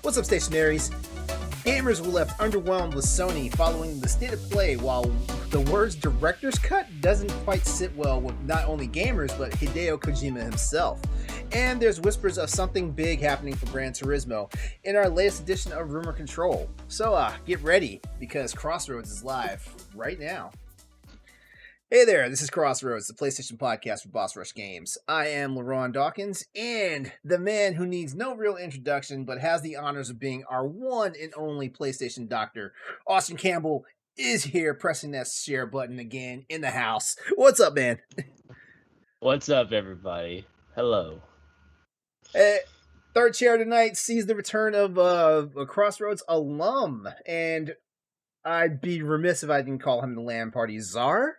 What's up, stationaries? Gamers were left underwhelmed with Sony following the state of play, while the words director's cut doesn't quite sit well with not only gamers but Hideo Kojima himself. And there's whispers of something big happening for Gran Turismo in our latest edition of Rumor Control. So get ready, because Crossroads is live right now. Hey there, this is Crossroads, the PlayStation podcast for Boss Rush Games. I am LeRon Dawkins, and the man who needs no real introduction but has the honors of being our one and only PlayStation doctor, Austin Campbell, is here pressing that share button again in the house. What's up, man? What's up, everybody? Hello. Third chair tonight sees the return of a Crossroads alum, and I'd be remiss if I didn't call him the LAN Party Czar.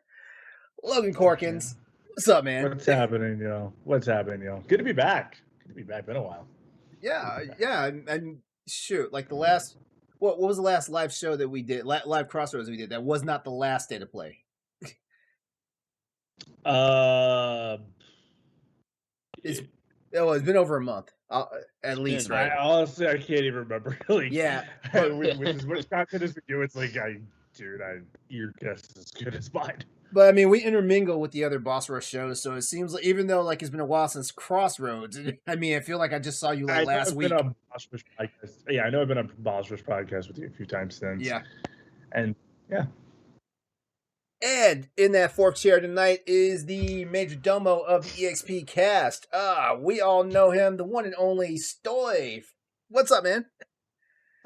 Logan Corkins, what's up, man? What's happening, yo? What's happening, yo? Good to be back. Good to be back. Been a while. Yeah, and shoot, like the last, what was the last live show that we did? Live Crossroads we did. That was not the last state of play. It's been over a month, at least, right? Honestly, I can't even remember. Like, yeah, with as much content as we do, it's like, your guess is as good as mine. But I mean, we intermingle with the other Boss Rush shows, so it seems like even though like it's been a while since Crossroads, I mean, I feel like I just saw you like last week. I know I've been on Boss Rush podcast with you a few times since. Yeah, and yeah. And in that fourth chair tonight is the major domo of the EXPCast. We all know him, the one and only Stoy. What's up, man?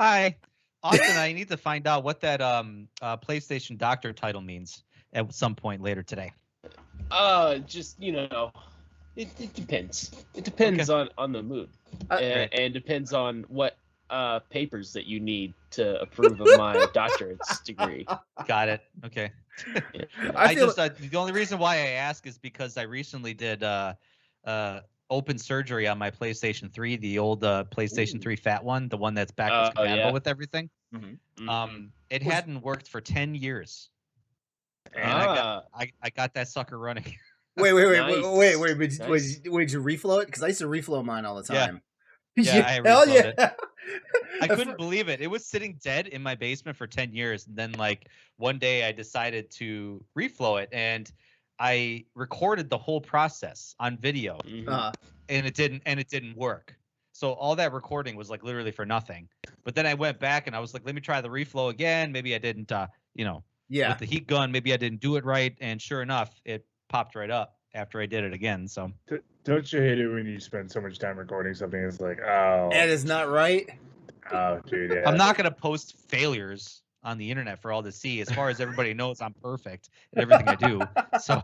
Hi, Austin. I need to find out what that PlayStation Doctor title means at some point later today. Just, it depends. It depends on the mood. And depends on what papers that you need to approve of my doctorate's degree. Got it. Okay. Yeah. The only reason why I ask is because I recently did open surgery on my PlayStation 3, the old PlayStation 3 fat one, the one that's backwards compatible with everything. Mm-hmm. It hadn't worked for 10 years. And I got that sucker running. Wait. Nice. Would you reflow it? Because I used to reflow mine all the time. Yeah, I hell reflowed yeah. it. I couldn't believe it. It was sitting dead in my basement for 10 years. And then like one day I decided to reflow it, and I recorded the whole process on video. And it didn't work. So all that recording was like literally for nothing. But then I went back and I was like, let me try the reflow again. Maybe I didn't with the heat gun, maybe I didn't do it right, and sure enough, it popped right up after I did it again. So don't you hate it when you spend so much time recording something? It's like, oh, that is not right. Oh, dude, yeah. I'm not gonna post failures on the internet for all to see. As far as everybody knows, I'm perfect at everything I do. So,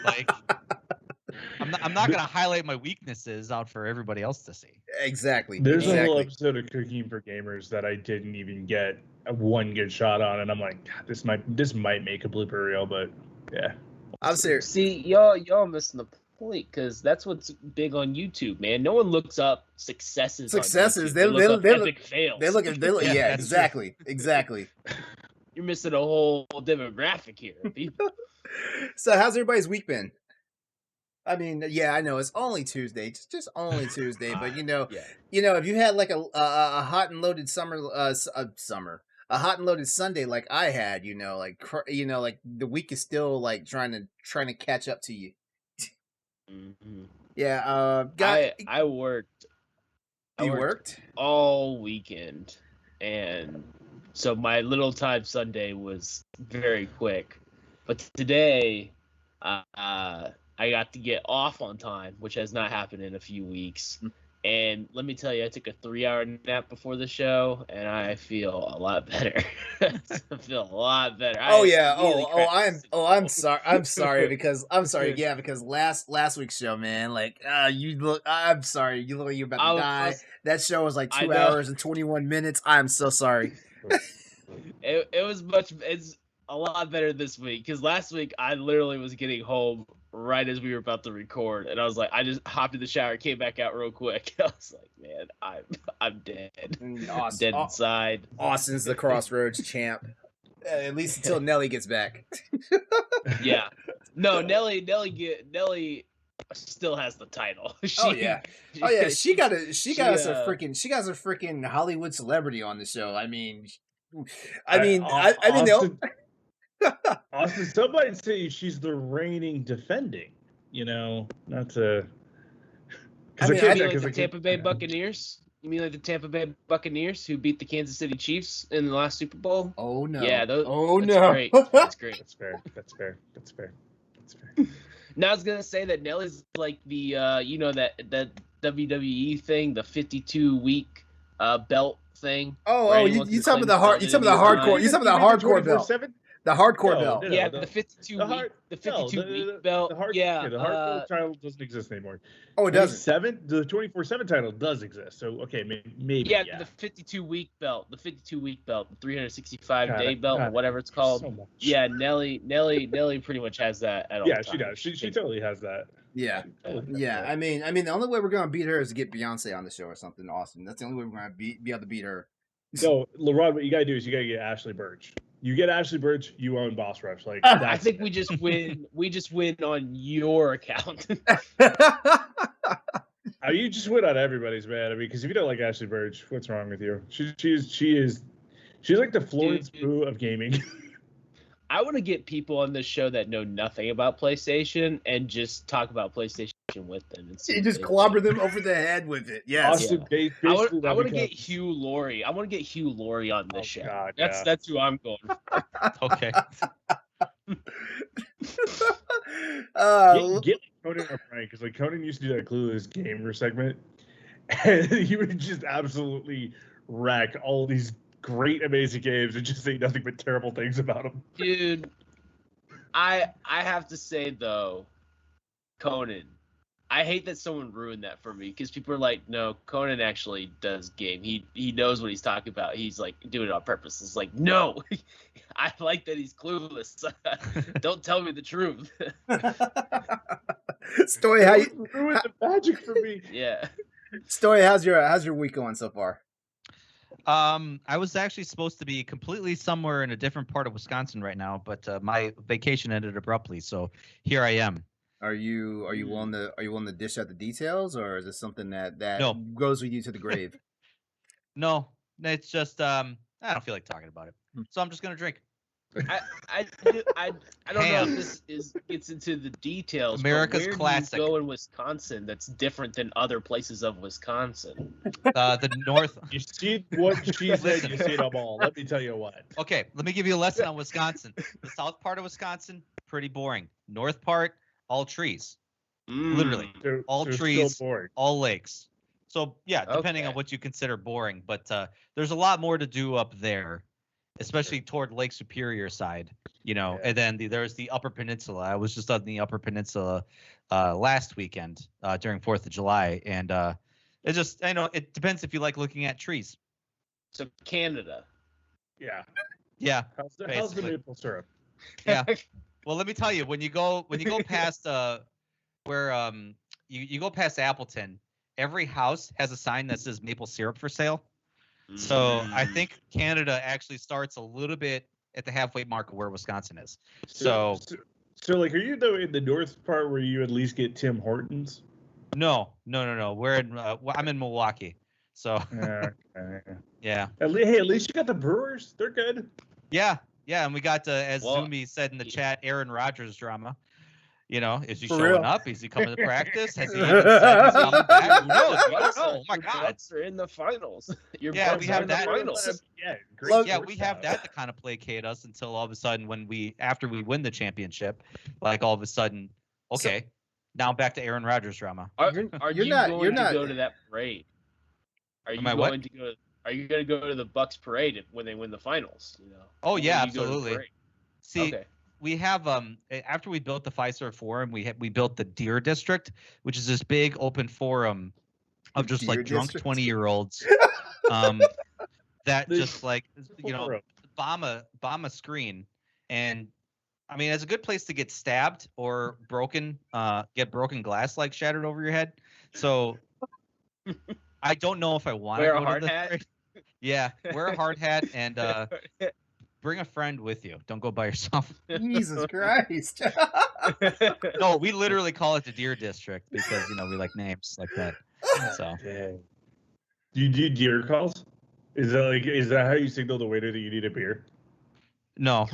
like, I'm not gonna highlight my weaknesses out for everybody else to see. Exactly. There's a whole episode of Cooking for Gamers that I didn't even get one good shot on, and I'm like, God, this might make a blooper reel, but yeah. I'm serious. See, y'all missing the point, because that's what's big on YouTube, man. No one looks up successes. They look up epic fails. They look exactly. You're missing a whole demographic here, people. So how's everybody's week been? I mean, yeah, I know it's only Tuesday, just only Tuesday, but if you had like a hot and loaded a hot and loaded Sunday like I had, like the week is still like trying to catch up to you. Mm-hmm. Yeah, I worked. You worked all weekend, and so my little time Sunday was very quick. But today, I got to get off on time, which has not happened in a few weeks. And let me tell you, I took a 3-hour nap before the show, and I feel a lot better. I feel a lot better. I'm sorry. I'm sorry. Yeah, because last week's show, man, like I'm sorry. You look like you're about to die. That show was like 2 hours and 21 minutes. I'm so sorry. It's a lot better this week, because last week I literally was getting home right as we were about to record, and I was like, I just hopped in the shower, came back out real quick. I was like, man, I'm dead. I'm dead inside. Austin's the Crossroads champ, at least until Nelly gets back. Yeah, no, Nelly still has the title. Oh yeah, oh yeah. She got us a she, freaking Hollywood celebrity on the show. I mean, Austin, Austin, some might say she's the reigning defending. You know, not to. You mean like the Tampa Bay Buccaneers? You mean like the Tampa Bay Buccaneers who beat the Kansas City Chiefs in the last Super Bowl? Oh no! Yeah, that's no! Great. That's great. That's fair. That's fair. That's fair. That's fair. Now I was gonna say that Nelly's like the you know that WWE thing, the 52-week belt thing. You talking about the hardcore? You talking about the hardcore belt? The hardcore belt. No, yeah, the 52-week belt. The hardcore title doesn't exist anymore. Oh, it doesn't. The 24/7 title does exist. So okay, maybe. Yeah, the 52-week belt, the 365-day belt, or whatever it's called. So yeah, Nelly pretty much has that at all times. She does. She totally has that. Yeah, yeah. I mean, the only way we're gonna beat her is to get Beyonce on the show or something awesome. That's the only way we're gonna be able to beat her. No, LeRon, what you gotta do is you gotta get Ashley Birch. You get Ashley Birch, you own Boss Rush. Like I think we just win. We just win on your account. You just win on everybody's, man. I mean, because if you don't like Ashley Birch, what's wrong with you? She's like the Florence Pugh of gaming. I want to get people on this show that know nothing about PlayStation and just talk about PlayStation with them. And you just clobber them over the head with it. Yes. I want to get Hugh Laurie. I want to get Hugh Laurie on this show. God, that's who I'm going for. Okay. Get Conan O'Brien, because like Conan used to do that Clueless Gamer segment, and he would just absolutely wreck all these great, amazing games and just say nothing but terrible things about them. Dude, I have to say though, Conan, I hate that someone ruined that for me because people are like, no, Conan actually does game. He knows what he's talking about. He's like doing it on purpose. It's like, no, I like that he's clueless. Don't tell me the truth. Stoy, how you ruined the magic for me? Yeah. Stoy, how's your week going so far? I was actually supposed to be completely somewhere in a different part of Wisconsin right now, but my vacation ended abruptly, so here I am. Are you willing to dish out the details, or is this something that No. goes with you to the grave? No, it's just I don't feel like talking about it, so I'm just gonna drink. I don't know if this gets into the details. America's but classic. Do you go in Wisconsin that's different than other places of Wisconsin? The north. You see what she said. You see them all. Let me tell you what. Okay, let me give you a lesson on Wisconsin. The south part of Wisconsin, pretty boring. North part, all trees. Literally, all trees, all lakes. So yeah, depending on what you consider boring, but there's a lot more to do up there. Especially toward Lake Superior side, and then there's the Upper Peninsula. I was just on the Upper Peninsula last weekend during 4th of July, and it depends if you like looking at trees. So Canada. Yeah. How's the maple syrup? Yeah. Well, let me tell you, when you go past where you go past Appleton, every house has a sign that says maple syrup for sale. So I think Canada actually starts a little bit at the halfway mark of where Wisconsin is. So like, are you though in the north part where you at least get Tim Hortons? No. We're in. I'm in Milwaukee. So yeah. At least you got the Brewers. They're good. Yeah, and we got as Zumi said in the chat, Aaron Rodgers drama. Is he showing up? Is he coming to practice? Has he even said he's coming back? Who knows? We don't know. Oh my God! They're in the finals. We have that. Finals. We have that to kind of placate us until all of a sudden, after we win the championship, like all of a sudden, okay, now back to Aaron Rodgers drama. Are you going to go to that parade? Are you going to go to the Bucks parade when they win the finals? Oh yeah, absolutely. See. Okay. We have after we built the Fiserv Forum, we built the Deer District, which is this big open forum of just like drunk 20-year-olds that just like bomb a screen. And I mean, it's a good place to get stabbed or get broken glass like shattered over your head. So I don't know if I want to wear a hard hat. Yeah, wear a hard hat and bring a friend with you. Don't go by yourself. Jesus Christ. No, we literally call it the Deer District because we like names like that. So Dang. Do you do deer calls? Is that how you signal the waiter that you need a beer? no,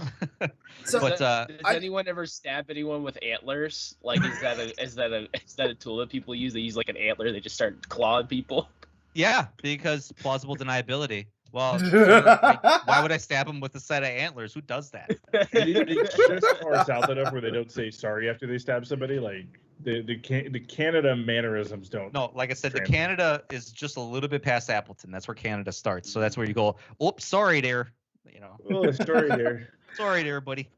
So- but Does I- anyone ever stab anyone with antlers? Like, is that a tool that people use? They use like an antler. They just start clawing people. yeah, because plausible deniability. Well, sir, why would I stab him with a set of antlers? Who does that? It's just far south enough where they don't say sorry after they stab somebody. Like the Canada mannerisms don't. No, like I said, the Translate. Canada is just a little bit past Appleton. That's where Canada starts. So that's where you go. Oops, sorry there. Oh, sorry there. Sorry there, buddy.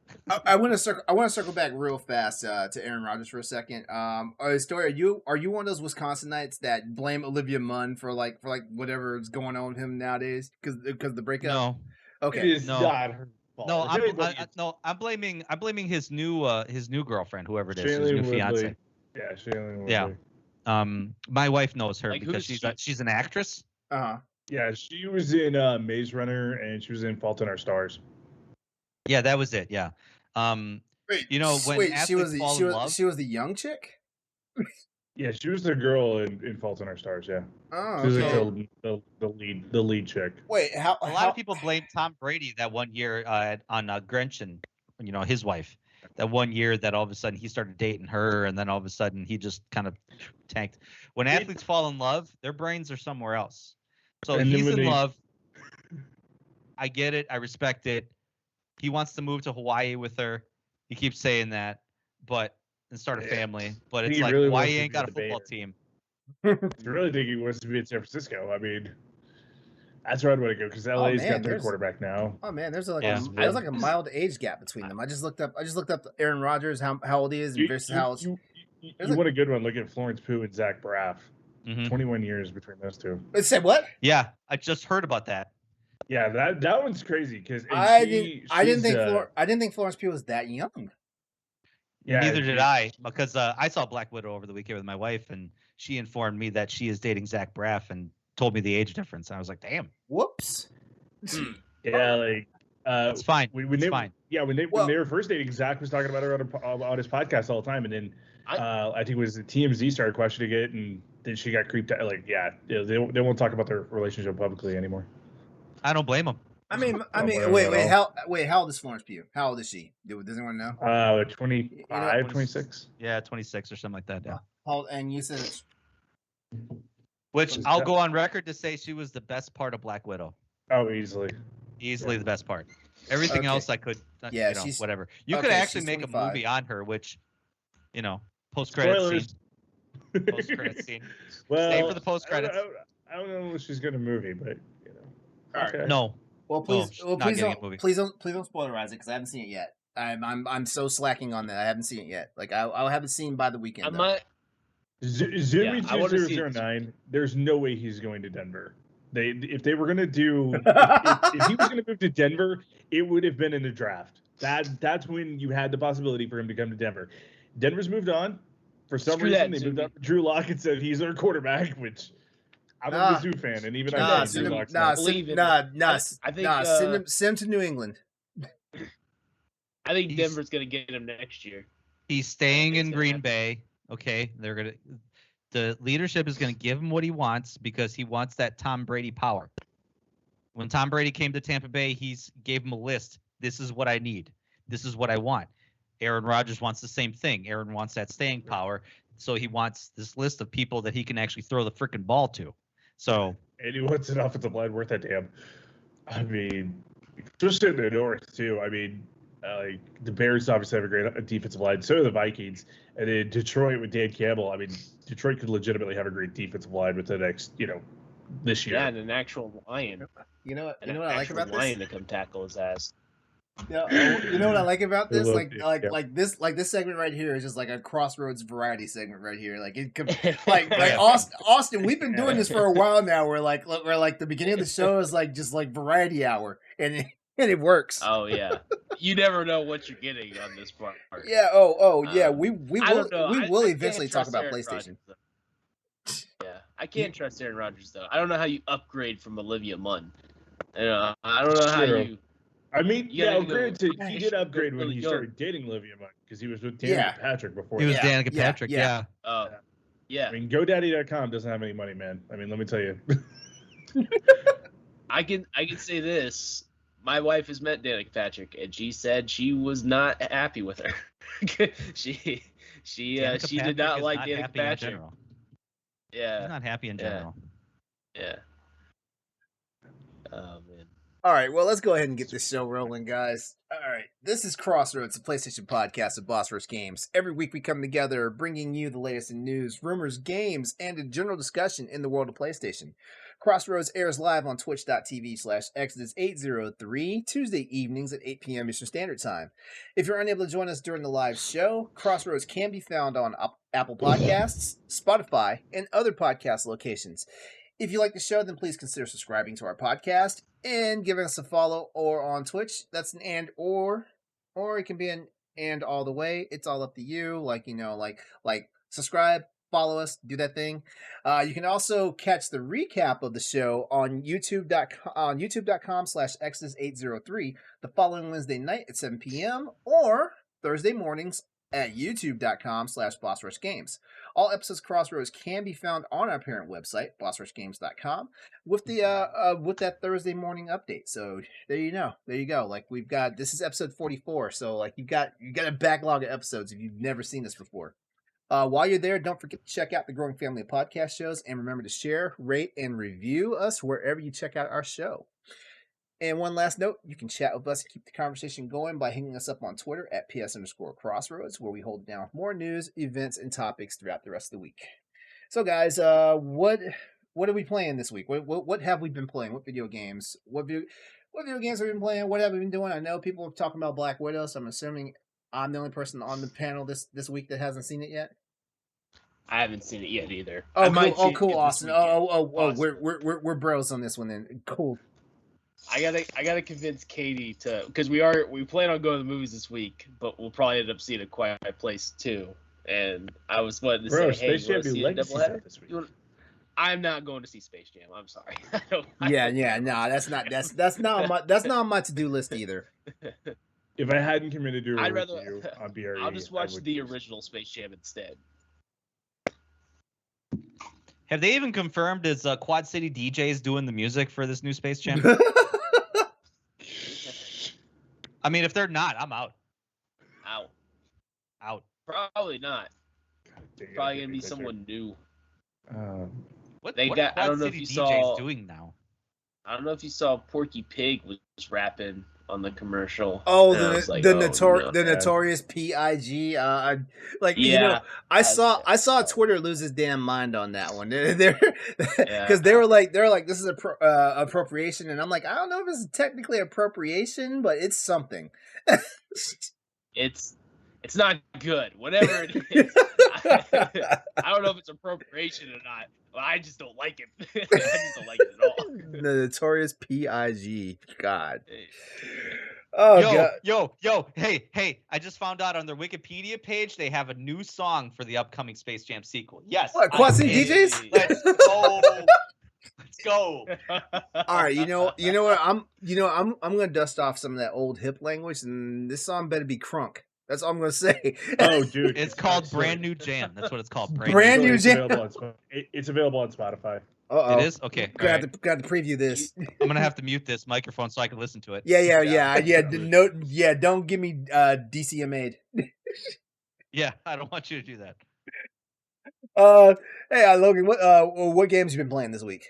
I want to circle back real fast to Aaron Rodgers for a second. Story, are you one of those Wisconsinites that blame Olivia Munn for like whatever is going on with him nowadays because the breakup? No, It Okay. is No. not her fault. no, If anybody, I'm blaming his new girlfriend, whoever it is, his Shailene new Woodley. fiance. Yeah, Shailene Woodley. Yeah. My wife knows her Like, because who's she's an actress. Yeah, she was in Maze Runner and she was in Fault in Our Stars. Yeah, that was it. Yeah. Wait, When athletes fall in love, she was the young chick. Yeah, she was the girl in Fault in Our Stars. Yeah, Oh, she was okay. like the lead chick. Wait, how a lot of people blame Tom Brady that one year on Gretchen, his wife. That one year that all of a sudden he started dating her, and then all of a sudden he just kind of tanked. When athletes fall in love, their brains are somewhere else. So And then he's when in they- love. I get it. I respect it. He wants to move to Hawaii with her. He keeps saying that, and start a Yeah. family. But I think it's he like, really why wants he to ain't be got a the football Bader. team? I really think he wants to be in San Francisco. I mean, that's where I'd want to go because LA's man, got their there's- quarterback now. Oh man, there's Yeah. there's like a mild age gap between them. I just looked up Aaron Rodgers, how old he is versus how old. You There's like- want a good one? Look at Florence Pugh and Zach Braff. Mhm. 21 years between those two. Say what? Yeah, I just heard about that. Yeah, that one's crazy because I didn't think Florence Pugh was that young. Yeah, Neither did I, because I saw Black Widow over the weekend with my wife, and she informed me that she is dating Zach Braff and told me the age difference. I was like, damn, Whoops. Yeah, like it's fine. when It's they fine. yeah when they Well- were first dating, Zach was talking about her on his podcast all the time, and then I think it was the TMZ started questioning it, and then she got creeped out. Like, they won't talk about their relationship publicly anymore. I don't blame him. I mean, whatever, wait, how old is Florence Pugh? How old is she? Does anyone know? 25, 26. Yeah, 26 or something like that. Yeah. And you said it's Which What is I'll that? go on record to say she was the best part of Black Widow. Oh, easily. Easily the best part. Everything Okay. else I could, Yeah, she's- whatever. You could okay, actually she's make 25. a movie on her, which, post credit Spoilers. scene. Post credit scene. Well, Stay for the post credits. I don't know if she's got a movie, but All right. okay. No, well. Please, she's not getting a movie. please don't spoilerize it because I haven't seen it yet. I'm so slacking on that. I haven't seen it yet. Like I'll have it seen by the I weekend. though. might. Zoomy I wanna see it. 2009. There's no way he's going to Denver. If they were gonna do if he was gonna move to Denver, it would have been in the draft. That's when you had the possibility for him to come to Denver. Denver's moved on. For some Screw reason, that, they moved Zoomy. up Drew Lock and said he's their quarterback, which I'm Nah. a Mizzou fan, and even Nah, I send think Drew him, Lock's nah, not. believe send, in nah, it. nah, I think, send him to New England. I think He's- Denver's gonna get him next year. he's staying in It's Green gonna Bay. Okay, the leadership is gonna give him what he wants because he wants that Tom Brady power. When Tom Brady came to Tampa Bay, gave him a list. This is what I need. This is what I want. Aaron Rodgers wants the same thing. Aaron wants that staying power, so he wants this list of people that he can actually throw the freaking ball to. So And he wants an offensive line worth a damn. I mean, just in the North too. I mean, like the Bears obviously have a great defensive line. So do the Vikings, and then Detroit with Dan Campbell. I mean, Detroit could legitimately have a great defensive line with the next, this year. Yeah, and an actual lion. You know what? An You know what I like actual about lion this? to come tackle his ass. You know what I like about I this? love Like, it, like, yeah. like this segment right here is just like a crossroads variety segment right here. Like it, could, like Yeah. Austin. We've been doing this for a while now. Where like the beginning of the show is like just like variety hour, and it works. Oh yeah, you never know what you're getting on this part. Yeah. Yeah. Um, We I will don't know. I will can't eventually talk trust about Aaron PlayStation. Rodgers, though. Yeah, I can't trust Aaron Rodgers though. I don't know how you upgrade from Olivia Munn. I don't know how True. you I mean, You gotta go- granted, you he should did upgrade go when really he young. started dating Olivia Munn because he was with Danica Yeah. Patrick before. He was that. Danica Patrick. yeah. Yeah. Yeah. I mean, GoDaddy.com doesn't have any money, man. I mean, let me tell you. I can say this. My wife has met Danica Patrick, and she said she was not happy with her. she Danica did Patrick not is like not Danica happy in Patrick. general. Yeah. She's not happy in Yeah. general. Yeah. Oh man. All right, well, let's go ahead and get this show rolling, guys. All right, this is Crossroads, the PlayStation podcast of Boss Rush Games. Every week we come together bringing you the latest in news, rumors, games, and a general discussion in the world of PlayStation. Crossroads airs live on twitch.tv/Exodus803, Tuesday evenings at 8 p.m. Eastern Standard Time. If you're unable to join us during the live show, Crossroads can be found on Apple Podcasts, Spotify, and other podcast locations. If you like the show, then please consider subscribing to our podcast and giving us a follow, or on Twitch. That's an and or it can be an and all the way. It's all up to you. Like subscribe, follow us, do that thing. You can also catch the recap of the show on youtube.com/Exodus803 the following Wednesday night at 7 p.m. or Thursday mornings at youtube.com/BossRushGames. All episodes of Crossroads can be found on our parent website, BossRushGames.com, with the with that Thursday morning update. So there you go. Like this is episode 44. So like you got a backlog of episodes if you've never seen this before. While you're there, don't forget to check out the growing family of podcast shows, and remember to share, rate, and review us wherever you check out our show. And one last note, you can chat with us and keep the conversation going by hitting us up on Twitter at ps_Crossroads, where we hold down more news, events, and topics throughout the rest of the week. So, guys, what are we playing this week? What have we been playing? What video games? What video games have we been playing? What have we been doing? I know people are talking about Black Widow, so I'm assuming I'm the only person on the panel this week that hasn't seen it yet. I haven't seen it yet either. Oh, I might see cool, it this Austin. weekend, We're bros on this one then. Cool. I gotta convince Katie to, because we plan on going to the movies this week, but we'll probably end up seeing A Quiet Place too. And I was wanting to say, hey, Space you want Jam to see a Legacy's doubleheader? out this week. I'm not going to see Space Jam. I'm sorry. That's not on my to-do list either. If I hadn't committed to a I'd rather- review on BRE, I'll just I watch would the use it. original Space Jam instead. Have they even confirmed is Quad City DJs doing the music for this new Space Jam? I mean, if they're not, I'm out. Out. Probably not. Dang it, Probably I gonna be think someone new. What They what got- I Quad don't know if City you DJs saw- doing now? I don't know if you saw Porky Pig was rapping on the commercial. Oh, and I was like, the oh, no. notorious PIG. Like Yeah, I that's saw bad. Twitter lose his damn mind on that one. They're Yeah. because they were like this is appropriation, and I'm like, I don't know if it's technically appropriation, but it's something. It's not good. Whatever it is. I don't know if it's appropriation or not. But I just don't like it. I just don't like it at all. The notorious PIG. God. Oh Yo, hey, I just found out on their Wikipedia page they have a new song for the upcoming Space Jam sequel. Yes. What, Quad City I'm in. DJs? Let's go. Let's go. All right, you know what? I'm gonna dust off some of that old hip language, and this song better be crunk. That's all I'm gonna say. Oh, dude, It's called Brand New Jam. That's what it's called. Brand New it's Jam. It's available on Spotify. Uh-oh. It is? Okay. Got alright. to preview this. I'm gonna have to mute this microphone so I can listen to it. Yeah. Don't give me DCMA'd. Yeah, I don't want you to do that. Hey, Logan, what games you been playing this week?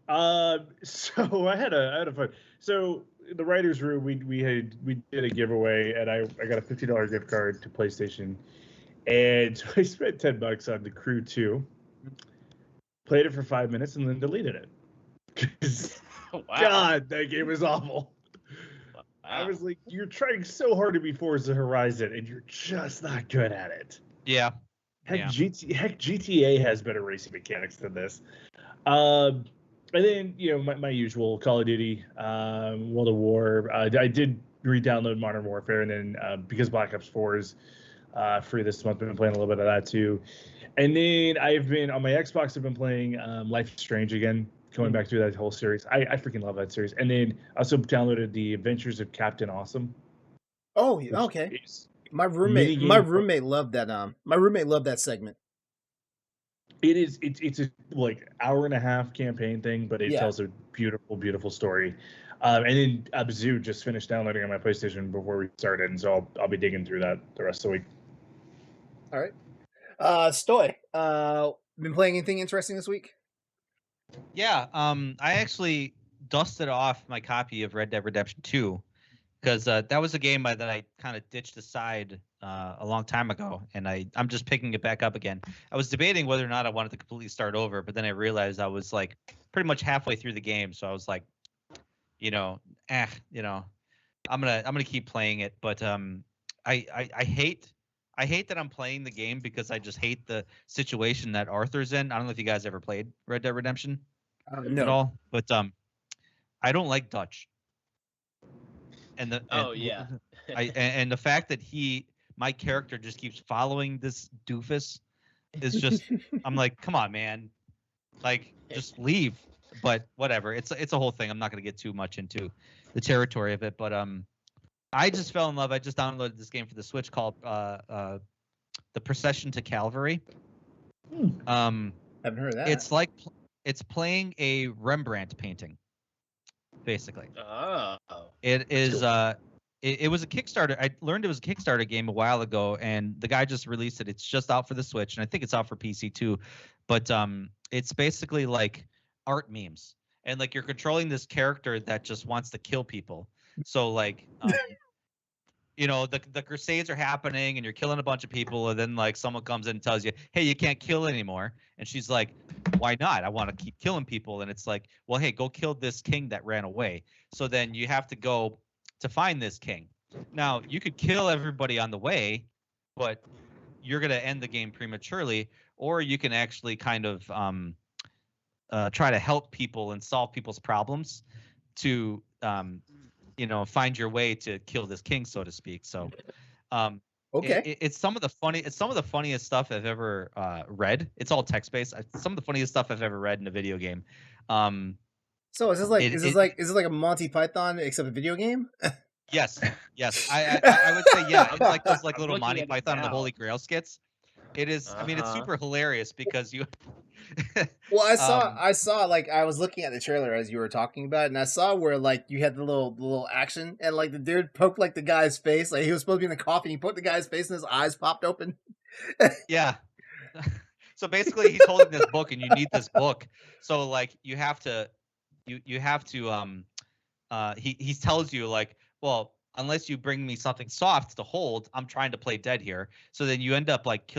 So I had a fun. So the writers' room, we did a giveaway, and I got a $50 gift card to PlayStation, and so I spent $10 on The Crew 2. Played it for 5 minutes and then deleted it. 'Cause, Wow. God, that game was awful. Wow. I was like, you're trying so hard to be Forza Horizon, and you're just not good at it. Yeah. Heck, Yeah. GTA has better racing mechanics than this. And then, my usual Call of Duty, World of War. I did re-download Modern Warfare, and then because Black Ops 4 is free this month, I've been playing a little bit of that too. And then I've been on my Xbox. I've been playing Life is Strange again going back through that whole series. I freaking love that series. And then I also downloaded the Adventures of Captain Awesome. Oh, okay. My roommate loved that. My roommate loved that segment. It's a like hour and a half campaign thing, but it tells a beautiful story. And then Abzu just finished downloading on my PlayStation before we started, and so I'll be digging through that the rest of the week. All right. Stoy, been playing anything interesting this week? Yeah, I actually dusted off my copy of Red Dead Redemption 2 because that was a game that I kind of ditched aside a long time ago, and I'm just picking it back up again. I was debating whether or not I wanted to completely start over, but then I realized I was like pretty much halfway through the game, so I was like, I'm gonna keep playing it. But I hate that I'm playing the game because I just hate the situation that Arthur's in. I don't know if you guys ever played Red Dead Redemption at all, but I don't like Dutch. And the fact that my character just keeps following this doofus is just I'm like, come on, man, like just leave. But whatever, it's a whole thing. I'm not going to get too much into the territory of it, but I just fell in love. I just downloaded this game for the Switch called The Procession to Calvary. Haven't heard of that. It's playing a Rembrandt painting, basically. Oh. It is it was a Kickstarter. I learned it was a Kickstarter game a while ago, and the guy just released it. It's just out for the Switch, and I think it's out for PC too. But it's basically like art memes, and like you're controlling this character that just wants to kill people. So like the crusades are happening and you're killing a bunch of people, and then like someone comes in and tells you, hey, you can't kill anymore, and she's like, why not? I want to keep killing people. And it's like, well, hey, go kill this king that ran away. So then you have to go to find this king. Now you could kill everybody on the way, but you're going to end the game prematurely, or you can actually kind of try to help people and solve people's problems to find your way to kill this king, so to speak. So okay, it's some of the funniest stuff I've ever read. It's all text based. Some of the funniest stuff I've ever read in a video game. So is this like a Monty Python except a video game? Yes. I would say yeah. It's like those like little Monty Python and the Holy Grail skits. It is. I mean, it's super hilarious because you. Well, I saw like I was looking at the trailer as you were talking about it, and I saw where like you had the little action, and like the dude poked like the guy's face, like he was supposed to be in the coffin. He poked the guy's face, and his eyes popped open. Yeah. So basically, he's holding this book, and you need this book. So like you have to. He tells you like, well, unless you bring me something soft to hold, I'm trying to play dead here. So then you end up like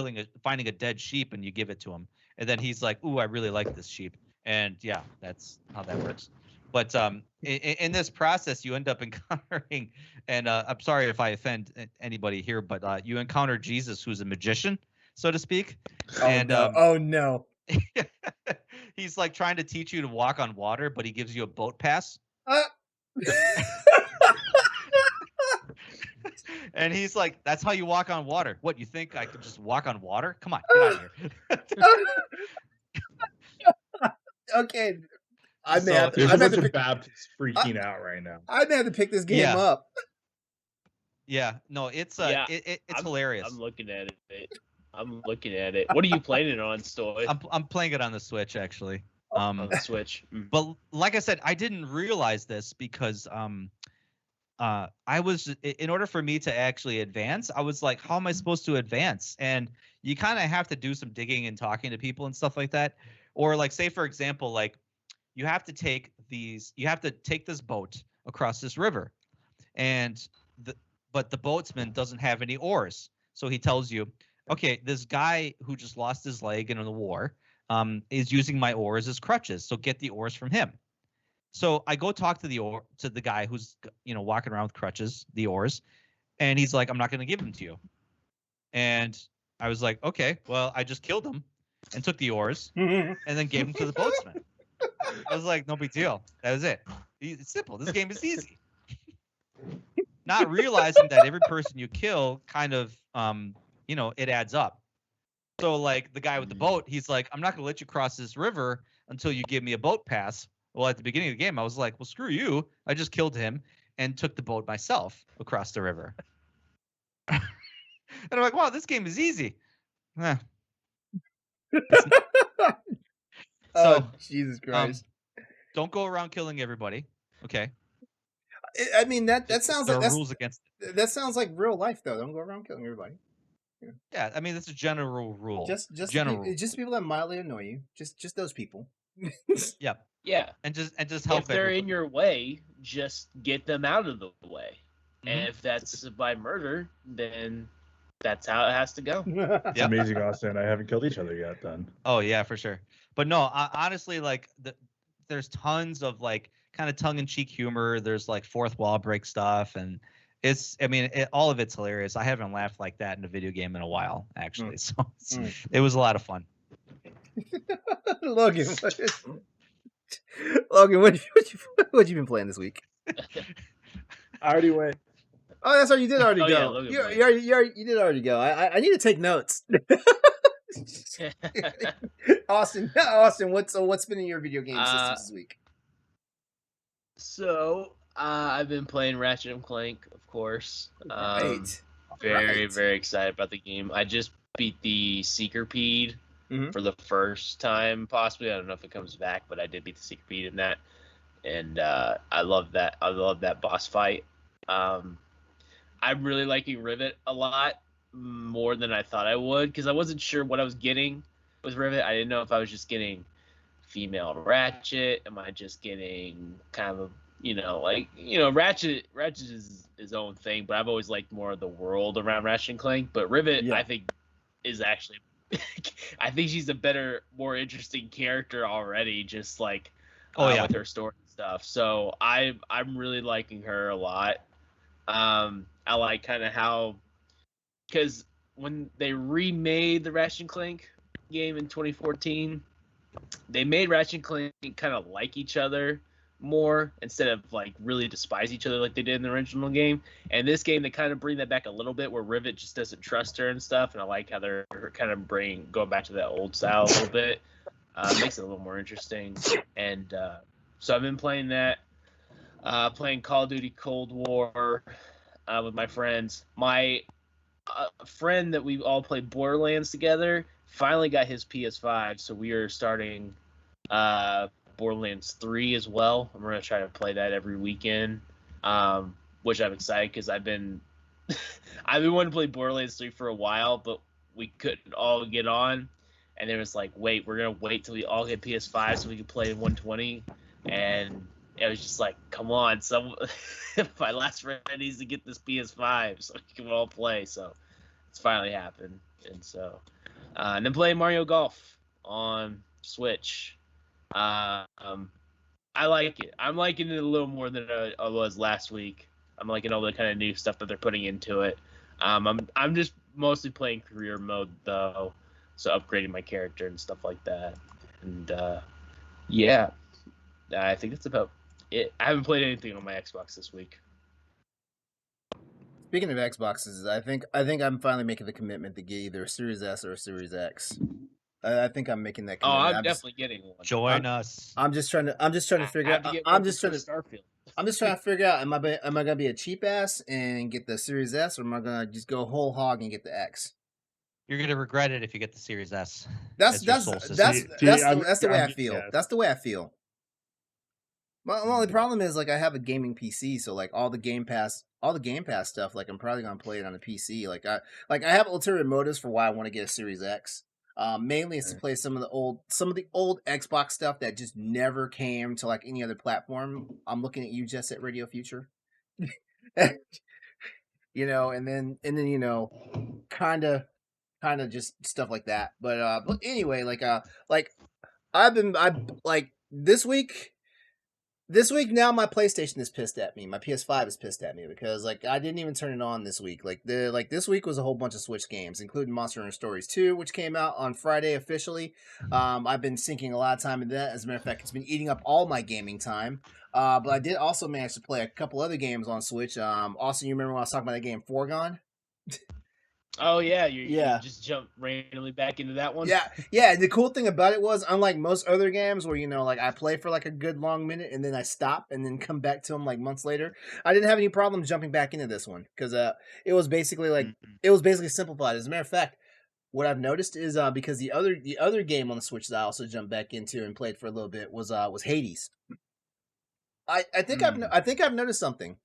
finding a dead sheep, and you give it to him, and then he's like, ooh, I really like this sheep, and yeah, that's how that works. But in this process, you end up encountering, and I'm sorry if I offend anybody here, but you encounter Jesus, who's a magician, so to speak. Oh, and no. Oh no. He's like trying to teach you to walk on water, but he gives you a boat pass. And he's like, that's how you walk on water. What, you think I could just walk on water? Come on, get out of here. Okay. There's a bunch of Baptists freaking out right now. I may have to pick this game up. Yeah, no, it's it's hilarious. I'm looking at it. What are you playing it on, Stoy? I'm playing it on the Switch, actually. On the Switch. But like I said, I didn't realize this because I was, in order for me to actually advance, I was like, how am I supposed to advance? And you kind of have to do some digging and talking to people and stuff like that. Or like, say for example, like you have to take this boat across this river, but the boatsman doesn't have any oars. So he tells you, okay, this guy who just lost his leg in the war is using my oars as crutches. So get the oars from him. So I go talk to the guy who's walking around with crutches, the oars, and he's like, I'm not going to give them to you. And I was like, okay, well, I just killed him and took the oars and then gave them to the boatsman. I was like, no big deal. That was it. It's simple. This game is easy. Not realizing that every person you kill kind of, it adds up. So like the guy with the boat, he's like, I'm not going to let you cross this river until you give me a boat pass. Well, at the beginning of the game, I was like, well, screw you. I just killed him and took the boat myself across the river. And I'm like, wow, this game is easy. Eh. Oh, Jesus Christ. Don't go around killing everybody. Okay. I mean, that sounds there like are rules against it. that sounds like real life, though. Don't go around killing everybody. Yeah, I mean that's a general rule. Just general. just people that mildly annoy you. Just those people. Yeah. Yeah. And just help. If they're in your way, just get them out of the way. Mhm. And if that's by murder, then that's how it has to go. It's amazing, Austin. I haven't killed each other yet. Then. Oh yeah, for sure. But no, honestly, like there's tons of like kind of tongue-in-cheek humor. There's like fourth wall break stuff, and all of it's hilarious. I haven't laughed like that in a video game in a while, actually. So it was a lot of fun. Logan, what you been playing this week? I already went. Oh, that's right. You did already go. Yeah, Logan you did already go. I need to take notes. Austin, what's been in your video game systems this week? So I've been playing Ratchet and Clank, of course. Right. Very excited about the game. I just beat the Seekerpede for the first time, possibly. I don't know if it comes back, but I did beat the Seekerpede in that, and I love that. I love that boss fight. I'm really liking Rivet a lot more than I thought I would, because I wasn't sure what I was getting with Rivet. I didn't know if I was just getting female Ratchet. Am I just getting kind of Ratchet is his own thing, but I've always liked more of the world around Ratchet and Clank. But Rivet, I think, is actually I think she's a better, more interesting character already, just like with her story and stuff. So I'm really liking her a lot. I like kind of how, because when they remade the Ratchet and Clank game in 2014, they made Ratchet and Clank kind of like each other more instead of like really despise each other like they did in the original game. And this game, they kind of bring that back a little bit, where Rivet just doesn't trust her and stuff. And I like how they're kind of going back to that old style a little bit. Makes it a little more interesting. And so I've been playing that, playing Call of Duty Cold War with my friends. My friend that we all played Borderlands together finally got his PS5, so we are starting Borderlands 3 as well. I'm going to try to play that every weekend, which I'm excited because I've been wanting to play Borderlands 3 for a while, but we couldn't all get on. And it was like, wait, we're going to wait till we all get PS5 so we can play 120. And it was just like, come on, my last friend needs to get this PS5 so we can all play. So it's finally happened. And so, and then playing Mario Golf on Switch. I like it. I'm liking it a little more than I was last week. I'm liking all the kind of new stuff that they're putting into it. I'm just mostly playing career mode though, so upgrading my character and stuff like that. And yeah, I think that's about it. I haven't played anything on my Xbox this week. Speaking of Xboxes, I think I'm finally making the commitment to get either a Series S or a Series X. I think I'm making that commitment. I'm definitely getting one. Join us. I'm just trying to figure out. I'm just trying to figure out. Am I gonna be a cheap ass and get the Series S, or am I gonna just go whole hog and get the X? You're gonna regret it if you get the Series S. That's the way I feel. That's the way I feel. My only problem is like I have a gaming PC, so like all the Game Pass stuff, like I'm probably gonna play it on the PC. Like I have ulterior motives for why I want to get a Series X. Mainly it's to play some of the old Xbox stuff that just never came to like any other platform. I'm looking at you, Jet Set Radio Future. You know, and then you know, kind of just stuff like that. But anyway, like This week now my PlayStation is pissed at me. My PS5 is pissed at me because like I didn't even turn it on this week. This week was a whole bunch of Switch games, including Monster Hunter Stories 2, which came out on Friday officially. I've been sinking a lot of time into that. As a matter of fact, it's been eating up all my gaming time. But I did also manage to play a couple other games on Switch. Also, you remember when I was talking about that game Foregone? Oh yeah, you Yeah. just jump randomly back into that one. Yeah. The cool thing about it was, unlike most other games where like I play for like a good long minute and then I stop and then come back to them like months later, I didn't have any problem jumping back into this one because it was basically simplified. As a matter of fact, what I've noticed is because the other game on the Switch that I also jumped back into and played for a little bit was Hades. I think I've noticed something.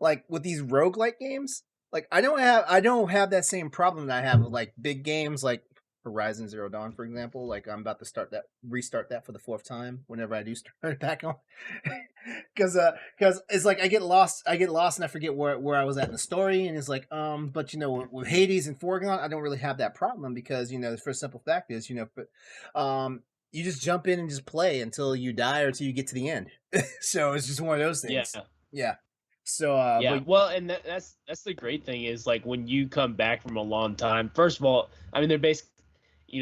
Like with these roguelike games, like I don't have that same problem that I have with like big games like Horizon Zero Dawn, for example. Like I'm about to restart that for the fourth time whenever I do start it back on. Because it's like I get lost and I forget where I was at in the story, and it's like but with Hades and Foregone I don't really have that problem because the first simple fact is you just jump in and just play until you die or until you get to the end. So it's just one of those things. Yeah. So yeah, well, and that's the great thing is like when you come back from a long time. First of all, I mean they're basically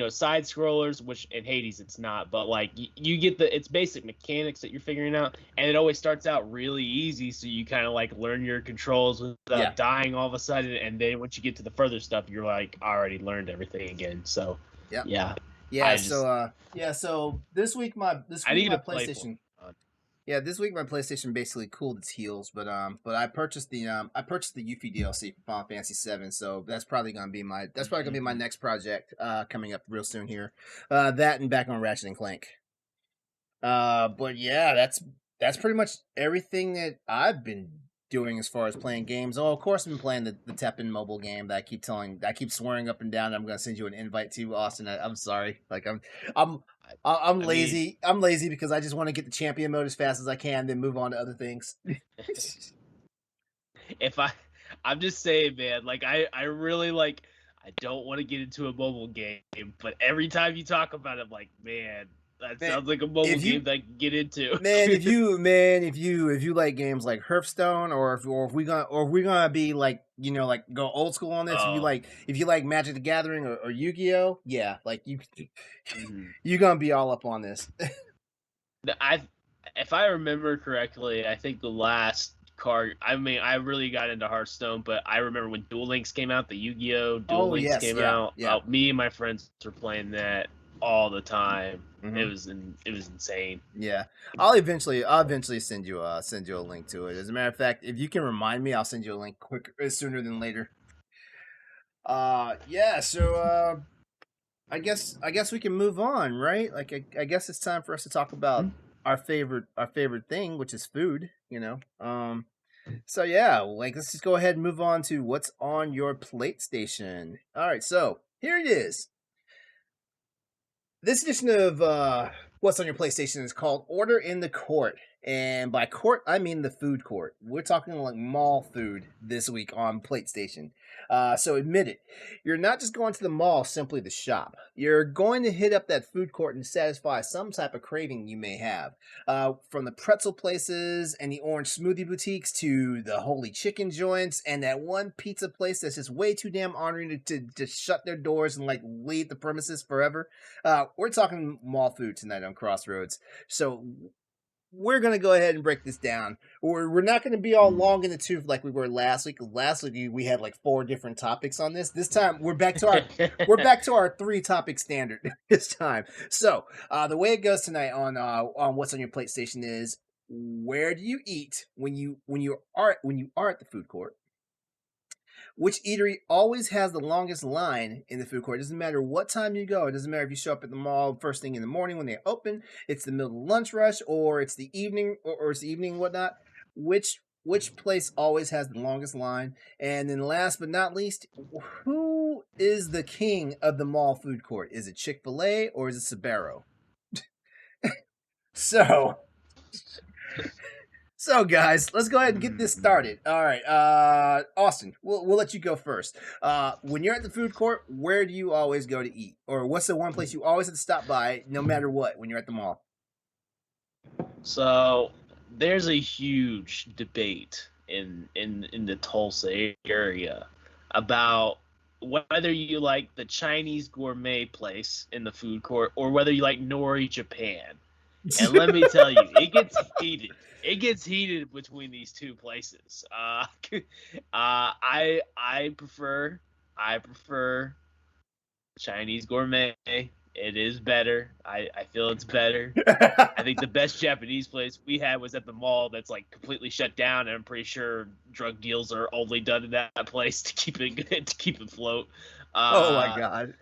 side scrollers, which in Hades it's not, but like you get it's basic mechanics that you're figuring out, and it always starts out really easy, so you kind of like learn your controls without dying all of a sudden, and then once you get to the further stuff, you're like I already learned everything again. So yeah. So this week my PlayStation. Yeah, this week my PlayStation basically cooled its heels, but I purchased the Yuffie DLC for Final Fantasy VII, so that's probably gonna be my next project coming up real soon here. That and back on Ratchet and Clank. But yeah, that's pretty much everything that I've been doing as far as playing games. Oh, of course, I've been playing the Teppen mobile game that I keep swearing up and down I'm going to send you an invite to, Austin. I'm sorry, like I'm lazy. I'm lazy because I just want to get the champion mode as fast as I can, then move on to other things. I'm just saying, man, like I really like. I don't want to get into a mobile game, but every time you talk about it, I'm like, man, that sounds like a mobile game that I can get into. if you like games like Hearthstone, or if we're gonna be like like go old school on this, if you like Magic the Gathering or Yu-Gi-Oh, yeah, like you're gonna be all up on this. If I remember correctly, I think the last card. I mean, I really got into Hearthstone, but I remember when Duel Links came out, the Yu-Gi-Oh! Duel Links came out. Yeah. Me and my friends were playing that all the time. It was insane. Yeah, I'll eventually send you a link to it. As a matter of fact, if you can remind me, I'll send you a link sooner than later. Yeah. So I guess we can move on, right? Like I guess it's time for us to talk about our favorite thing, which is food. So yeah, like let's just go ahead and move on to what's on your plate station. All right, so here it is. This edition of What's on Your PlayStation is called Order in the Court. And by court, I mean the food court. We're talking like mall food this week on PlayStation. So admit it, you're not just going to the mall simply to shop. You're going to hit up that food court and satisfy some type of craving you may have. From the pretzel places and the orange smoothie boutiques to the holy chicken joints and that one pizza place that's just way too damn honoring to shut their doors and like leave the premises forever. We're talking mall food tonight on Crossroads. So we're going to go ahead and break this down. We're not going to be all long in the tooth like we were last week. Last week we had like 4 different topics on this. This time we're back to our 3 topic standard this time. So the way it goes tonight on What's on Your Plate Station is, where do you eat when you are at the food court? Which eatery always has the longest line in the food court? It doesn't matter what time you go. It doesn't matter if you show up at the mall first thing in the morning when they open, it's the middle of lunch rush, or it's the evening, or it's the evening and whatnot. Which place always has the longest line? And then last but not least, who is the king of the mall food court? Is it Chick-fil-A or is it Sbarro? So guys, let's go ahead and get this started. All right, Austin, we'll let you go first. When you're at the food court, where do you always go to eat? Or what's the one place you always have to stop by no matter what when you're at the mall? So there's a huge debate in the Tulsa area about whether you like the Chinese gourmet place in the food court or whether you like Nori Japan. And let me tell you, it gets heated. It gets heated between these two places. I prefer I prefer Chinese gourmet. It is better. I feel it's better. I think the best Japanese place we had was at the mall that's like completely shut down, and I'm pretty sure drug deals are only done in that place to keep it afloat. Oh my god.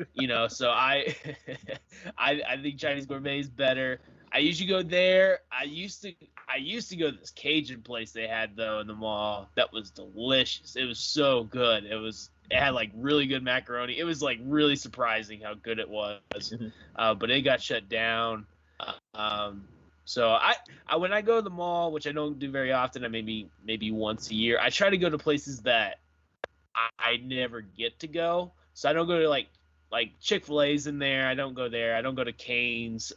So I think Chinese gourmet is better. I usually go there. I used to go to this Cajun place they had though in the mall. That was delicious. It was so good. It had like really good macaroni. It was like really surprising how good it was. But it got shut down. So I when I go to the mall, which I don't do very often, I maybe once a year, I try to go to places that I never get to go. So I don't go to like Chick-fil-A's in there. I don't go there. I don't go to Cane's,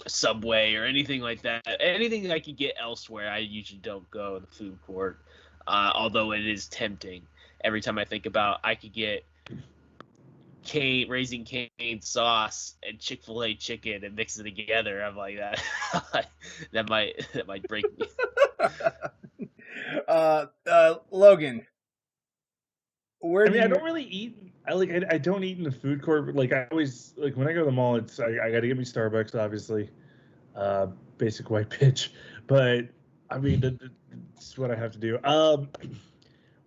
Subway, or anything like that. Anything I could get elsewhere, I usually don't go to the food court. Although it is tempting. Every time I think about I could get Raising Cane sauce and Chick-fil-A chicken and mix it together, I'm like that. that might break me. Logan, I don't really eat. I don't eat in the food court. But like I always like when I go to the mall, it's I got to get me Starbucks, obviously, basic white bitch. But I mean, that's what I have to do.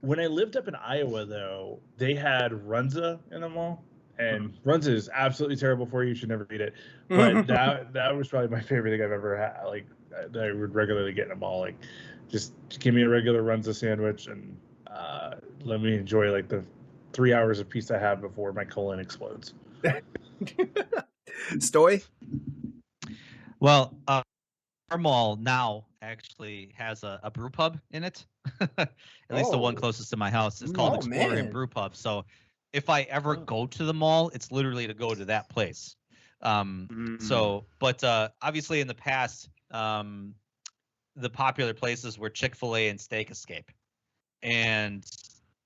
When I lived up in Iowa, though, they had Runza in the mall, and Runza is absolutely terrible for you. You should never eat it. But that was probably my favorite thing I've ever had. Like that I would regularly get in a mall. Like, just give me a regular Runza sandwich and let me enjoy like the 3 hours of peace I have before my colon explodes. Stoy? Well, our mall now actually has a brew pub in it. At least the one closest to my house. It's called Explorer Brew Pub. So if I ever go to the mall, it's literally to go to that place. But obviously in the past, the popular places were Chick-fil-A and Steak Escape. And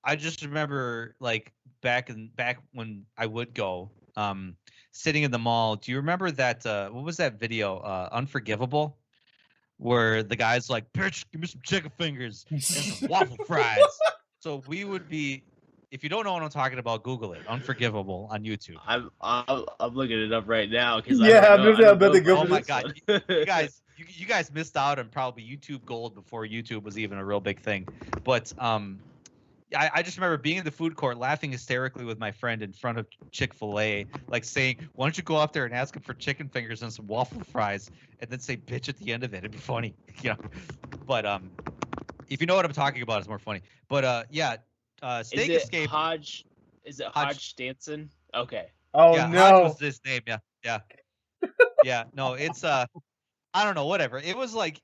I just remember like back when I would go, sitting in the mall. Do you remember that what was that video? Unforgivable? Where the guy's like, bitch, give me some chicken fingers and some waffle fries. So we would be, if you don't know what I'm talking about, Google it. Unforgivable on YouTube. I'm looking it up right now because oh my god, you guys missed out on probably YouTube Gold before YouTube was even a real big thing. But I just remember being in the food court laughing hysterically with my friend in front of Chick-fil-A, like saying, why don't you go out there and ask him for chicken fingers and some waffle fries and then say bitch at the end of it. It'd be funny. But if you know what I'm talking about, it's more funny. But Steak Escape. Is it Hodge Stanson? Okay. Oh yeah, no. Hodge was his name, yeah. Yeah, no, it's I don't know, whatever. It was like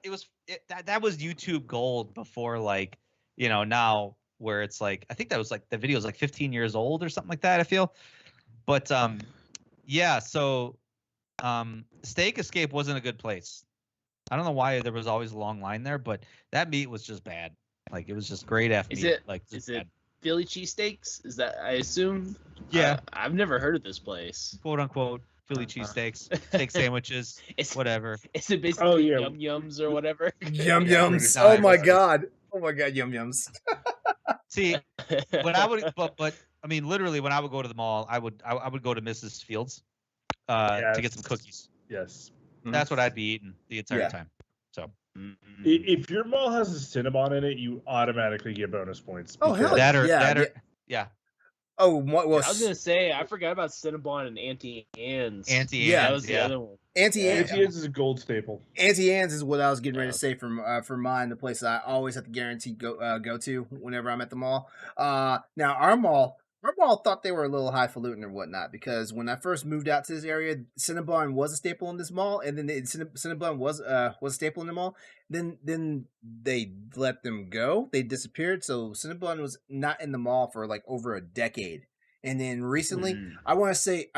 that was YouTube Gold before like, now where it's like I think that was like the video is like 15 years old or something like that, I feel. But Steak Escape wasn't a good place. I don't know why there was always a long line there, but that meat was just bad. Like it was just great after meat. Is it Philly cheesesteaks? Is that, I assume? Yeah. I've never heard of this place. Quote unquote Philly cheesesteaks, steak sandwiches, whatever. Is it basically Yum Yums or whatever? Yum Yums. Oh my god, Yum Yums. See, when I would, but I mean, literally, when I would go to the mall, I would go to Mrs. Fields to get some cookies. Yes, that's what I'd be eating the entire time. So, if your mall has a Cinnabon in it, you automatically get bonus points. Oh hell yeah. Oh, what was? I was gonna say I forgot about Cinnabon and Auntie Anne's. Yeah, that was the other one. Auntie Anne's is a gold staple. Auntie Anne's is what I was getting ready to say for mine. The place I always have to guarantee go to whenever I'm at the mall. Now our mall thought they were a little highfalutin or whatnot because when I first moved out to this area, Cinnabon was a staple in this mall, and then Cinnabon was a staple in the mall. Then they let them go. They disappeared. So Cinnabon was not in the mall for like over a decade. And then recently, I want to say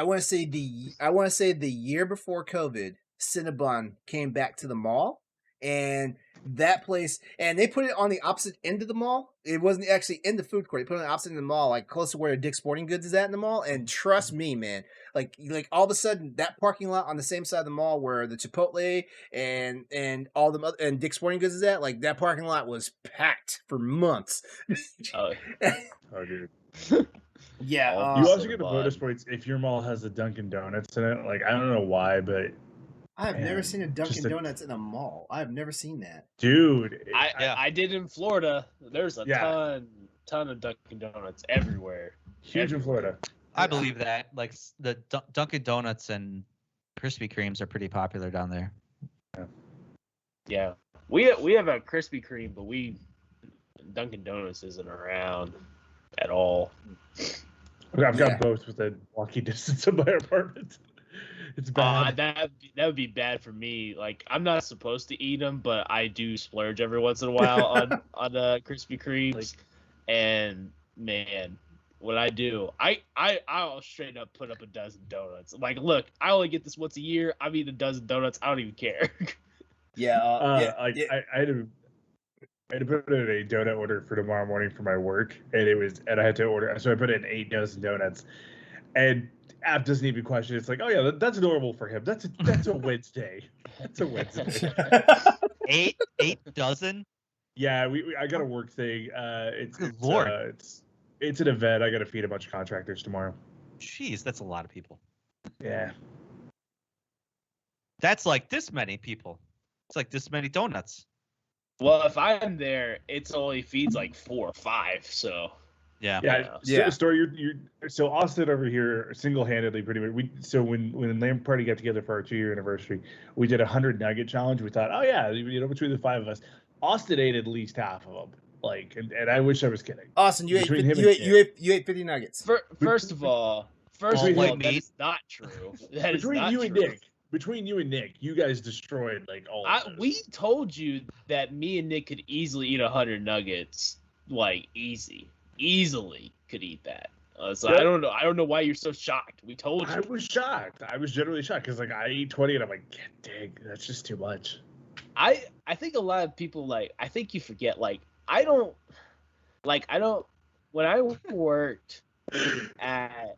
the year before COVID, Cinnabon came back to the mall, and that place, and they put it on the opposite end of the mall. It wasn't actually in the food court. They put it on the opposite end of the mall, like close to where Dick's Sporting Goods is at in the mall. And trust me, man, like all of a sudden that parking lot on the same side of the mall where the Chipotle and all the and Dick's Sporting Goods is at, like that parking lot was packed for months. Oh, dude. Yeah, All You Son also of get the Bud. bonus points if your mall has a Dunkin' Donuts in it. Like I don't know why, but I have never man, seen a just Dunkin' Donuts in a mall. I have never seen that. dude. I did in Florida. There's a Yeah. ton of Dunkin' Donuts everywhere. Huge in Florida. I believe that. Like the Dunkin' Donuts and Krispy Kremes are pretty popular down there. Yeah, we have a Krispy Kreme, but Dunkin' Donuts isn't around at all. I've Yeah. got both within walking distance of my apartment. It's bad. That would be bad for me. Like I'm not supposed to eat them, but I do splurge every once in a while on the Krispy Kremes, and man, what I do, I'll straight up put up a dozen donuts. Like, look, I only get this once a year. I'm eating a dozen donuts. I don't even care. Yeah, I had to put in a donut order for tomorrow morning for my work, and I had to order. So I put in 8 dozen donuts, and app doesn't even question. It's like, oh yeah, that's normal for him. That's a Wednesday. That's a Wednesday. 8 dozen. Yeah, I got a work thing. Good Lord. It's an event. I got to feed a bunch of contractors tomorrow. Jeez, that's a lot of people. Yeah. That's like this many people. It's like this many donuts. Well, if I'm there, it's only feeds like 4 or 5. So Yeah. Story. So Austin over here single-handedly pretty much. When LAN Party got together for our 2-year anniversary, we did a 100 nugget challenge. We thought, oh yeah, between the 5 of us, Austin ate at least half of them. Like, and I wish I was kidding. Austin, you ate 50 nuggets. First of all, that is not true. That is not true. Between you and Nick, you guys destroyed like all. We told you that me and Nick could easily eat 100 nuggets, like easily could eat that. So I don't know why you're so shocked. We told you. I was shocked. I was genuinely shocked because like I ate 20 and I'm like, dang, that's just too much. I think a lot of people I think you forget when I worked at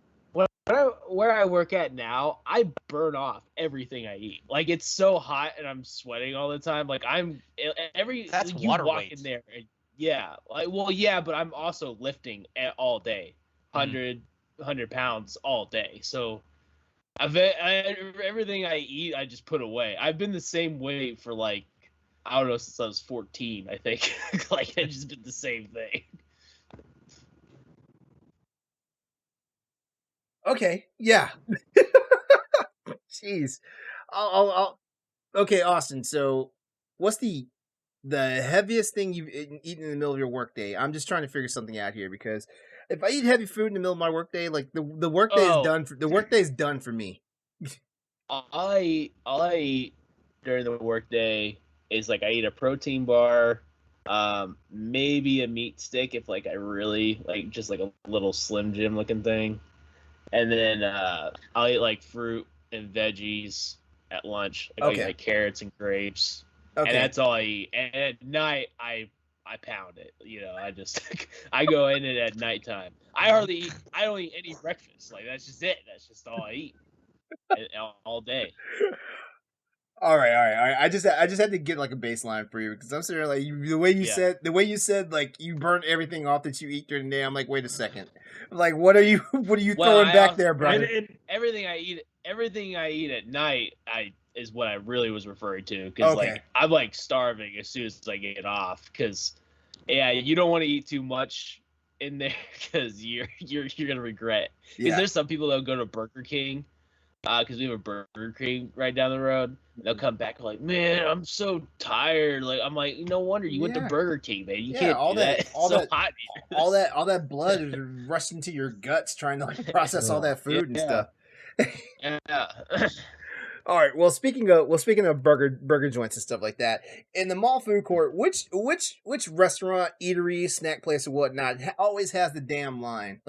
where I work at now, I burn off everything I eat. Like it's so hot and I'm sweating all the time. Like that's you water walk weight. in there and but I'm also lifting all day, 100 pounds all day. So everything I eat, I just put away. I've been the same way for I don't know, since I was 14, I think. Like I just did the same thing. Okay, yeah. Jeez. I'll. Okay, Austin. So, what's the heaviest thing you've eaten in the middle of your workday? I'm just trying to figure something out here because if I eat heavy food in the middle of my workday, like the workday is done. The workday is done for me. All I eat during the workday is I eat a protein bar, maybe a meat stick if I really just a little Slim Jim looking thing. And then I'll eat fruit and veggies at lunch. I'll eat carrots and grapes. Okay. And that's all I eat. And at night I pound it. I just I go in it at nighttime. I don't eat any breakfast. That's just it. That's just all I eat all day. All right. I just had to get a baseline for you because I'm sitting there the way you said you burn everything off that you eat during the day. I'm like, wait a second, what are you throwing back there, brother? Everything I eat at night is what I really was referring to because I'm starving as soon as I get off because you don't want to eat too much in there because you're gonna regret because there's some people that'll go to Burger King. Because we have a Burger King right down the road. They'll come back man, I'm so tired. I'm like, no wonder you went to Burger King, man. You can't do that. It's so hot. All that blood is rushing to your guts trying to process all that food and stuff. Yeah. All right. Well, speaking of burger joints and stuff like that, in the mall food court, which restaurant, eatery, snack place, or whatnot always has the damn line?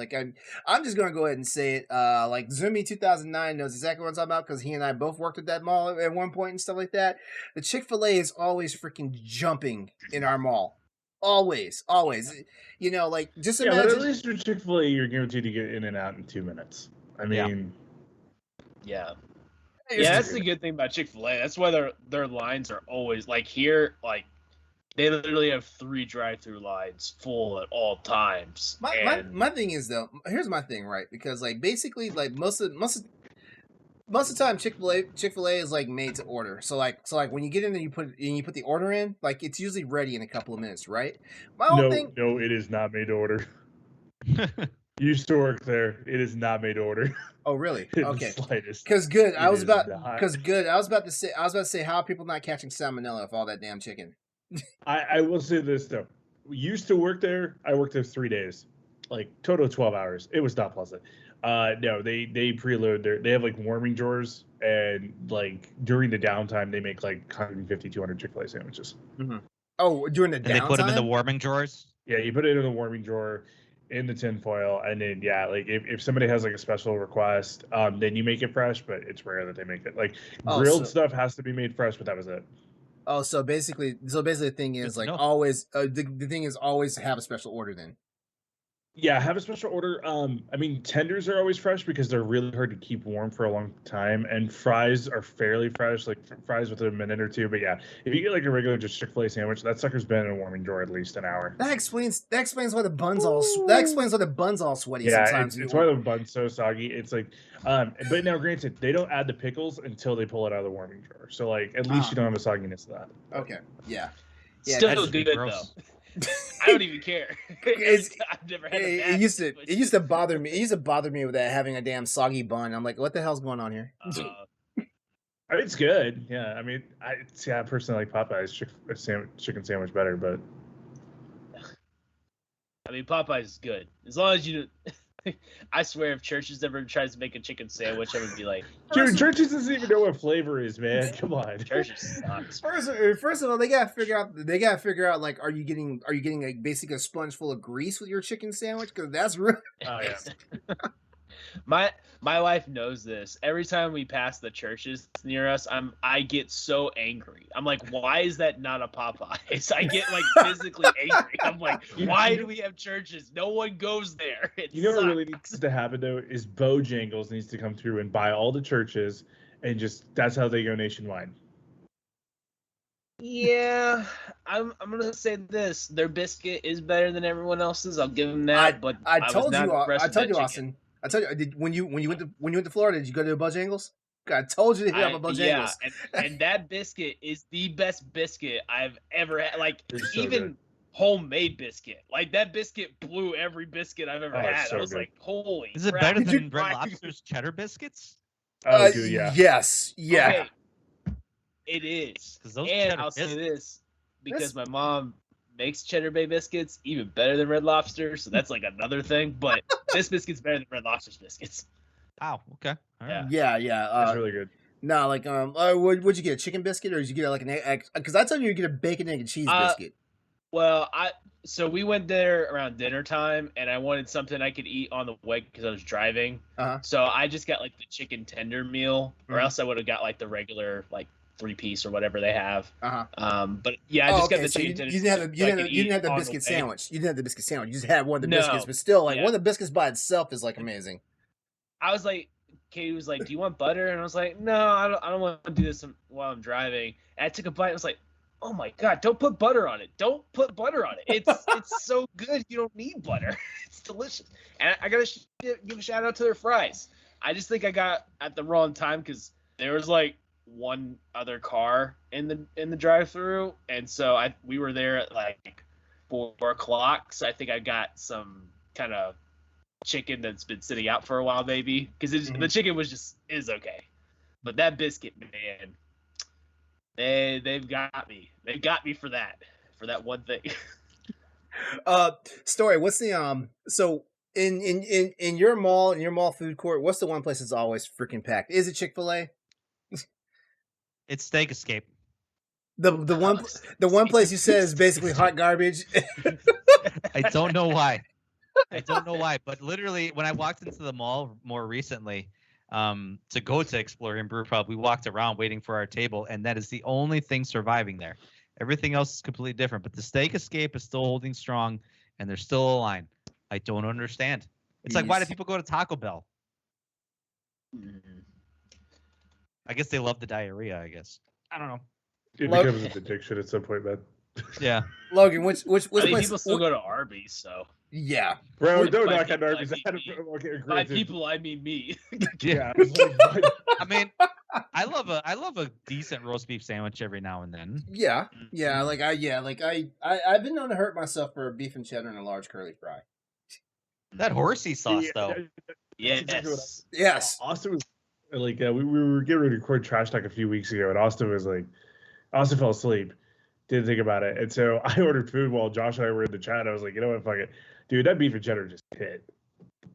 I'm just gonna go ahead and say it. Zoomy 2009 knows exactly what I'm talking about because he and I both worked at that mall at one point and stuff like that. The Chick-fil-A is always freaking jumping in our mall. Always. Just imagine. But at least with Chick-fil-A, you're guaranteed to get in and out in 2 minutes. I mean, yeah. Yeah, that's the good thing about Chick-fil-A. That's why their lines are always here. They literally have 3 drive-through lines full at all times. My thing is though, here's my thing, right? Because like basically like most of the time Chick-fil-A is like made to order. So like when you get in there, you put the order in, like it's usually ready in a couple of minutes, right? My whole thing. No, it is not made to order. Used to work there. It is not made to order. Oh really? Okay. Slightest. Because good, I was about to say how are people not catching salmonella with all that damn chicken? I will say this though. We used to work there. I worked there 3 days, like total 12 hours. It was not pleasant. No, they preload they have like warming drawers, and like during the downtime they make like 150, 200 Chick-fil-A sandwiches. Mm-hmm. Oh, during the downtime? And they put them in the warming drawers? Yeah, you put it in the warming drawer in the tin foil, and then like if somebody has like a special request, then you make it fresh, but it's rare that they make it. Like grilled stuff has to be made fresh, but that was it. Oh, so basically the thing is like always the thing is always have a special order then. Yeah, have a special order. I mean, tenders are always fresh because they're really hard to keep warm for a long time, and fries are fairly fresh, like fries within a minute or two. But yeah, if you get like a regular just Chick-fil-A sandwich, that sucker's been in a warming drawer at least an hour. That explains why the bun's all sweaty sometimes. Yeah, it's why the bun's so soggy. It's like, but now granted, they don't add the pickles until they pull it out of the warming drawer, so like at least you don't have a sogginess of that. Okay, yeah, still good though. I don't even care. I've never had it used to bother me. It used to bother me with that having a damn soggy bun. I'm like, what the hell's going on here? It's good. Yeah, I mean, I personally like Popeye's chicken sandwich better, but I mean, Popeye's is good as long as you. I swear, if Church's ever tries to make a chicken sandwich, I would be like, dude, Church's doesn't even know what flavor is, man. Come on, Church's sucks. First of all, they gotta figure out like, are you getting like basically a sponge full of grease with your chicken sandwich? Because that's really. Oh yeah. My wife knows this. Every time we pass the Churches near us, I get so angry. I'm like, why is that not a Popeyes? I get like physically angry. I'm like, why do we have Churches? No one goes there. You know what really needs to happen though is Bojangles needs to come through and buy all the Churches, and just that's how they go nationwide. Yeah, I'm gonna say this: their biscuit is better than everyone else's. I'll give them that. But I told you, Austin. I told you, when you went to Florida, did you go to Bojangles? I told you to hit up a Bojangles. Yeah, and that biscuit is the best biscuit I've ever had. Like so even good. Homemade biscuit, like that biscuit blew every biscuit I've ever had. So I was good. like, holy! Is it crap. better than Red Lobster's cheddar biscuits? Oh, dude, yeah. Yes. Yeah. Okay. It is. And I'll say this because my mom makes Cheddar Bay biscuits even better than Red Lobster, so that's like another thing. But this biscuit's better than Red Lobster's biscuits. Wow. Okay. All right. Yeah. It's really good. No, like would you get a chicken biscuit or did you get like an egg? Because I told you to get a bacon, egg, and cheese biscuit. Well, so we went there around dinner time, and I wanted something I could eat on the way because I was driving. So I just got like the chicken tender meal, or else I would have got like the regular like 3-piece or whatever they have. But yeah, I just got the chicken tender. You didn't have the biscuit sandwich. You didn't have the biscuit sandwich. You just had one of the biscuits, but still, like one of the biscuits by itself is like amazing. I was like, Katie was like, "Do you want butter?" And I was like, "No, I don't want to do this while I'm driving." And I took a bite. And I was like, "Oh my god, don't put butter on it! Don't put butter on it! It's so good. You don't need butter. It's delicious." And I gotta give a shout out to their fries. I just think I got at the wrong time because there was like one other car in the drive-through, and so we were there at like 4:00. So I think I got some kind of chicken that's been sitting out for a while, maybe because the chicken is okay, but that biscuit, man, they've got me. They got me for that one thing. Story. What's the so in your mall food court? What's the one place that's always freaking packed? Is it Chick-fil-A? It's Steak Escape. The one place you said is basically hot garbage. I don't know why. But literally, when I walked into the mall more recently, to go to Exploring Brewpub, we walked around waiting for our table, and that is the only thing surviving there. Everything else is completely different, but the Steak Escape is still holding strong, and there's still a line. I don't understand. It's like, why do people go to Taco Bell? I guess they love the diarrhea, I guess. I don't know. It becomes an addiction at some point, man. Yeah. Which I think place? people still go to Arby's, so. Yeah. Bro, By don't knock people, on Arby's. I mean me. Okay, By granted. people, I mean me. Yeah, it's like, what? I mean, I love a decent roast beef sandwich every now and then. Yeah. Yeah. Mhm. I've been known to hurt myself for a beef and cheddar and a large curly fry. That horsey sauce, Yeah, though. Yes. exactly what Yes. Austin was like, we were getting ready to record Trash Talk a few weeks ago, and Austin was like, Austin fell asleep, didn't think about it, and so I ordered food while Josh and I were in the chat. I was like, you know what, fuck it, dude, that beef and cheddar just hit.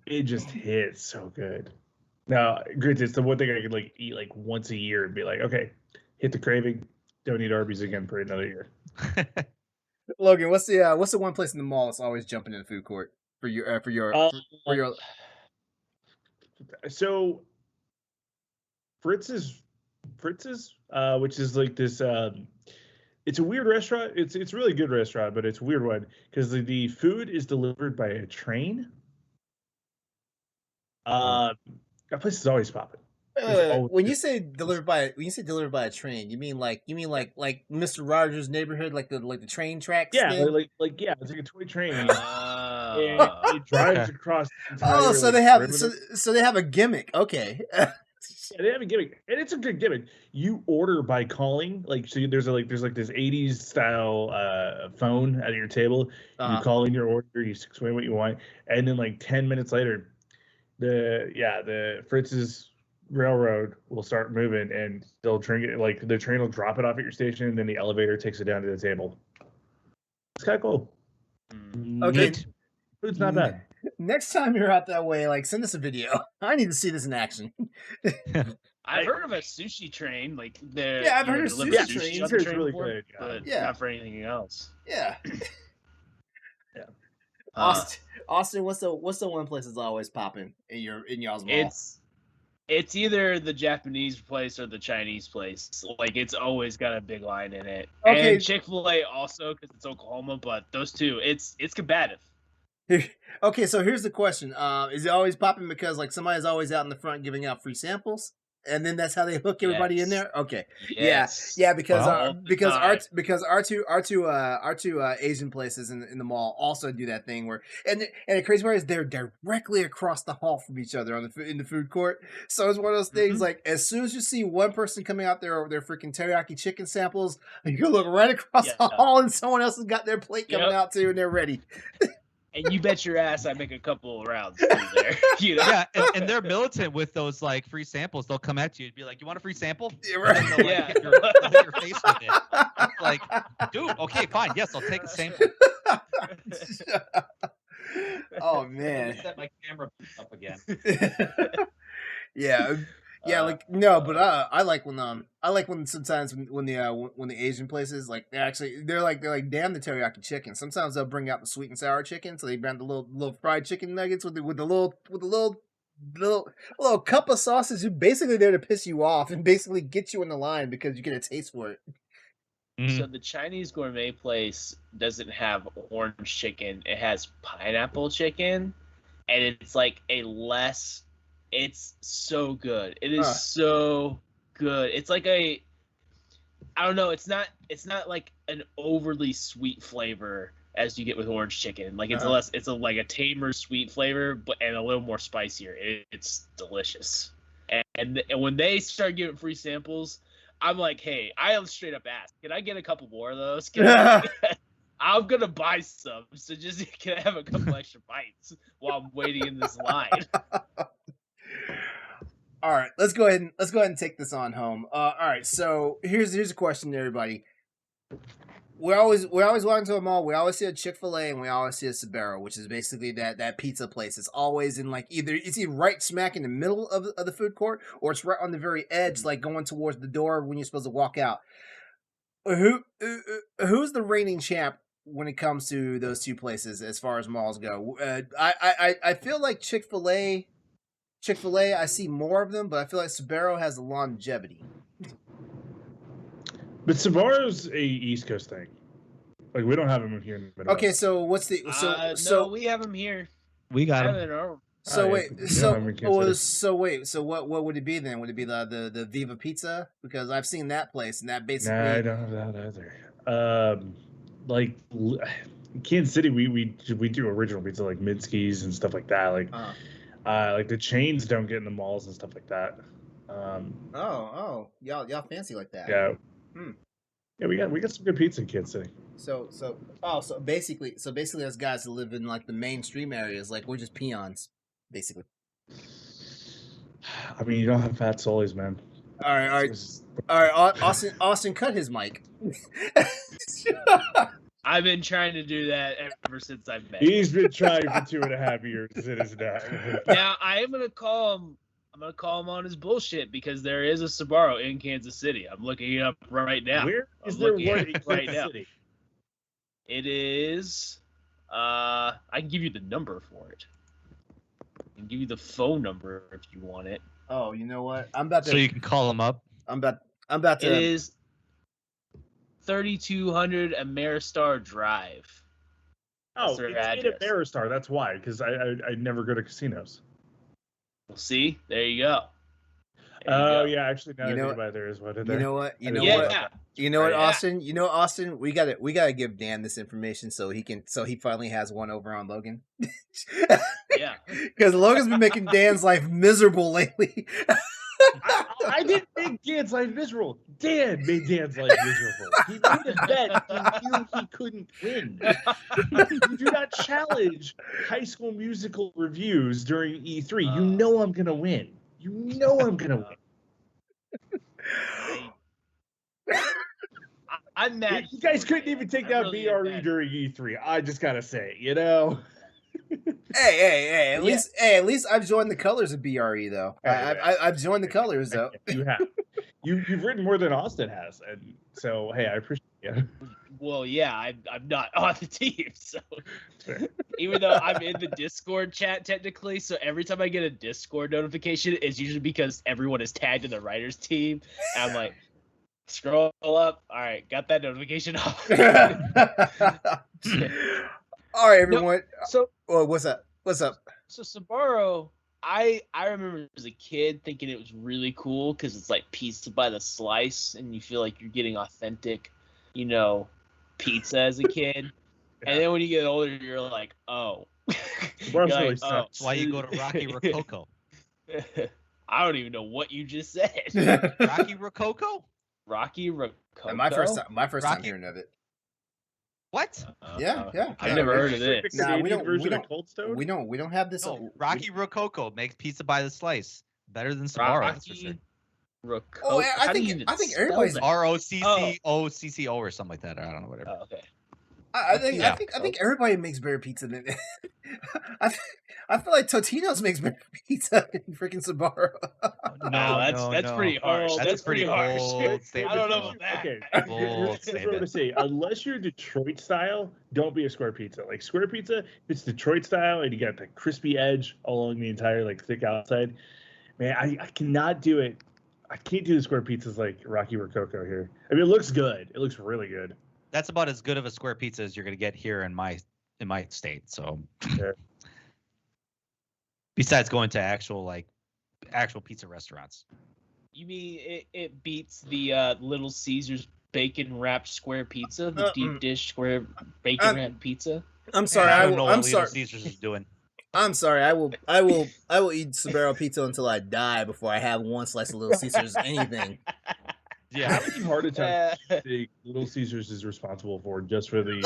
It just hit so good. Now, granted, it's the one thing I could like eat like once a year and be like, okay, hit the craving, don't eat Arby's again for another year. Logan, what's the one place in the mall that's always jumping in the food court for your So Fritz's, which is like this. It's a weird restaurant. It's a really good restaurant, but it's a weird one because the food is delivered by a train. That place is always popping. when you say delivered by a train, you mean like Mr. Rogers' Neighborhood, like the train tracks? Yeah, thing? yeah, it's like a toy train. And Oh. it drives across. The entire, Oh, so like, they have perimeter. so they have a gimmick. Okay. Yeah, they have a gimmick, and it's a good gimmick. You order by calling, like, so there's this 80s style phone at your table. You call in your order, you explain what you want, and then like 10 minutes later, the Fritz's Railroad will start moving, and they'll drink it. Like the train will drop it off at your station, and then the elevator takes it down to the table. It's kind of cool. Okay. Food's not bad. Next time you're out that way, like, send us a video. I need to see this in action. I've heard of a sushi train, like there. Yeah, I've heard of deliver sushi trains. on the It's train really before, good, but yeah. not for anything else. Yeah. Yeah. Austin, what's the one place that's always popping in y'all's mall? It's either the Japanese place or the Chinese place. Like, it's always got a big line in it. Okay. And Chick-fil-A also, because it's Oklahoma, but those two, it's combative. Okay, so here's the question: is it always popping because like somebody's always out in the front giving out free samples, and then that's how they hook everybody in there? Okay, Yes. yeah, because All the our two Asian places in the mall also do that thing where and the crazy part is they're directly across the hall from each other in the food court. So it's one of those things like as soon as you see one person coming out there with their freaking teriyaki chicken samples, you can look right across the hall and someone else has got their plate coming out too and they're ready. And you bet your ass I make a couple of rounds through there. You know? Yeah, and they're militant with those like free samples. They'll come at you and be like, "You want a free sample?" Yeah, right. And then they'll, like, hit your face with it. It's like, dude, okay, fine, yes, I'll take a sample. Oh Let man. me set my camera up again. Yeah. Yeah, like no, but I like when sometimes when the Asian places like they're like damn the teriyaki chicken. Sometimes they'll bring out the sweet and sour chicken, so they bring the little fried chicken nuggets with the little cup of sauces. Who basically there to piss you off and basically get you in the line because you get a taste for it. So the Chinese gourmet place doesn't have orange chicken; it has pineapple chicken, and it's like it's so good. It is so good. It's like I don't know. It's not like an overly sweet flavor as you get with orange chicken. Like it's like a tamer sweet flavor, and a little more spicier. It's delicious. And when they start giving free samples, I'm like, hey, I straight up ask, can I get a couple more of those? I'm gonna buy some, so just can I have a couple extra bites while I'm waiting in this line? All right, let's go ahead and take this on home. All right, so here's a question to everybody. We always walk into a mall. We always see a Chick-fil-A and we always see a Sbarro, which is basically that pizza place. It's always in like either right smack in the middle of the food court, or it's right on the very edge, like going towards the door when you're supposed to walk out. Who's the reigning champ when it comes to those two places as far as malls go? I feel like Chick-fil-A, I see more of them, but I feel like Sbarro has the longevity. But Sbarro's a East Coast thing. Like, we don't have them here in the Midwest. Okay, so what's the no, we have them here. We got I them. don't know. So wait, Yeah, so what would it be then? Would it be the Viva Pizza? Because I've seen that place, and that basically. Nah, I don't have that either. like Kansas City, we do original pizza like Minsky's and stuff like that. Like the chains don't get in the malls and stuff like that. Y'all fancy like that? Yeah. Hmm. Yeah, we got some good pizza in Kansas City. So basically, those guys that live in like the mainstream areas, like we're just peons, basically. I mean, you don't have fat solis, man. All right. Austin, cut his mic. I've been trying to do that ever since I've met. He's been trying for 2.5 years. It is not. Now I am gonna call him. I'm gonna call him on his bullshit because there is a Sbarro in Kansas City. I'm looking it up right now. Where is there one in right Kansas now? City? It is. I can give you the number for it. I can give you the phone number if you want it. Oh, you know what? I'm about to. So you can call him up. I'm about to. It is 3200 Ameristar Drive. Oh, That's their it's in address. Ameristar. That's why, because I never go to casinos. Well, see, there you go. Oh yeah, actually, now You I know think about it, there is one in You there. know what? You know Yeah. what? You know what, Yeah. Austin? You know, Austin. We gotta give Dan this information so he finally has one over on Logan. Yeah. Because Logan's been making Dan's life miserable lately. I didn't make Dan's life miserable. Dan made Dan's life miserable. He made a bet he knew he couldn't win. You do not challenge High School Musical reviews during E3. You know I'm gonna win. You know I'm gonna win. I'm mad. You guys couldn't even take down really am BRE mad. during E3. I just gotta say, you know. Hey! At least I've joined the colors of BRE though. I've joined the colors though. You have. You've written more than Austin has, and so hey, I appreciate it. Well, yeah, I'm not on the team, so even though I'm in the Discord chat technically, so every time I get a Discord notification, it's usually because everyone is tagged in the writers team. And I'm like, scroll up. All right, got that notification off. All right, everyone. So, What's up? so Sbarro, I remember as a kid thinking it was really cool because it's like pizza by the slice, and you feel like you're getting authentic, pizza as a kid. And then when you get older, you're like, oh. You're like, oh. That's why you go to Rocky Rococo. I don't even know what you just said. Rocky Rococo? Rocky Rococo? My first time hearing of it. What? Yeah. I've never heard of this. Nah, we don't- version we of Cold Stone. We don't have this. No, Rocky Rococo makes pizza by the slice. Better than Sbarro, that's for sure. Rococo. Oh, I How do think- you even I think spell everybody's- that? ROCCO or something like that. I don't know, whatever. Oh, okay. I think Yeah. I think everybody makes better pizza than I feel like Totino's makes better pizza than freaking Sbarro. That's pretty harsh. That's pretty harsh. bold I don't know about that. Okay, Bold here's what I'm statement. gonna say. Unless you're Detroit style, don't be a square pizza. Like square pizza, if it's Detroit style and you got the crispy edge along the entire thick outside. Man, I cannot do it. I can't do the square pizzas like Rocky Rococo here. I mean, it looks good. It looks really good. That's about as good of a square pizza as you're gonna get here in my state. So, Yeah. besides going to actual pizza restaurants. You mean it beats the Little Caesars bacon wrapped square pizza, the deep dish square bacon wrapped pizza? I'm sorry. I I don't will, know I'm what Little sorry. Caesars is doing. I'm sorry. I will eat Sbarro pizza until I die before I have one slice of Little Caesars anything. Yeah. How many heart attacks do you think Little Caesars is responsible for just for the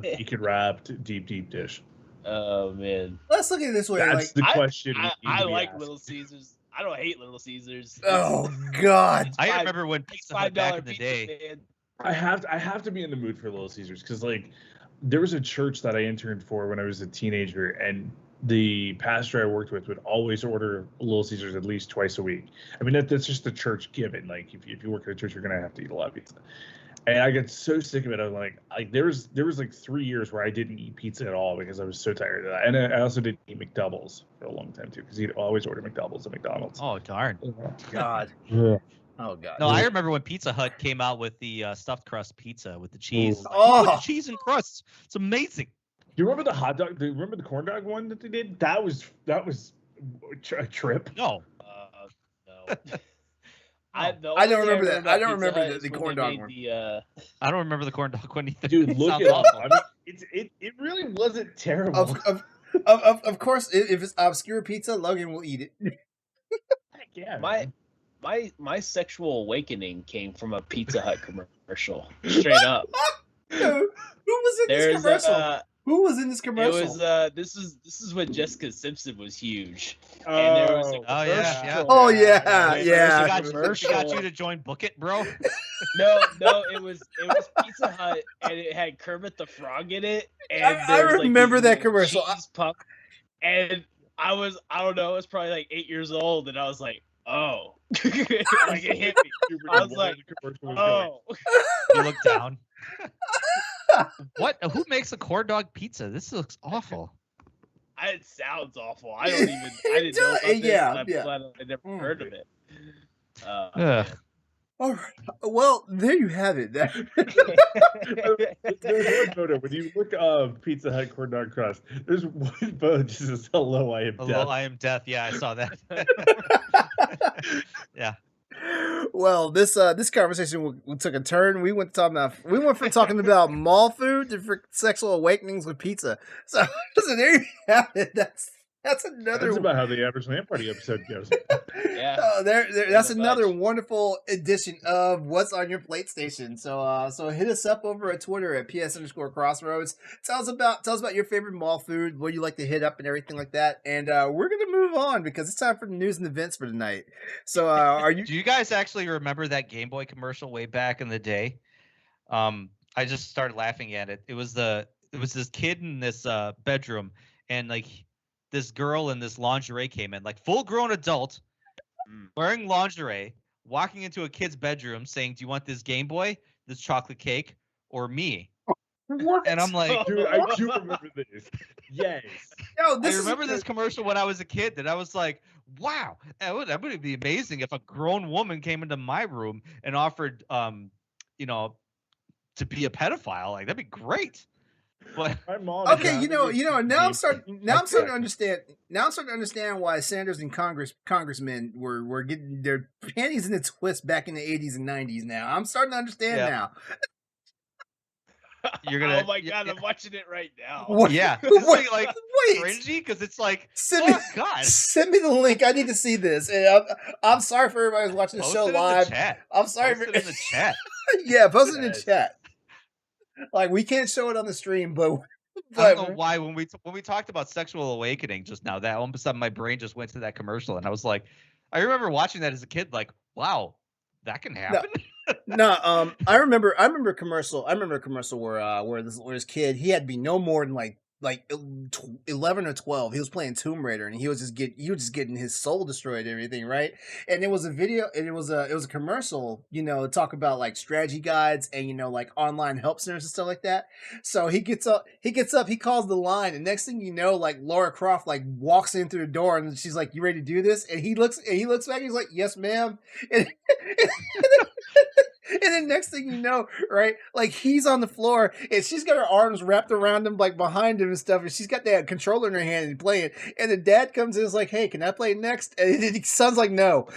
bacon wrapped deep dish? Oh man, Let's look at it this way. That's the question. I like Little Caesars. I don't hate Little Caesars. Oh God. I remember when It's Pizza Hut back in the pizza, day. man. I have to be in the mood for Little Caesars because there was a church that I interned for when I was a teenager, and the pastor I worked with would always order Little Caesars at least twice a week. I mean, that's just the church given. Like, if you work at a church, you're gonna have to eat a lot of pizza. And I got so sick of it. I'm like there was 3 years where I didn't eat pizza at all because I was so tired of that. And I also didn't eat McDoubles for a long time too because he'd always order McDoubles at McDonald's. Oh darn. God. Yeah. Oh God. No, I remember when Pizza Hut came out with the stuffed crust pizza with the cheese. Oh. Put the cheese and crust. It's amazing. Do you remember the hot dog? Do you remember the corn dog one that they did? That was a trip. No. No. I don't remember that. I don't remember the corn dog one. I don't remember the corn dog one either. Dude, look Sounds it up. awful. I mean, it really wasn't terrible. Of course, if it's obscure pizza, Logan will eat it. Yeah, my sexual awakening came from a Pizza Hut commercial. Straight up. Who was in this commercial? Who was in this commercial? It was this is when Jessica Simpson was huge. And there was She got you to join Book It, bro. No, it was Pizza Hut, and it had Kermit the Frog in it. And I remember that commercial. Pump, and I don't know, I was probably like 8 years old, and I was like, oh, like it hit me. I was like, oh. You look down. What? Who makes a corn dog pizza? This looks awful. It sounds awful. I didn't know about this. I'm glad I never heard of it. All right. Well, there you have it. There's one photo when you look up Pizza Hut corn dog crust. There's one photo that just says "Hello, I am death." Hello, I am death. Yeah, I saw that. Yeah. Well, this conversation we took a turn. We went from talking about mall food to sexual awakenings with pizza. So there you have it. That's another. That's about how the average LAN Party episode goes. Yeah. That's another wonderful edition of What's on Your Plate Station. So hit us up over at Twitter at PS_Crossroads. Tell us about your favorite mall food, what you like to hit up, and everything like that. And we're gonna move on because it's time for the news and events for tonight. So are you? Do you guys actually remember that Game Boy commercial way back in the day? I just started laughing at it. It was this kid in this bedroom, and like this girl in this lingerie came in, like full grown adult wearing lingerie, walking into a kid's bedroom saying, "Do you want this Game Boy, this chocolate cake, or me?" What? And I'm like, Dude, I do remember this. Yes. Yo, I remember this commercial when I was a kid that I was like, wow, that would be amazing if a grown woman came into my room and offered, to be a pedophile. Like, that'd be great. But my mom. Okay, now I'm starting to understand. Now I'm starting to understand why senators and congressmen were getting their panties in a twist back in the 80s and 90s. Now I'm starting to understand now. You're gonna. Oh my god, I'm watching it right now. What? Yeah, Wait, like cringy because it's like, God, send me the link. I need to see this. And I'm sorry for everybody who's watching the show live. I'm sorry post it in the chat. Yeah, post it in the chat. Like, we can't show it on the stream, but I don't know why when we talked about sexual awakening just now, that all of a sudden my brain just went to that commercial, and I was like, I remember watching that as a kid, like, wow, that can happen. No, I remember a commercial. Where this kid, he had to be no more than like 11 or 12. He was playing Tomb Raider, and he was just getting his soul destroyed and everything, right? And it was a video, and it was a commercial, talk about like strategy guides and like online help centers and stuff like that. So he gets up, he calls the line, and next thing you know, like Lara Croft like walks in through the door, and she's like, "You ready to do this?" And he looks back, and he's like, "Yes, ma'am." And then next thing you know, right, like he's on the floor and she's got her arms wrapped around him, like behind him and stuff, and she's got that controller in her hand and playing. And the dad comes in and is like, "Hey, can I play next?" And the son's like, "No."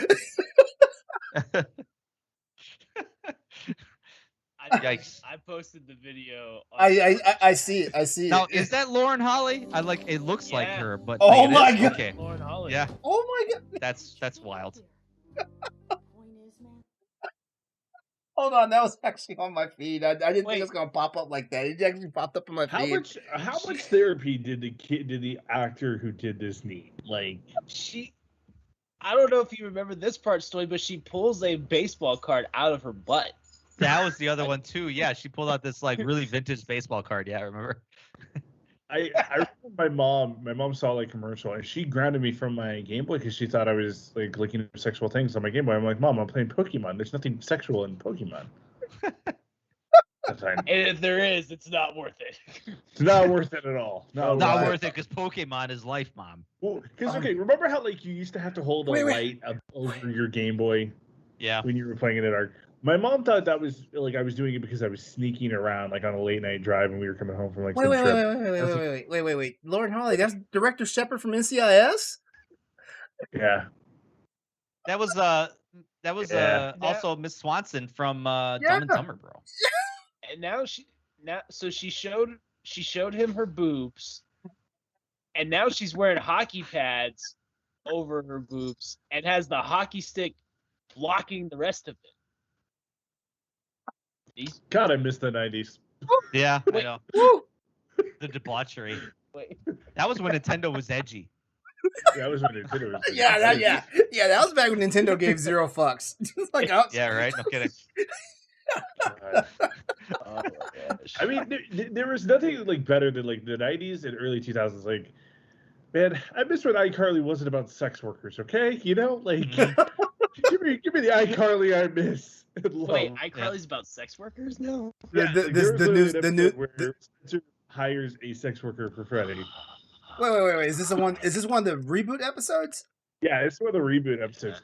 Yikes! I posted the video. I see it. Now, is that Lauren Holly? It looks like her, but oh my god! Okay. Lauren Holly. Yeah. Oh my god! That's wild. Hold on, that was actually on my feed. I didn't think it was gonna pop up like that. It actually popped up on my feed. How much therapy did the actor who did this need? Like, I don't know if you remember this part, Stoy, but she pulls a baseball card out of her butt. That was the other one too. Yeah, she pulled out this like really vintage baseball card. Yeah, I remember. I remember my mom saw like commercial, and she grounded me from my Game Boy because she thought I was like looking at sexual things on my Game Boy. I'm like, "Mom, I'm playing Pokemon. There's nothing sexual in Pokemon." And if there is, it's not worth it. It's not worth it at all. Not worth it because Pokemon is life, Mom. Well, because remember how like you used to have to hold a light up over your Game Boy? Yeah. When you were playing in the dark. My mom thought that was like I was doing it because I was sneaking around like on a late night drive and we were coming home from like some trip. Wait. Lauren Holly, that's Director Shepard from NCIS? Yeah. That was That was Yeah. also Miss Swanson from Dumb and Dumber, bro. And now she showed him her boobs, and now she's wearing hockey pads over her boobs and has the hockey stick blocking the rest of it. God, I miss the 90s. Yeah, I Wait, know. Woo! The debauchery. Wait. That was when Nintendo was edgy. That was when Nintendo was. That was back when Nintendo gave zero fucks. It's like, oh, Yeah, right. No kidding. God. Oh my gosh. I mean, there was nothing like better than like the 90s and early 2000s. Like, man, I miss when iCarly wasn't about sex workers. Okay, you know, like, give me the iCarly I miss. And love. Wait, iCarly's about sex workers now? Yeah, the news. where Spencer hires a sex worker for Friday. Wait. Is this one of the reboot episodes? Yeah, it's one of the reboot episodes.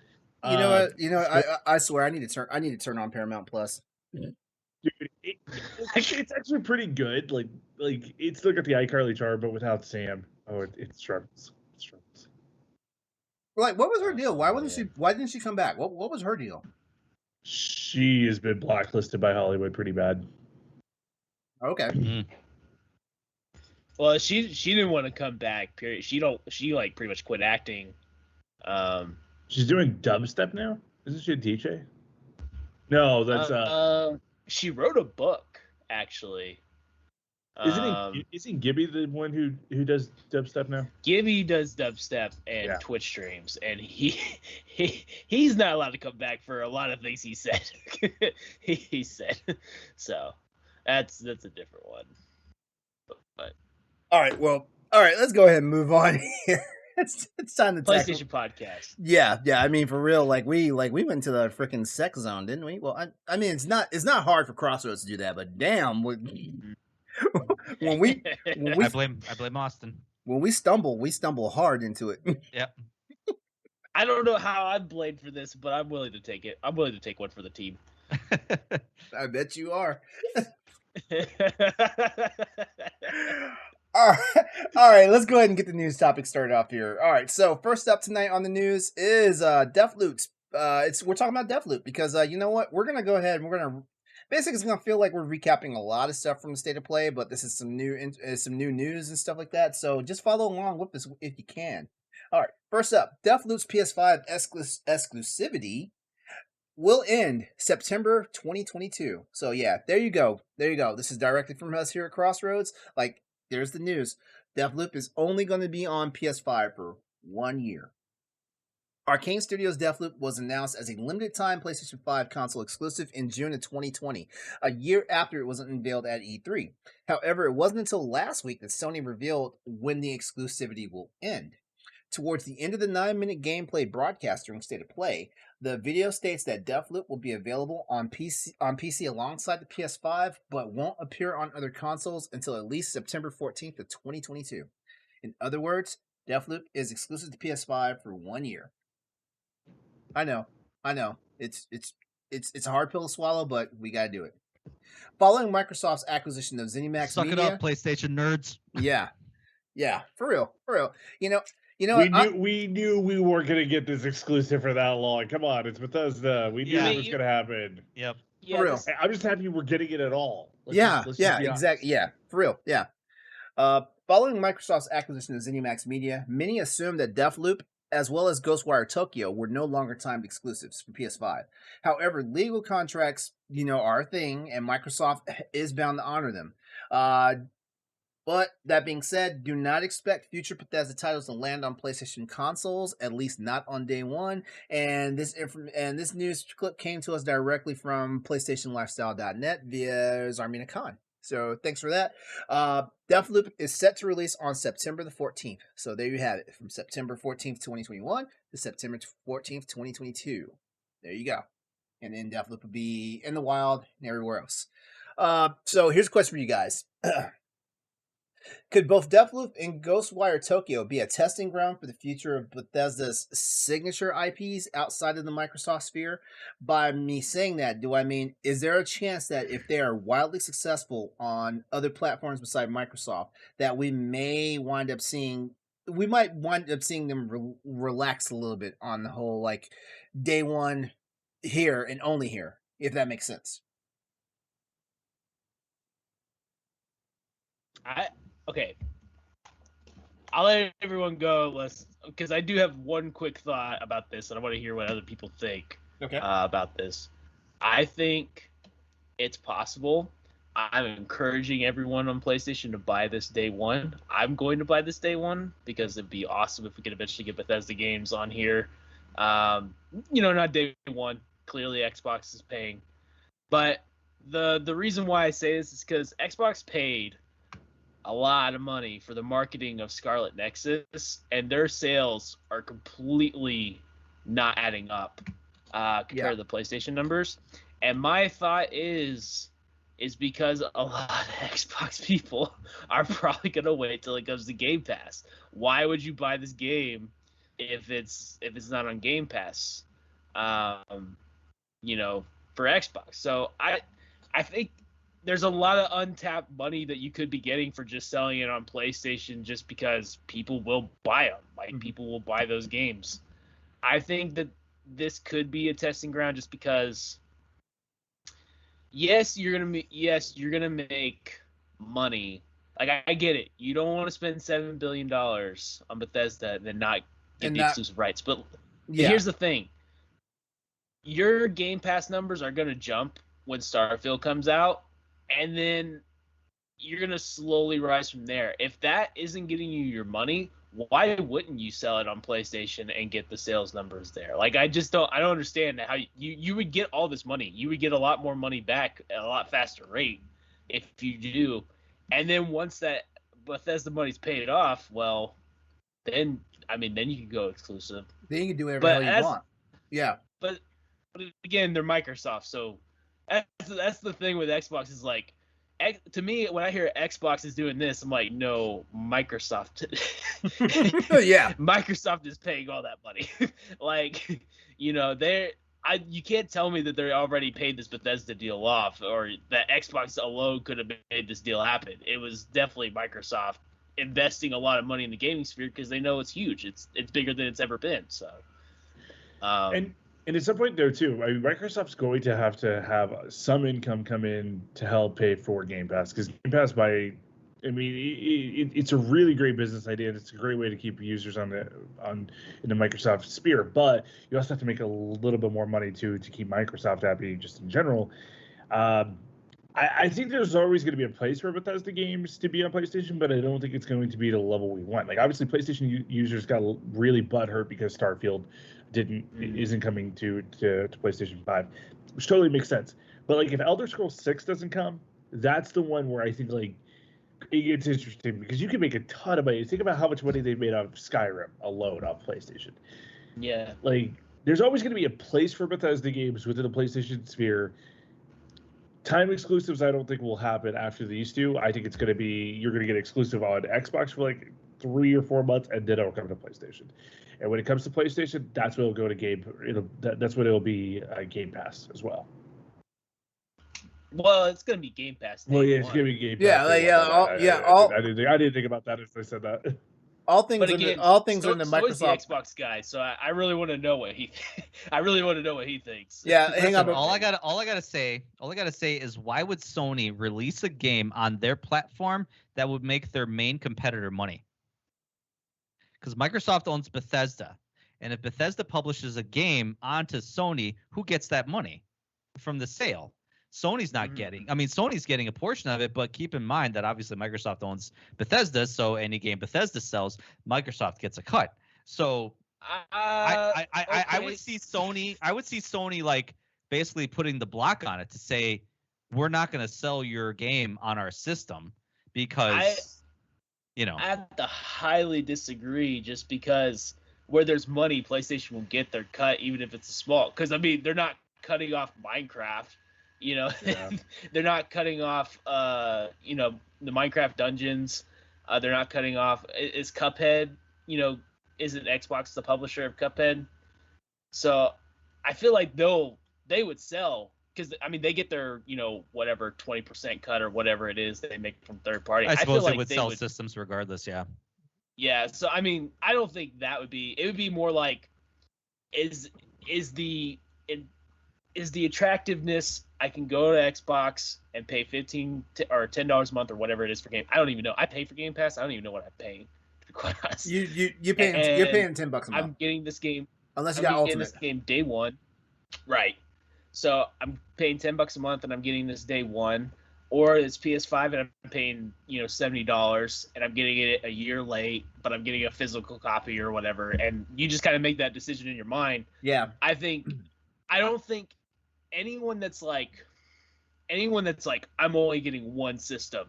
You know what? I swear I need to turn on Paramount Plus. Dude, it's actually pretty good. Like it's still got the iCarly charm, but without Sam. Oh, it struggles. It struggles. Like, what was her deal? Why didn't she come back? What was her deal? She has been blacklisted by Hollywood pretty bad. Okay. Well, she didn't want to come back. Period. She like pretty much quit acting. She's doing dubstep now. Isn't she a DJ? No, that's She wrote a book actually. Isn't Gibby the one who does dubstep now? Gibby does dubstep and Twitch streams, and he's not allowed to come back for a lot of things he said. he said so. That's a different one. But All right. Let's go ahead and move on here. It's time to PlayStation podcast. Yeah. I mean, for real, like we went to the freaking sex zone, didn't we? Well, I mean, it's not hard for Crossroads to do that, but damn, when we I blame Austin. When we stumble hard into it. Yep. I don't know how I'm blamed for this, but I'm willing to take it. I'm willing to take one for the team. I bet you are. All right, let's go ahead and get the news topic started off here. All right, so first up tonight on the news is Deathloop. We're talking about Deathloop because you know what? We're gonna go ahead and we're gonna basically it's gonna feel like we're recapping a lot of stuff from the state of play, but this is some new news and stuff like that. So just follow along with this if you can. All right, first up, Deathloop's PS5 exclusivity will end September 2022. So yeah, there you go. This is directly from us here at Crossroads. Like, there's the news. Deathloop is only going to be on PS5 for 1 year. Arcane Studios' Deathloop was announced as a limited-time PlayStation 5 console exclusive in June of 2020, a year after it was unveiled at E3. However, it wasn't until last week that Sony revealed when the exclusivity will end. Towards the end of the 9-minute gameplay broadcast during State of Play, the video states that Deathloop will be available on PC alongside the PS5, but won't appear on other consoles until at least September 14th of 2022. In other words, Deathloop is exclusive to PS5 for 1 year. I know. It's a hard pill to swallow, but we gotta do it. Following Microsoft's acquisition of ZeniMax Suck Media, it up, PlayStation nerds. Yeah, for real. We knew we weren't gonna get this exclusive for that long. Come on, it's Bethesda. We knew it was gonna happen. Yep. For real. I'm just happy we're getting it at all. Exactly. Yeah, for real. Yeah. Following Microsoft's acquisition of ZeniMax Media, many assumed that Deathloop, as well as Ghostwire Tokyo, were no longer timed exclusives for PS5. However, legal contracts, are a thing, and Microsoft is bound to honor them. But that being said, do not expect future Bethesda titles to land on PlayStation consoles, at least not on day one. And this news clip came to us directly from PlayStationLifestyle.net via Zarmina Khan. So thanks for that. Deathloop is set to release on September the 14th. So there you have it, from September 14th, 2021 to September 14th, 2022. There you go. And then Deathloop will be in the wild and everywhere else. So here's a question for you guys. Could both Deathloop and Ghostwire Tokyo be a testing ground for the future of Bethesda's signature IPs outside of the Microsoft sphere? By me saying that, do I mean, is there a chance that if they are wildly successful on other platforms beside Microsoft, that we might wind up seeing them relax a little bit on the whole, like, day one here and only here, if that makes sense. Okay. I'll let everyone go, because I do have one quick thought about this, and I want to hear what other people think about this. I think it's possible. I'm encouraging everyone on PlayStation to buy this day one. I'm going to buy this day one because it'd be awesome if we could eventually get Bethesda games on here. Not day one. Clearly, Xbox is paying, but the reason why I say this is because Xbox paid a lot of money for the marketing of Scarlet Nexus, and their sales are completely not adding up compared to the PlayStation numbers. And my thought is because a lot of Xbox people are probably gonna wait till it comes to Game Pass. Why would you buy this game if it's not on Game Pass? For Xbox. So I think there's a lot of untapped money that you could be getting for just selling it on PlayStation, just because people will buy them. Like, people will buy those games. I think that this could be a testing ground, just because yes, you're gonna make money. Like, I get it. You don't want to spend $7 billion on Bethesda and then not get the exclusive rights. But here's the thing. Your Game Pass numbers are gonna jump when Starfield comes out, and then you're going to slowly rise from there. If that isn't getting you your money, why wouldn't you sell it on PlayStation and get the sales numbers there? Like, I don't understand how you would get all this money. You would get a lot more money back at a lot faster rate if you do. And then once that Bethesda money's paid off, well, then you can go exclusive. Then you can do whatever the hell you want. Yeah. But again, they're Microsoft, so that's the thing with Xbox is, like, to me, when I hear Xbox is doing this, I'm like, no, Microsoft. Yeah. Microsoft is paying all that money. Like, you can't tell me that they already paid this Bethesda deal off, or that Xbox alone could have made this deal happen. It was definitely Microsoft investing a lot of money in the gaming sphere because they know it's huge. It's bigger than it's ever been. So, And at some point there too, Microsoft's going to have some income come in to help pay for Game Pass, because Game Pass it's a really great business idea, and it's a great way to keep users in the Microsoft sphere. But you also have to make a little bit more money to keep Microsoft happy, just in general. I think there's always going to be a place for Bethesda games to be on PlayStation, but I don't think it's going to be the level we want. Like, obviously, PlayStation users got really butthurt because Starfield isn't coming to PlayStation 5, which totally makes sense. But, like, if Elder Scrolls 6 doesn't come, that's the one where I think, like, it's interesting, because you can make a ton of money. Think about how much money they made out of Skyrim alone on PlayStation. Yeah. Like, there's always going to be a place for Bethesda games within the PlayStation sphere. Time exclusives, I don't think will happen after these two. I think it's going to be, you're going to get exclusive on Xbox for like 3 or 4 months, and then it'll come to PlayStation. And when it comes to PlayStation, that's when it'll go to that's when it'll be Game Pass as well. Well, it's going to be Game Pass. Well, yeah, it's going to be Game Pass. I didn't think about that as I said that. All things are in the Microsoft. The Xbox guy, so I really want to know what he. I really want to know what he thinks. Yeah, hang on. All I gotta say is, why would Sony release a game on their platform that would make their main competitor money? Because Microsoft owns Bethesda, and if Bethesda publishes a game onto Sony, who gets that money from the sale? Sony's not getting. I mean, Sony's getting a portion of it, but keep in mind that obviously Microsoft owns Bethesda, so any game Bethesda sells, Microsoft gets a cut. So I would see Sony. I would see Sony like basically putting the block on it to say, we're not going to sell your game on our system because I have to highly disagree, just because where there's money, PlayStation will get their cut, even if it's a small. Because I mean, they're not cutting off Minecraft. They're not cutting off, the Minecraft dungeons. They're not cutting off. Is Cuphead, isn't Xbox the publisher of Cuphead? So I feel like they would sell, because I mean they get their whatever 20% cut or whatever it is that they make from third party. I suppose feel like they would sell systems regardless. Yeah. Yeah. So I mean, I don't think that would be. It would be more like, is the is the attractiveness. I can go to Xbox and pay $15 or $10 a month or whatever it is for game. I don't even know. I pay for Game Pass. I don't even know what I'm paying. To be quite honest. You're paying $10 a month. I'm getting this game. Unless you got Ultimate. This game day one. Right. So I'm paying $10 a month and I'm getting this day one. Or it's PS5 and I'm paying, $70 and I'm getting it a year late, but I'm getting a physical copy or whatever. And you just kind of make that decision in your mind. Yeah. I don't think anyone that's like, I'm only getting one system,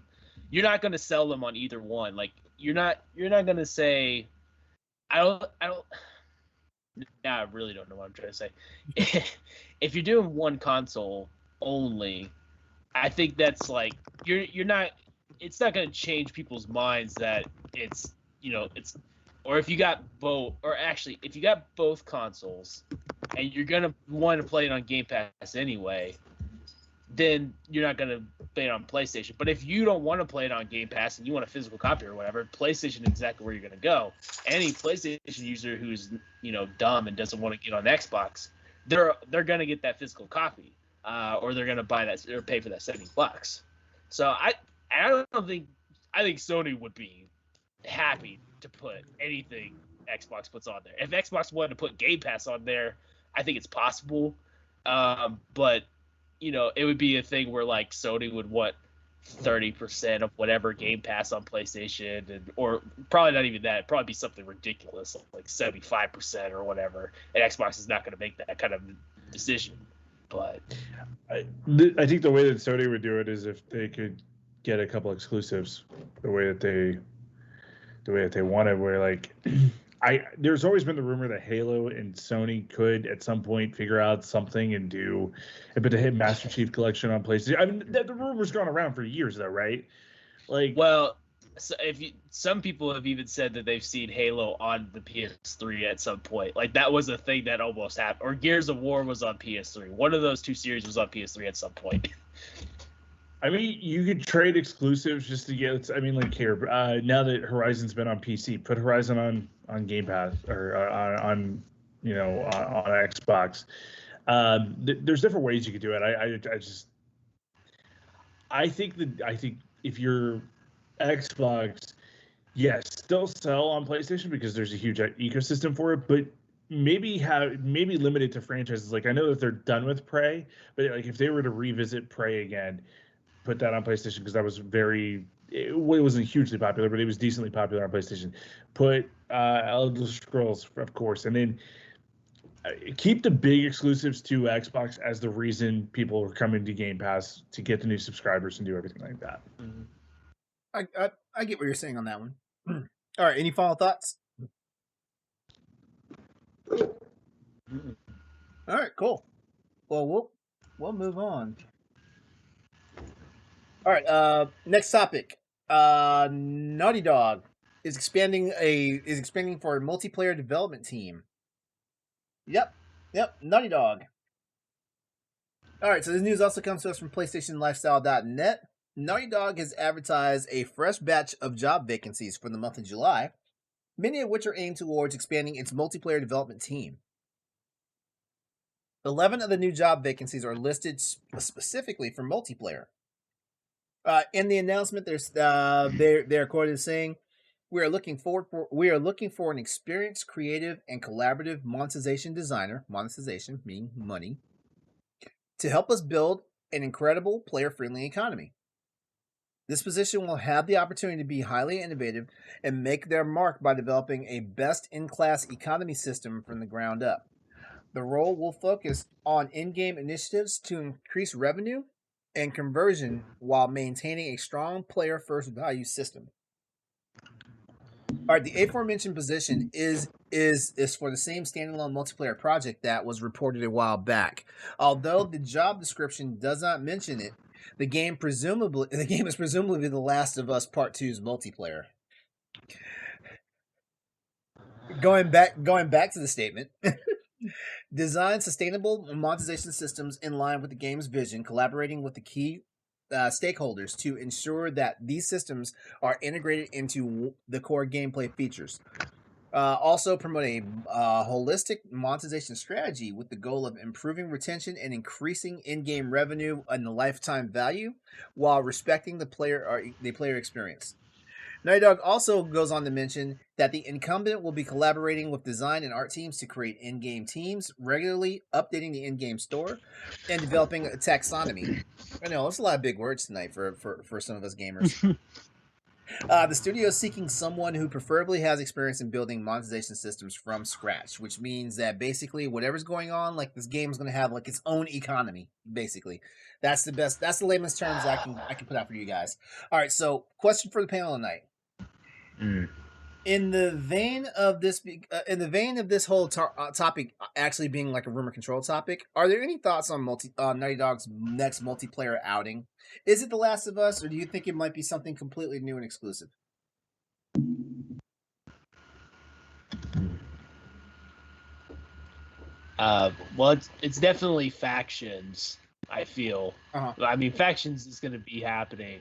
you're not going to sell them on either one. Like you're not going to say, I really don't know what I'm trying to say. If you're doing one console only, I think that's like you're not. It's not going to change people's minds that it's or if you got both, or actually if you got both consoles and you're going to want to play it on Game Pass anyway, then you're not going to play it on PlayStation. But if you don't want to play it on Game Pass and you want a physical copy or whatever, PlayStation is exactly where you're going to go. Any PlayStation user who's dumb and doesn't want to get on Xbox, they're going to get that physical copy. Or they're gonna buy that or pay for that $70. So I think Sony would be happy to put anything Xbox puts on there. If Xbox wanted to put Game Pass on there, I think it's possible. But it would be a thing where like Sony would want 30% of whatever Game Pass on PlayStation, or probably not even that. It'd probably be something ridiculous like 75% or whatever. And Xbox is not going to make that kind of decision. But I think the way that Sony would do it is if they could get a couple exclusives, the way that they wanted. Where like, there's always been the rumor that Halo and Sony could at some point figure out something and do, but to hit Master Chief Collection on PlayStation. I mean, the rumor's gone around for years though, right? Like, well. So some people have even said that they've seen Halo on the PS3 at some point. Like that was a thing that almost happened. Or Gears of War was on PS3. One of those two series was on PS3 at some point. I mean, you could trade exclusives just to get. I mean, like here, now that Horizon's been on PC, put Horizon on Game Pass or on Xbox. There's different ways you could do it. I think if you're Xbox, yes, still sell on PlayStation because there's a huge ecosystem for it, but maybe limit it to franchises. Like I know that they're done with Prey, but like if they were to revisit Prey again, put that on PlayStation because that was it wasn't hugely popular, but it was decently popular on PlayStation. Put Elder Scrolls, of course, and then keep the big exclusives to Xbox as the reason people are coming to Game Pass to get the new subscribers and do everything like that. Mm-hmm. I get what you're saying on that one. All right, any final thoughts? Mm-hmm. All right, cool. Well, we'll move on. All right, next topic. Naughty Dog is expanding for a multiplayer development team. Yep, Naughty Dog. All right, so this news also comes to us from PlayStationLifestyle.net. Naughty Dog has advertised a fresh batch of job vacancies for the month of July, many of which are aimed towards expanding its multiplayer development team. 11 of the new job vacancies are listed specifically for multiplayer. In the announcement, they're quoted as saying, "We are looking for an experienced, creative, and collaborative monetization designer. Monetization meaning money, to help us build an incredible player-friendly economy. This position will have the opportunity to be highly innovative and make their mark by developing a best-in-class economy system from the ground up. The role will focus on in-game initiatives to increase revenue and conversion while maintaining a strong player-first value system." All right, the aforementioned position is for the same standalone multiplayer project that was reported a while back. Although the job description does not mention it, the game is presumably The Last of Us Part 2's multiplayer. Going back to the statement. Design sustainable monetization systems in line with the game's vision, collaborating with the key stakeholders to ensure that these systems are integrated into the core gameplay features. Also promote a holistic monetization strategy with the goal of improving retention and increasing in-game revenue and the lifetime value while respecting the player experience. Naughty Dog also goes on to mention that the incumbent will be collaborating with design and art teams to create in-game teams, regularly updating the in-game store, and developing a taxonomy. I know, that's a lot of big words tonight for some of us gamers. The studio is seeking someone who preferably has experience in building monetization systems from scratch, which means that basically whatever's going on, like this game is going to have like its own economy. Basically, that's the layman's terms I can put out for you guys. All right, so question for the panel tonight. In the vein of this whole topic actually being like a rumor control topic, are there any thoughts on Naughty Dog's next multiplayer outing? Is it The Last of Us, or do you think it might be something completely new and exclusive? Well, it's definitely factions. I feel. Uh-huh. I mean, factions is going to be happening.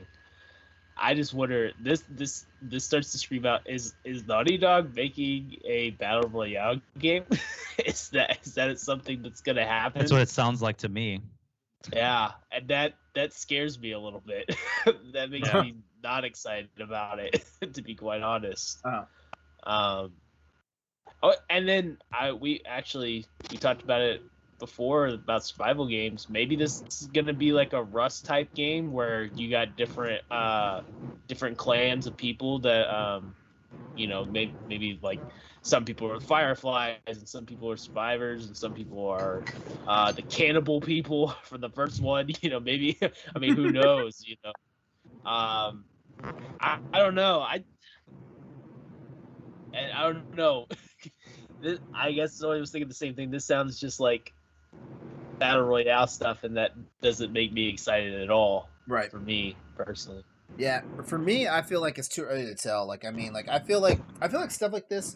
I just wonder. This starts to scream out: Is Naughty Dog making a battle royale game? is that something that's going to happen? That's what it sounds like to me. Yeah, and that scares me a little bit. That makes me not excited about it, to be quite honest. Uh-huh. Oh, and then we talked about it before about survival games. Maybe this is gonna be like a Rust type game where you got different clans of people that maybe like some people are fireflies and some people are survivors and some people are the cannibal people from the first one. Maybe I mean who knows? I don't know. I don't know. I guess I was thinking the same thing. This sounds just like battle royale stuff, and that doesn't make me excited at all. Right. For me personally. Yeah, for me, I feel like it's too early to tell. Like, I mean, like I feel like stuff like this.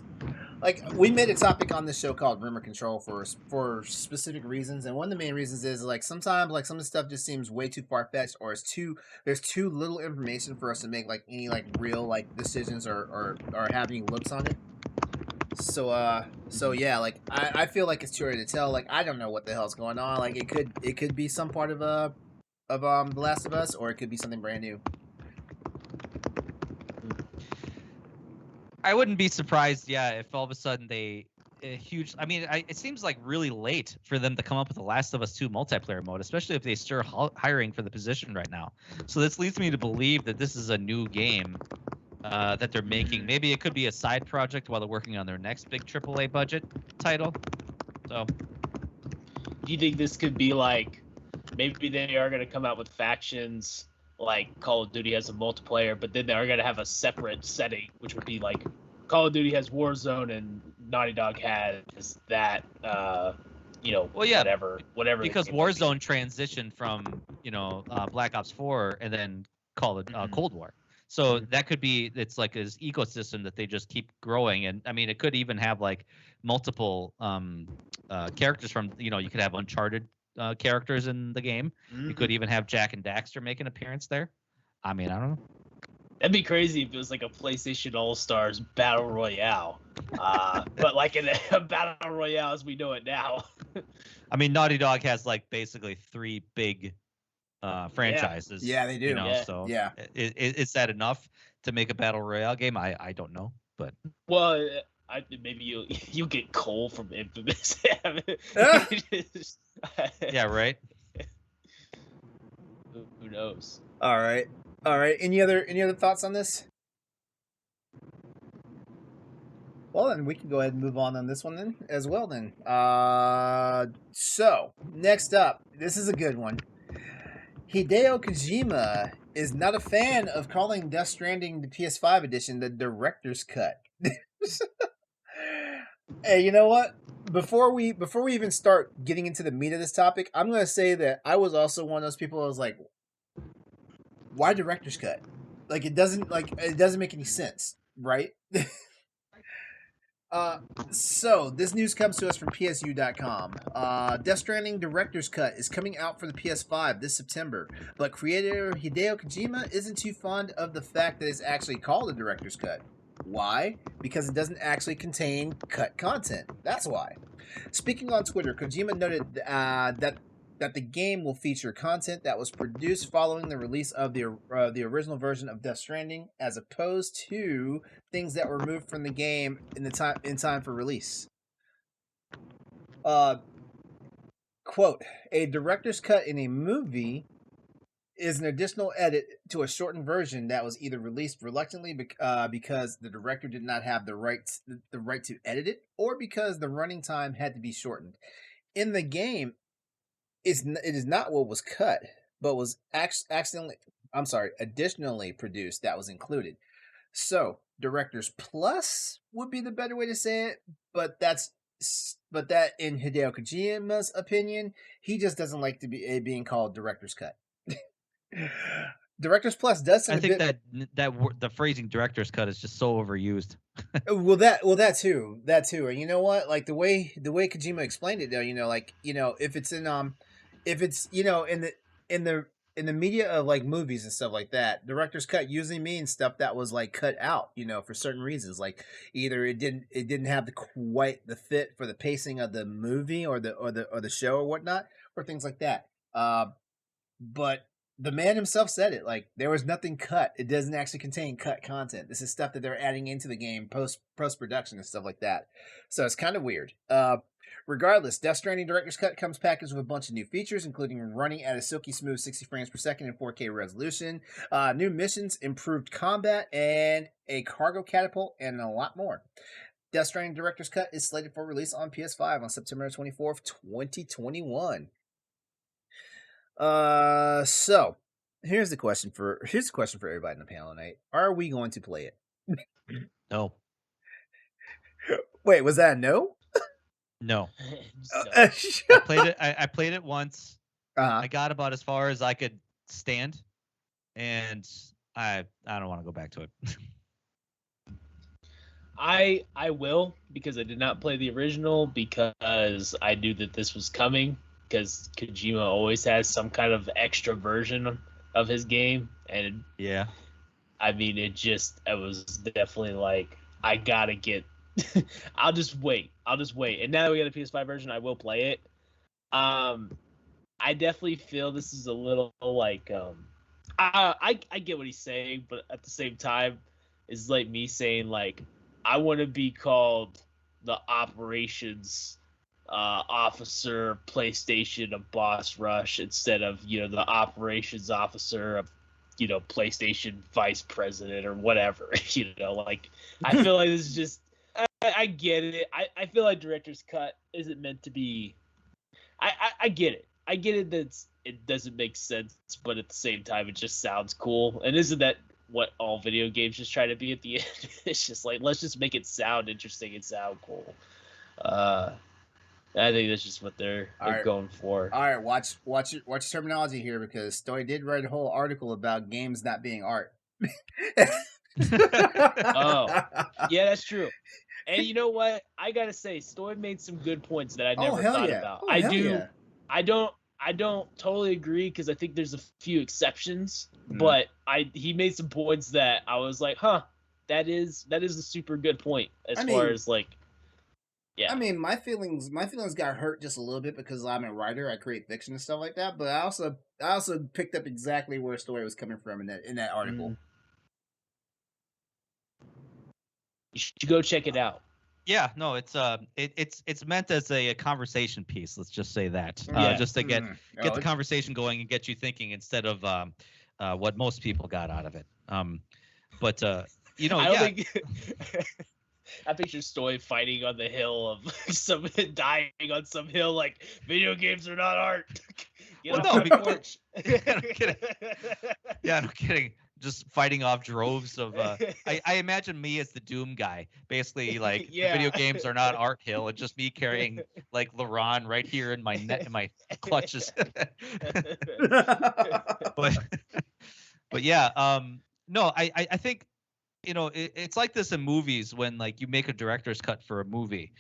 Like, we made a topic on this show called Rumor Control for specific reasons, and one of the main reasons is like sometimes like some of the stuff just seems way too far fetched, or there's too little information for us to make like any like real like decisions or have any looks on it. So yeah, like I feel like it's too early to tell. Like, I don't know what the hell's going on. Like, it could be some part of The Last of Us, or it could be something brand new. I wouldn't be surprised, if all of a sudden it seems like really late for them to come up with The Last of Us 2 multiplayer mode, especially if they start hiring for the position right now. So this leads me to believe that this is a new game that they're making. Maybe it could be a side project while they're working on their next big AAA budget title. So, do you think this could be like maybe they are going to come out with factions like Call of Duty has a multiplayer, but then they are going to have a separate setting, which would be like Call of Duty has Warzone and Naughty Dog has that, whatever. Because Warzone transitioned from, Black Ops 4 and then Cold War. So that could be, it's like this ecosystem that they just keep growing. And I mean, it could even have like multiple characters from, you could have Uncharted characters in the game. Mm-hmm. You could even have Jack and Daxter make an appearance there. I mean, I don't know. That'd be crazy if it was like a PlayStation All-Stars Battle Royale. But like in a Battle Royale as we know it now. I mean, Naughty Dog has like basically 3 big franchises. Yeah, they do. So is that enough to make a Battle Royale game? I don't know, but well, maybe you get Cole from Infamous. Yeah, right. Who knows? All right. Any other thoughts on this? Well, then we can go ahead and move on this one then as well. Then, so next up, this is a good one. Hideo Kojima is not a fan of calling Death Stranding the PS5 edition the director's cut. Hey, you know what? Before we even start getting into the meat of this topic, I'm gonna say that I was also one of those people that was like, why director's cut? Like, it doesn't make any sense, right? So this news comes to us from PSU.com. Death Stranding Director's Cut is coming out for the PS5 this September, but creator Hideo Kojima isn't too fond of the fact that it's actually called a Director's Cut. Why? Because it doesn't actually contain cut content. That's why. Speaking on Twitter, Kojima noted that the game will feature content that was produced following the release of the original version of Death Stranding, as opposed to things that were removed from the game in time for release. Quote: a director's cut in a movie is an additional edit to a shortened version that was either released reluctantly because the director did not have the right to edit it, or because the running time had to be shortened. In the game, it is not what was cut, but was additionally produced that was included. So, director's plus would be the better way to say it, but that in Hideo Kojima's opinion, he just doesn't like to be being called director's cut. Director's plus does sound I think the phrasing director's cut is just so overused. well that too, and you know what, like the way Kojima explained it though, if it's in in the media of like movies and stuff like that, director's cut usually means stuff that was like cut out, for certain reasons, like either it didn't have quite the fit for the pacing of the movie or the show or whatnot, or things like that. But the man himself said it, like there was nothing cut. It doesn't actually contain cut content. This is stuff that they're adding into the game post production and stuff like that. So it's kind of weird. Regardless, Death Stranding Director's Cut comes packaged with a bunch of new features, including running at a silky smooth 60 frames per second in 4K resolution, new missions, improved combat, and a cargo catapult, and a lot more. Death Stranding Director's Cut is slated for release on PS5 on September 24th, 2021. So here's the question for everybody in the panel tonight. Are we going to play it? No. Wait, was that a no? No. I played it once. I got about as far as I could stand, and I don't want to go back to it. I will, because I did not play the original, because I knew that this was coming, because Kojima always has some kind of extra version of his game, and yeah, I mean, it was definitely like, I gotta get I'll just wait. And now that we got a PS5 version, I will play it. I definitely feel this is a little like I get what he's saying, but at the same time, it's like me saying like, I want to be called the operations officer PlayStation of Boss Rush instead of the operations officer of PlayStation vice president or whatever. Like, I feel like this is just I get it. I feel like director's cut isn't meant to be. I get it. I get it that it doesn't make sense, but at the same time, it just sounds cool. And isn't that what all video games just try to be at the end? It's just like, let's just make it sound interesting and sound cool. I think that's just what they're going for. All right, watch your terminology here, because Stoy did write a whole article about games not being art. Oh, yeah, that's true. And you know what? I gotta say, Stoy made some good points that I never thought about. I don't totally agree, because I think there's a few exceptions, but he made some points that I was like, huh, that is a super good point far as like. Yeah. I mean, my feelings got hurt just a little bit because I'm a writer. I create fiction and stuff like that. But I also picked up exactly where Story was coming from in that article. You should go check it out. Yeah, no, it's meant as a conversation piece. Let's just say that, just to get the conversation going and get you thinking instead of what most people got out of it. But I picture Stoy fighting on the hill of some dying on some hill, like, video games are not art. No kidding. Yeah, no kidding. Just fighting off droves of. I imagine me as the Doom guy, basically like video games are not art hill, and just me carrying like LeRon right here in my clutches. but yeah, no, I think. It's like this in movies when like you make a director's cut for a movie,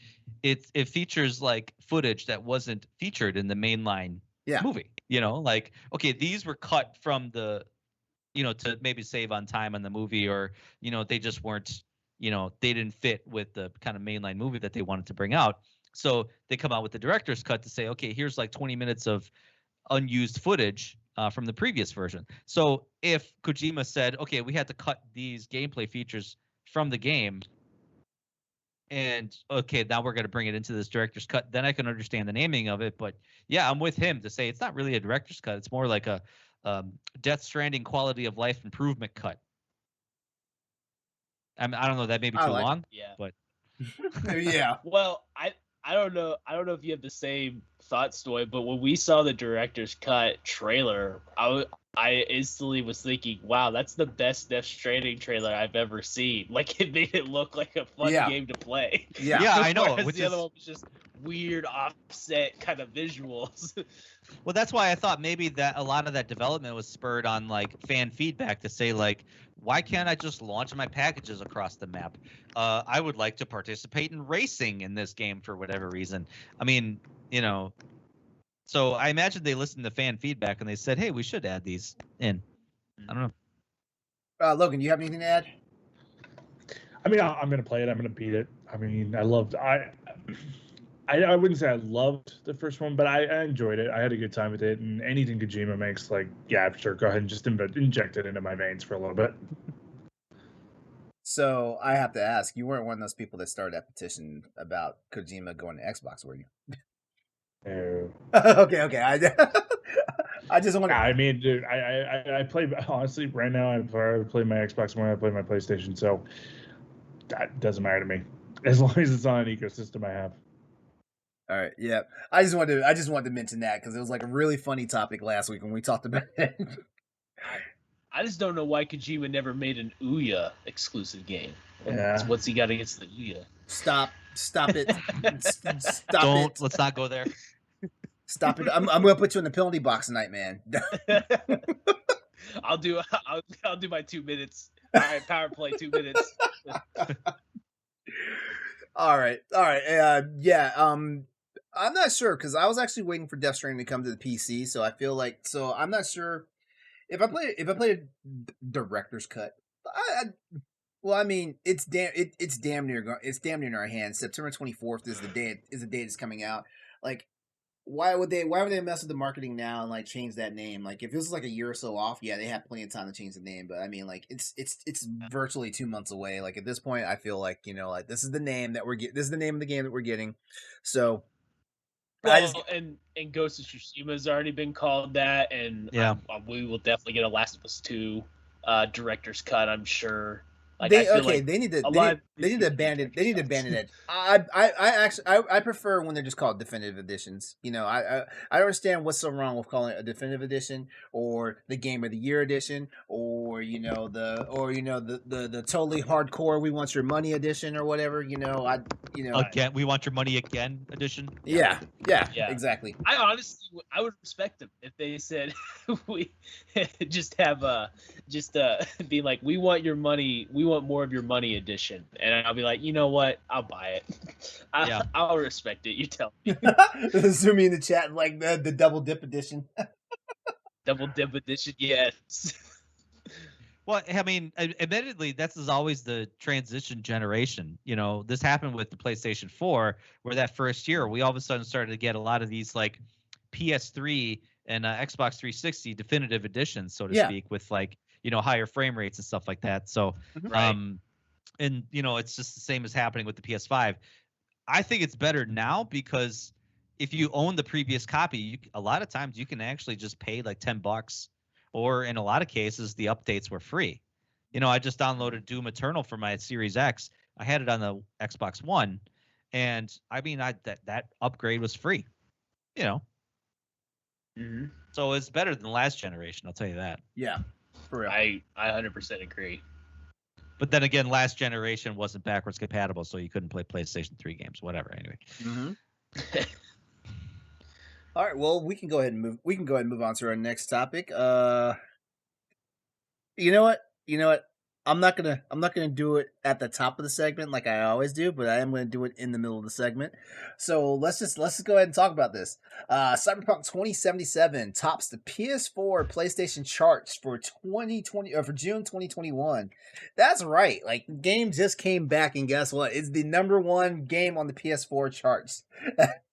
it features like footage that wasn't featured in the mainline movie. Like, okay, these were cut from the, to maybe save on time on the movie, or they just weren't, they didn't fit with the kind of mainline movie that they wanted to bring out. So they come out with the director's cut to say, okay, here's like 20 minutes of unused footage from the previous version. So if Kojima said, okay, we had to cut these gameplay features from the game, and okay, now we're going to bring it into this director's cut, then I can understand the naming of it. But yeah, I'm with him to say it's not really a director's cut. It's more like a Death Stranding quality of life improvement cut. I don't know, that may be too long. Yeah. But yeah. Well, I don't know. I don't know if you have the same thought, Stoy, but when we saw the director's cut trailer, I instantly was thinking, wow, that's the best Death Stranding trailer I've ever seen. Like, it made it look like a fun game to play. Yeah, I know. Whereas the other one was just weird offset kind of visuals. Well, that's why I thought maybe that a lot of that development was spurred on like fan feedback to say like, why can't I just launch my packages across the map? I would like to participate in racing in this game for whatever reason. I mean, so I imagine they listened to fan feedback and they said, hey, we should add these in. I don't know. Logan, you have anything to add? I mean, I'm going to play it. I'm going to beat it. I mean, I wouldn't say I loved the first one, but I enjoyed it. I had a good time with it. And anything Kojima makes, like, yeah, sure, go ahead and just inject it into my veins for a little bit. So I have to ask, you weren't one of those people that started that petition about Kojima going to Xbox, were you? No. Okay. I just want to. I mean, dude, I play, honestly, right now, I play my Xbox One, I play my PlayStation, so that doesn't matter to me. As long as it's on an ecosystem I have. All right, yeah. I just wanted to mention that because it was like a really funny topic last week when we talked about it. I just don't know why Kojima never made an Ouya exclusive game. Yeah. What's he got against the Ouya? Stop it. Let's not go there. Stop it. I'm going to put you in the penalty box tonight, man. I'll do my 2 minutes. All right, power play 2 minutes. All right. Yeah. I'm not sure because I was actually waiting for Death Stranding to come to the PC, so I feel like I'm not sure if I play a director's cut. Well, I mean, it's damn near in our hands. September 24th is the day it's coming out. Like, why would they mess with the marketing now and like change that name? Like, if this was like a year or so off, yeah, they have plenty of time to change the name. But I mean, like, it's virtually 2 months away. Like at this point, I feel like like this is the name that this is the name of the game that we're getting. So, well, and Ghost of Tsushima's already been called that, and yeah, we will definitely get a Last of Us 2 director's cut, I'm sure. Like, they need to abandon it. I prefer when they're just called definitive editions. I understand what's so wrong with calling it a definitive edition or the Game of the Year edition or the totally hardcore we want your money edition or whatever. Again, we want your money again edition. Yeah, exactly. I would respect them if they said we just have be like, we want your money, we want more of your money edition, and I'll be like, you know what, I'll buy it. I'll respect it. You tell me. Zoom me in the chat like the double dip edition. Double dip edition, yes. Well, I mean, admittedly, that's always the transition generation. This happened with the PlayStation 4, where that first year we all of a sudden started to get a lot of these like PS3 and Xbox 360 definitive editions, so to speak, with like higher frame rates and stuff like that. So, right. And it's just the same as happening with the PS5. I think it's better now because if you own the previous copy, a lot of times you can actually just pay like $10, or in a lot of cases the updates were free. I just downloaded Doom Eternal for my Series X. I had it on the Xbox One, and I mean, that upgrade was free. Mm-hmm. So it's better than the last generation, I'll tell you that. Yeah, for real. I 100% agree. But then again, last generation wasn't backwards compatible, so you couldn't play PlayStation 3 games, whatever. Anyway. Mm-hmm. All right, well, we can go ahead and move on to our next topic. You know what? I'm not gonna do it at the top of the segment like I always do, but I am gonna do it in the middle of the segment. So let's just go ahead and talk about this. Cyberpunk 2077 tops the PS4 PlayStation Charts for 2020 or for June 2021. That's right. Like, the game just came back, and guess what? It's the #1 game on the PS4 charts.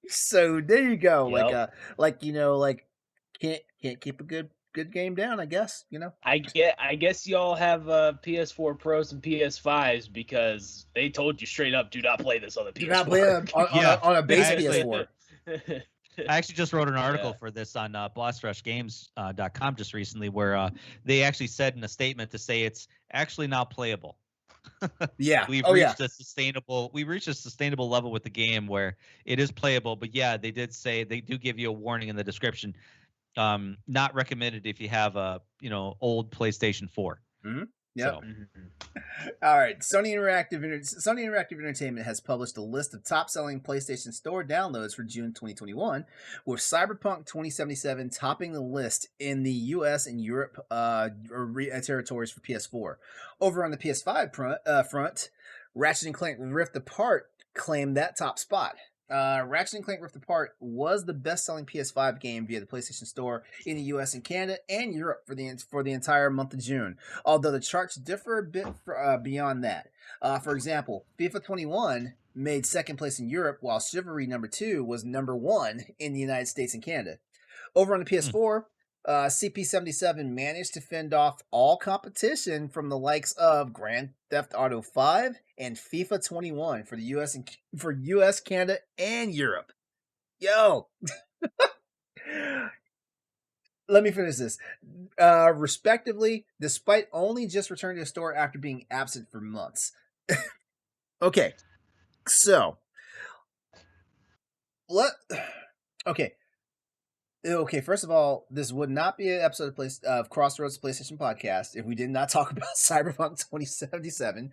So there you go. Yep. Can't keep a good game down, I guess, I guess y'all have PS4 Pros and PS5s because they told you straight up, do not play this on the PS4. Do not play on a base PS4. I actually just wrote an article for this on bossrushgames.com just recently where they actually said in a statement to say it's actually now playable. Yeah. We've reached a sustainable level with the game where it is playable, but yeah, they did say they do give you a warning in the description. Not recommended if you have a old PlayStation 4. Mm-hmm. Yep. So. All right. Sony Interactive Entertainment has published a list of top-selling PlayStation Store downloads for June 2021, with Cyberpunk 2077 topping the list in the U.S. and Europe territories for PS4. Over on the PS5 front, Ratchet & Clank Rift Apart claimed that top spot. Ratchet & Clank Rift Apart was the best-selling PS5 game via the PlayStation Store in the US and Canada and Europe for the entire month of June, although the charts differ a bit beyond that. For example, FIFA 21 made second place in Europe, while Chivalry #2 was #1 in the United States and Canada. Over on the PS4, CP77 managed to fend off all competition from the likes of Grand Theft Auto 5 and FIFA 21 for the US, Canada, and Europe. Yo, let me finish this. Respectively, despite only just returning to the store after being absent for months. Okay, so Okay, first of all, this would not be an episode of Crossroads PlayStation Podcast if we did not talk about Cyberpunk 2077.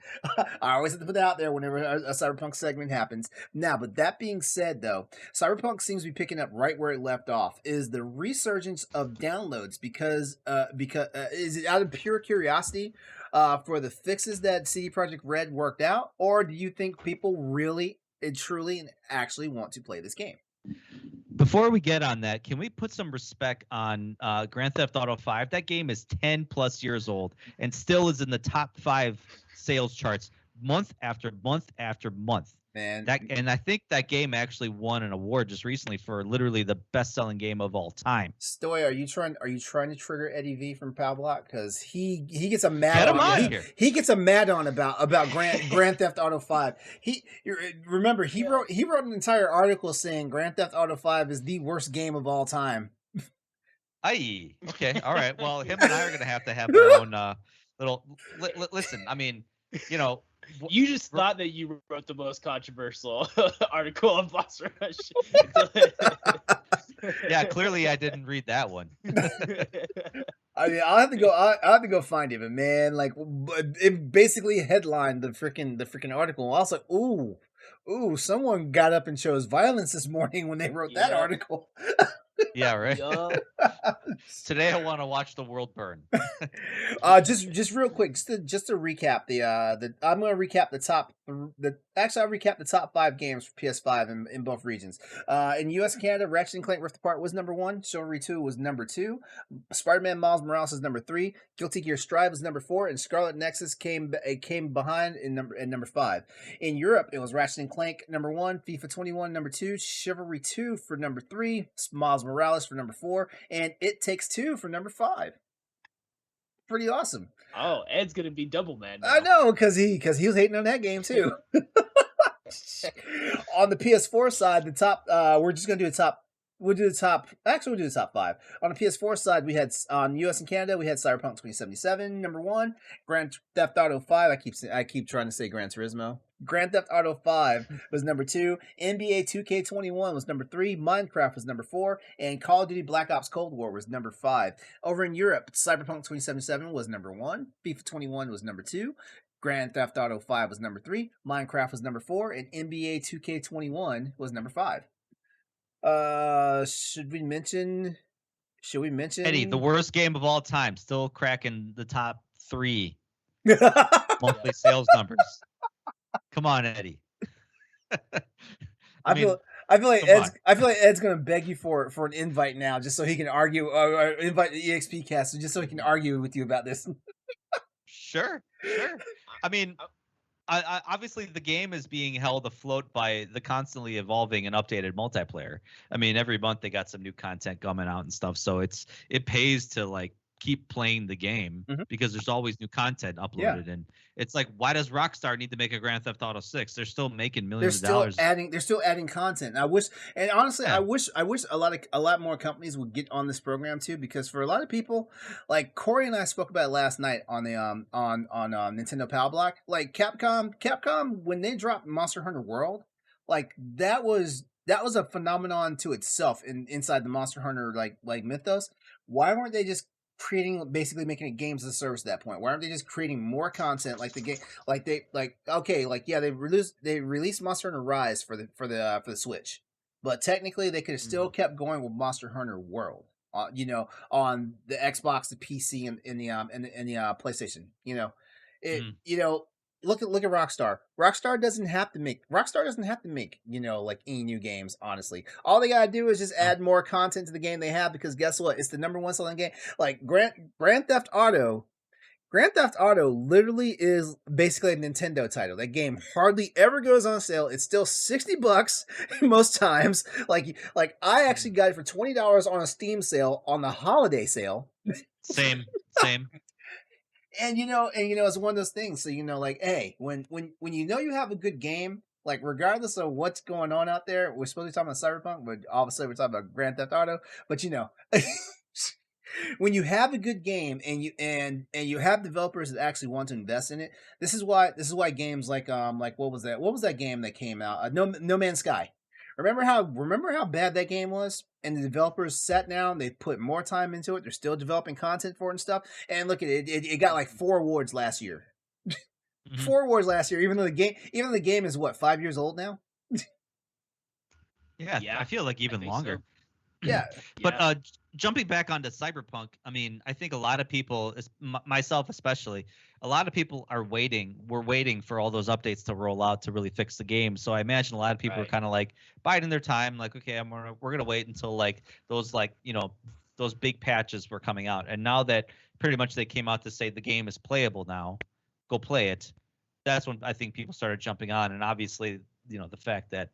I always have to put it out there whenever a Cyberpunk segment happens. Now, but that being said, though, Cyberpunk seems to be picking up right where it left off. Is the resurgence of downloads because is it out of pure curiosity for the fixes that CD Projekt Red worked out, or do you think people really and truly and actually want to play this game? Before we get on that, can we put some respect on Grand Theft Auto 5? That game is 10 plus years old and still is in the top 5 sales charts month after month after month. Man, and I think that game actually won an award just recently for literally the best-selling game of all time. Stoy, are you trying to trigger Eddie V from Pavlok? Because he gets a mad on. He gets a mad on about Grand Theft Auto 5. He wrote an entire article saying Grand Theft Auto 5 is the worst game of all time. Aye. Okay. All right. Well, him and I are gonna have our own little. Listen, I mean, you just thought that you wrote the most controversial article on Boss Rush. Yeah, clearly I didn't read that one. I mean, I'll have to go find it, but man, like, it basically headlined the freaking article. I was like, ooh, someone got up and chose violence this morning when they wrote that article. Yeah, right. Today I want to watch the world burn. Just real quick, just to recap I'm going to recap I'll recap the top 5 games for PS5 in both regions. In US and Canada, Ratchet & Clank Rift Apart was #1, Chivalry 2 was #2, Spider-Man Miles Morales is #3, Guilty Gear Strive was #4, and Scarlet Nexus came behind in number 5. In Europe, it was Ratchet & Clank #1, FIFA 21 #2, Chivalry 2 for #3, Miles Morales for #4, and It Takes Two for #5. Pretty awesome. Oh, Ed's gonna be double mad now. I know, because he was hating on that game too. On the PS4 side, the top we'll do the top 5. On the PS4 side, we had on US and Canada, we had Cyberpunk 2077 #1, Grand Theft Auto 5. I keep trying to say Gran Turismo. Grand Theft Auto 5 was #2, NBA 2K21 was #3, Minecraft was #4, and Call of Duty Black Ops Cold War was #5. Over in Europe, Cyberpunk 2077 was #1, FIFA 21 was #2, Grand Theft Auto 5 was #3, Minecraft was #4, and NBA 2K21 was #5. Should we mention Eddie, the worst game of all time, still cracking the top 3 monthly sales numbers. Come on, Eddie. I mean, feel like come Ed's. on. I feel like Ed's gonna beg you for an invite now, just so he can argue. Invite the EXPcast, just so he can argue with you about this. Sure. I mean, obviously the game is being held afloat by the constantly evolving and updated multiplayer. I mean, every month they got some new content coming out and stuff, so it pays to like keep playing the game because there's always new content uploaded. And it's like, why does Rockstar need to make a Grand Theft Auto 6? They're still making millions of dollars. They're still adding content. I wish a lot more companies would get on this program too, because for a lot of people, like Corey and I spoke about it last night on the on Nintendo Power Block. Like Capcom when they dropped Monster Hunter World, like that was a phenomenon to itself inside the Monster Hunter like mythos. Why weren't they just basically making it games as a service at that point? Why aren't they just creating more content like the game? They released Monster Hunter Rise for the Switch, but technically they could have still kept going with Monster Hunter World. On the Xbox, the PC, and in the PlayStation. Look at Rockstar. Rockstar doesn't have to make like any new games. Honestly, all they gotta do is just add more content to the game they have, because guess what? It's the number one selling game. Like Grand Theft Auto. Grand Theft Auto literally is basically a Nintendo title. That game hardly ever goes on sale. It's still $60 most times. Like I actually got it for $20 on a Steam sale on the holiday sale. Same. And it's one of those things. So like, hey, when you have a good game, like regardless of what's going on out there, we're supposed to be talking about Cyberpunk, but obviously we're talking about Grand Theft Auto. But when you have a good game and you have developers that actually want to invest in it, this is why games like what was that game that came out? No Man's Sky. Remember how bad that game was? And the developers sat down, they put more time into it. They're still developing content for it and stuff. And look at it, it got like 4 awards last year. 4 awards last year, even though the game is what, 5 years old now? Yeah, I feel like even longer. So. Yeah. But jumping back onto Cyberpunk, I mean, I think a lot of people, myself especially, a lot of people are waiting. We're waiting for all those updates to roll out to really fix the game. So I imagine a lot of people are kind of like biding their time, like, okay, we're gonna wait until like those those big patches were coming out. And now that pretty much they came out to say the game is playable now, go play it. That's when I think people started jumping on. And obviously, the fact that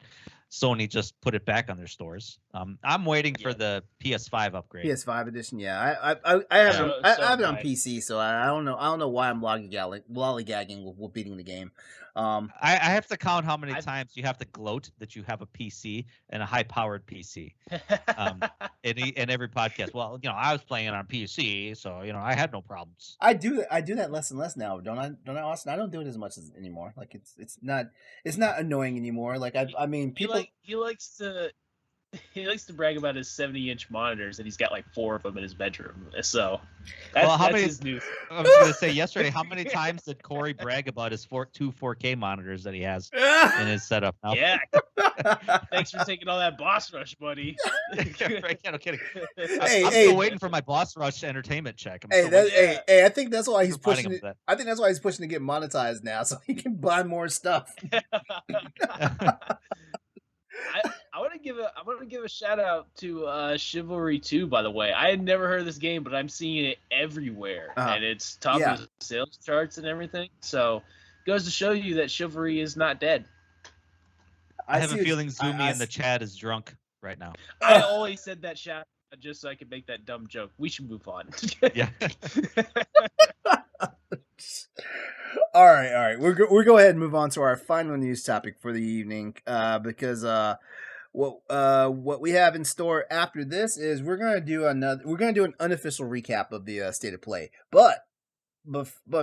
Sony just put it back on their stores. I'm waiting for the PS5 upgrade. PS5 edition, yeah. I have it on PC, so I don't know why I'm lollygagging with beating the game. I have to count how many times you have to gloat that you have a PC and a high-powered PC. In every podcast. Well, I was playing it on PC, so I had no problems. I do that less and less now, don't I, Austin? I don't do it as much anymore. Like it's not annoying anymore. Like I mean, people. He likes to brag about his 70-inch monitors, and he's got like 4 of them in his bedroom. So that's his news. I was going to say yesterday, how many times did Corey brag about his 2 4K monitors that he has in his setup now? Yeah. Thanks for taking all that boss rush, buddy. No kidding. I'm still waiting for my boss rush entertainment check. I think that's why he's pushing it. I think that's why he's pushing to get monetized now, so he can buy more stuff. I want to give a shout out to Chivalry 2. By the way, I had never heard of this game, but I'm seeing it everywhere, and it's top of the sales charts and everything. So, goes to show you that Chivalry is not dead. I have a feeling Zumi in the chat is drunk right now. I always said that shout just so I could make that dumb joke. We should move on. Yeah. All right. We'll go ahead and move on to our final news topic for the evening, because what we have in store after this is we're gonna do an unofficial recap of the state of play. But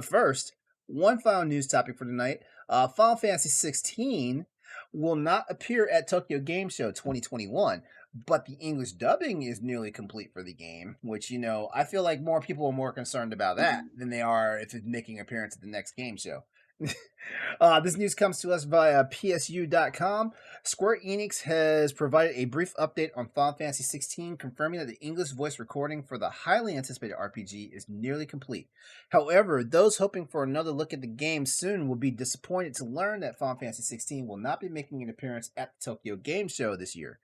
first, one final news topic for tonight: Final Fantasy 16 will not appear at Tokyo Game Show 2021. But the English dubbing is nearly complete for the game, which, I feel like more people are more concerned about that than they are if it's making an appearance at the next game show. This news comes to us via PSU.com. Square Enix has provided a brief update on Final Fantasy 16, confirming that the English voice recording for the highly anticipated RPG is nearly complete. However, those hoping for another look at the game soon will be disappointed to learn that Final Fantasy 16 will not be making an appearance at the Tokyo Game Show this year.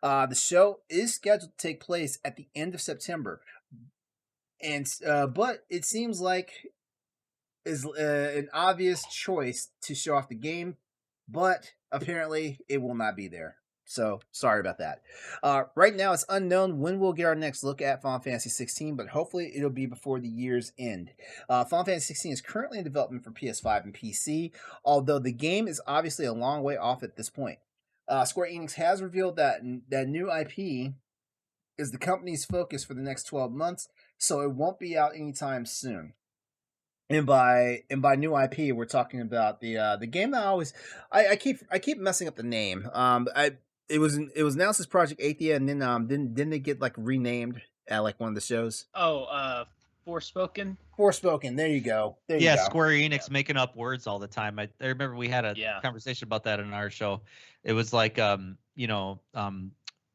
The show is scheduled to take place at the end of September, and but it seems like is an obvious choice to show off the game, but apparently it will not be there. So sorry about that. Right now, it's unknown when we'll get our next look at Final Fantasy 16, but hopefully it'll be before the year's end. Final Fantasy 16 is currently in development for PS5 and PC, although the game is obviously a long way off at this point. Square Enix has revealed that new IP is the company's focus for the next 12 months, so it won't be out anytime soon. And by new IP, we're talking about the game that I keep messing up the name. It was announced as Project Athia, and then didn't it get like renamed at like one of the shows? Oh, Forspoken. Forspoken. There you go. Yeah, Square Enix making up words all the time. I remember we had a conversation about that in our show. It was like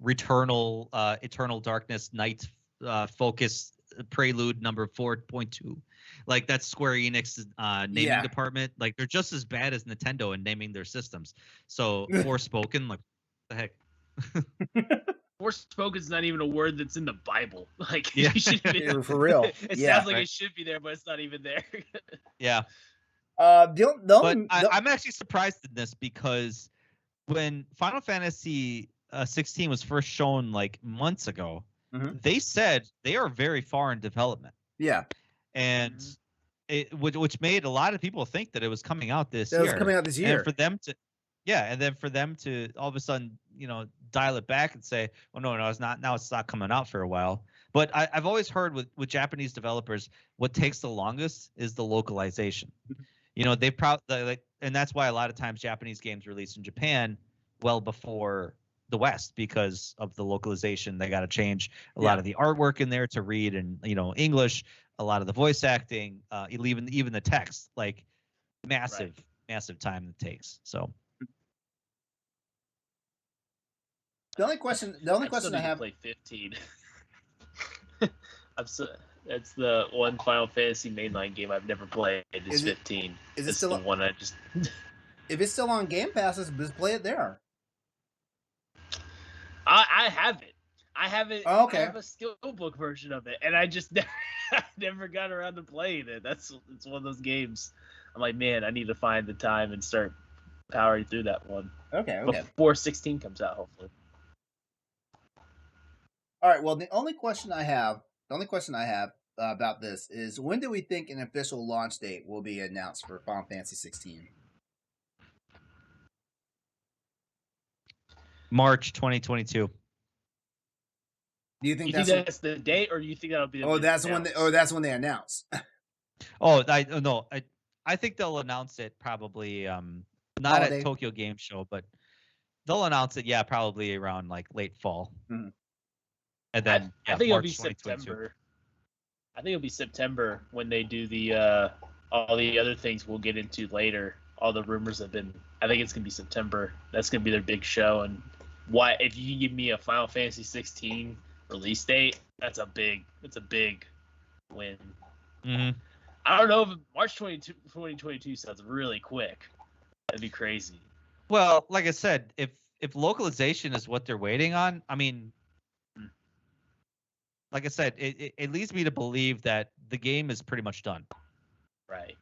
Returnal, Eternal Darkness, Night Focus, Prelude number 4.2. Like that's Square Enix's naming department. Like they're just as bad as Nintendo in naming their systems. So Forspoken, like what the heck. Forspoken's not even a word that's in the Bible. Like for real. It sounds like it should be there, but it's not even there. Yeah. I'm actually surprised in this because when Final Fantasy 16 was first shown like months ago, they said they are very far in development. Yeah. And which made a lot of people think that it was coming out this year. It was coming out this year. And for them to, and then for them to all of a sudden, dial it back and say, "Well, no, it's not. Now it's not coming out for a while." But I've always heard with Japanese developers, what takes the longest is the localization. They probably and that's why a lot of times Japanese games release in Japan well before the West because of the localization. They got to change a lot of the artwork in there to read in English. A lot of the voice acting, even the text, like massive time it takes. So the only question I have. Play 15. That's the one Final Fantasy mainline game I've never played. Is 15. Is it still the one I just? If it's still on Game Pass, just play it there. I have it. I have it. Oh, okay. I have a steelbook version of it, and I just never got around to playing it. It's one of those games. I'm like, man, I need to find the time and start powering through that one. Okay. Before 16 comes out, hopefully. All right. Well, the only question I have about this is, when do we think an official launch date will be announced for Final Fantasy 16? March 2022. Do you think that's the date, or do you think that'll be? That's when they announce. I think they'll announce it probably not at Tokyo Game Show, but they'll announce it probably around like late fall. Mm-hmm. And then I think it'll be September. I think it'll be September when they do the all the other things we'll get into later. All the rumors have been. I think it's gonna be September. That's gonna be their big show. And why? If you give me a Final Fantasy 16 release date, that's a big win. Mm-hmm. I don't know if March 2022 sounds really quick. That'd be crazy. Well, like I said, if localization is what they're waiting on, I mean, like I said, it leads me to believe that the game is pretty much done. Right.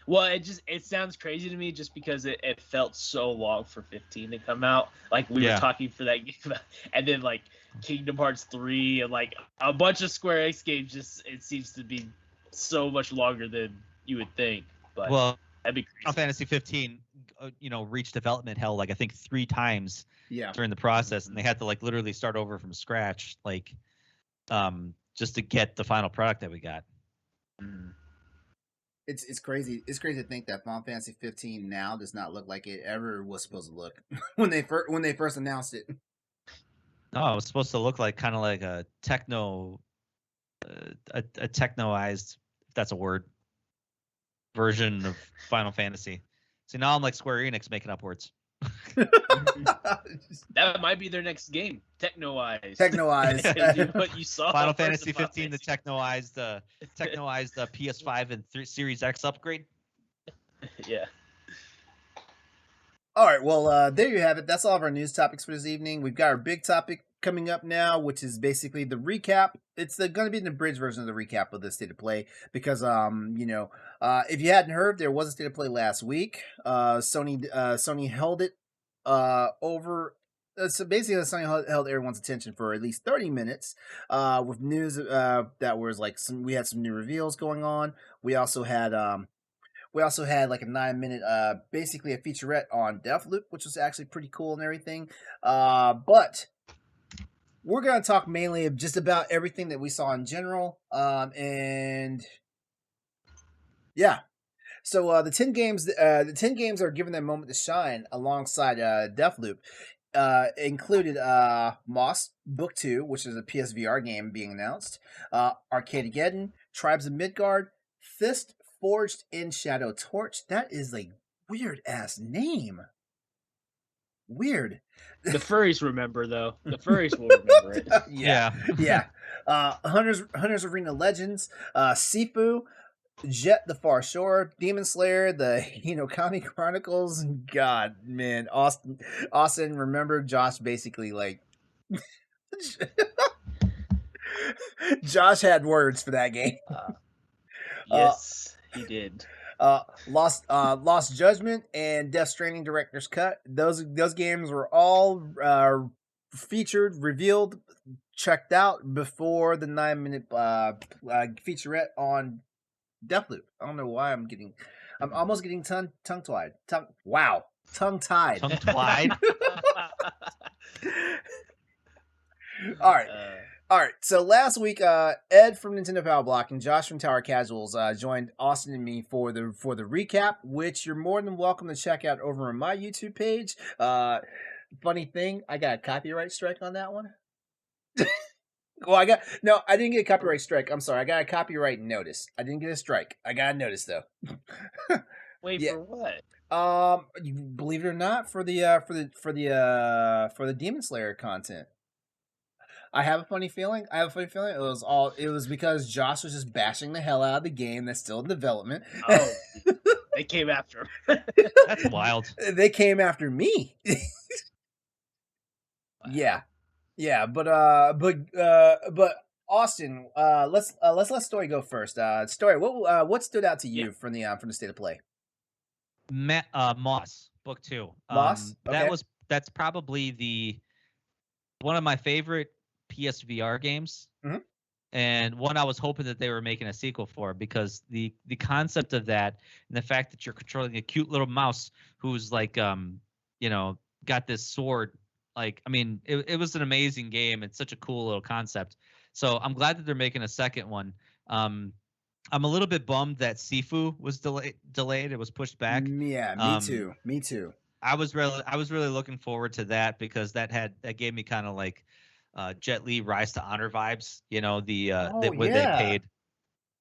Well, it sounds crazy to me just because it felt so long for 15 to come out. Like we were talking for that game, and then like Kingdom Hearts 3 and like a bunch of Square Enix games. It seems to be so much longer than you would think. But that'd be crazy. Final Fantasy 15, reached development hell like I think 3 times during the process, and they had to like literally start over from scratch, like just to get the final product that we got. Mm. It's crazy. It's crazy to think that Final Fantasy 15 now does not look like it ever was supposed to look when they first announced it. No, it was supposed to look like kind of like a technoized, if that's a word, version of Final Fantasy. See, now I'm like Square Enix making up words. That might be their next game. Techno-Eyes. Techno-Eyes. What you saw. Final Fantasy 15, the Techno-Eyes, the PS5 and Series X upgrade. Yeah. All right, well, there you have it. That's all of our news topics for this evening. We've got our big topic coming up now, which is basically the recap. It's going to be the abridged version of the recap of the State of Play because, if you hadn't heard, there was a State of Play last week. Sony held it over. So basically, Sony held everyone's attention for at least 30 minutes with news that was like we had some new reveals going on. We also had like a 9-minute, basically a featurette on Deathloop, which was actually pretty cool and everything. But we're going to talk mainly of just about everything that we saw in general. And yeah. So the 10 games are given their moment to shine alongside Deathloop. Included Moss Book 2, which is a PSVR game being announced. Arcadegeddon, Tribes of Midgard, Fist Forged in Shadow Torch. That is a weird ass name. Weird. The furries remember though. The furries will remember it. Yeah. Hunters Arena Legends, Sifu, Jet the Far Shore, Demon Slayer, the Hinokami Chronicles. God, man, Austin. Remember, Josh basically like. Josh had words for that game. Yes, he did. Lost Judgment and Death Stranding Director's Cut. Those games were all featured, revealed, checked out before the 9-minute featurette on Deathloop. I don't know why I'm almost getting tongue-tied. Tongue-tied. Tongue-tied. All right. So last week, Ed from Nintendo Power Block and Josh from Tower Casuals joined Austin and me for the recap, which you're more than welcome to check out over on my YouTube page. Funny thing, I got a copyright strike on that one. Well, I didn't get a copyright strike. I'm sorry, I got a copyright notice. I didn't get a strike. I got a notice though. Wait, for what? Believe it or not, for the Demon Slayer content. I have a funny feeling. It was because Josh was just bashing the hell out of the game that's still in development. Oh, they came after him. That's wild. They came after me. Yeah, but Austin, let's let Stoy go first. Stoy, what stood out to you from the State of Play? Moss Book 2. Moss. Okay. That's probably one of my favorite PSVR games, and one I was hoping that they were making a sequel for, because the concept of that and the fact that you're controlling a cute little mouse who's like got this sword, like, I mean, it was an amazing game. It's such a cool little concept. So I'm glad that they're making a second one. I'm a little bit bummed that Sifu was delayed. It was pushed back. Yeah, me too. I was really looking forward to that, because that gave me kind of like Jet Li Rise to Honor vibes,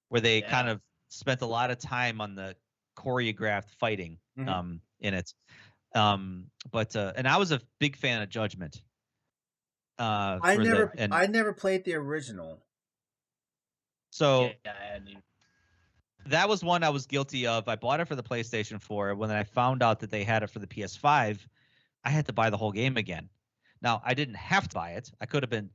where they kind of spent a lot of time on the choreographed fighting in it. But I was a big fan of Judgment. I never played the original. So that was one I was guilty of. I bought it for the PlayStation 4. When I found out that they had it for the PS5, I had to buy the whole game again. Now, I didn't have to buy it. I could have been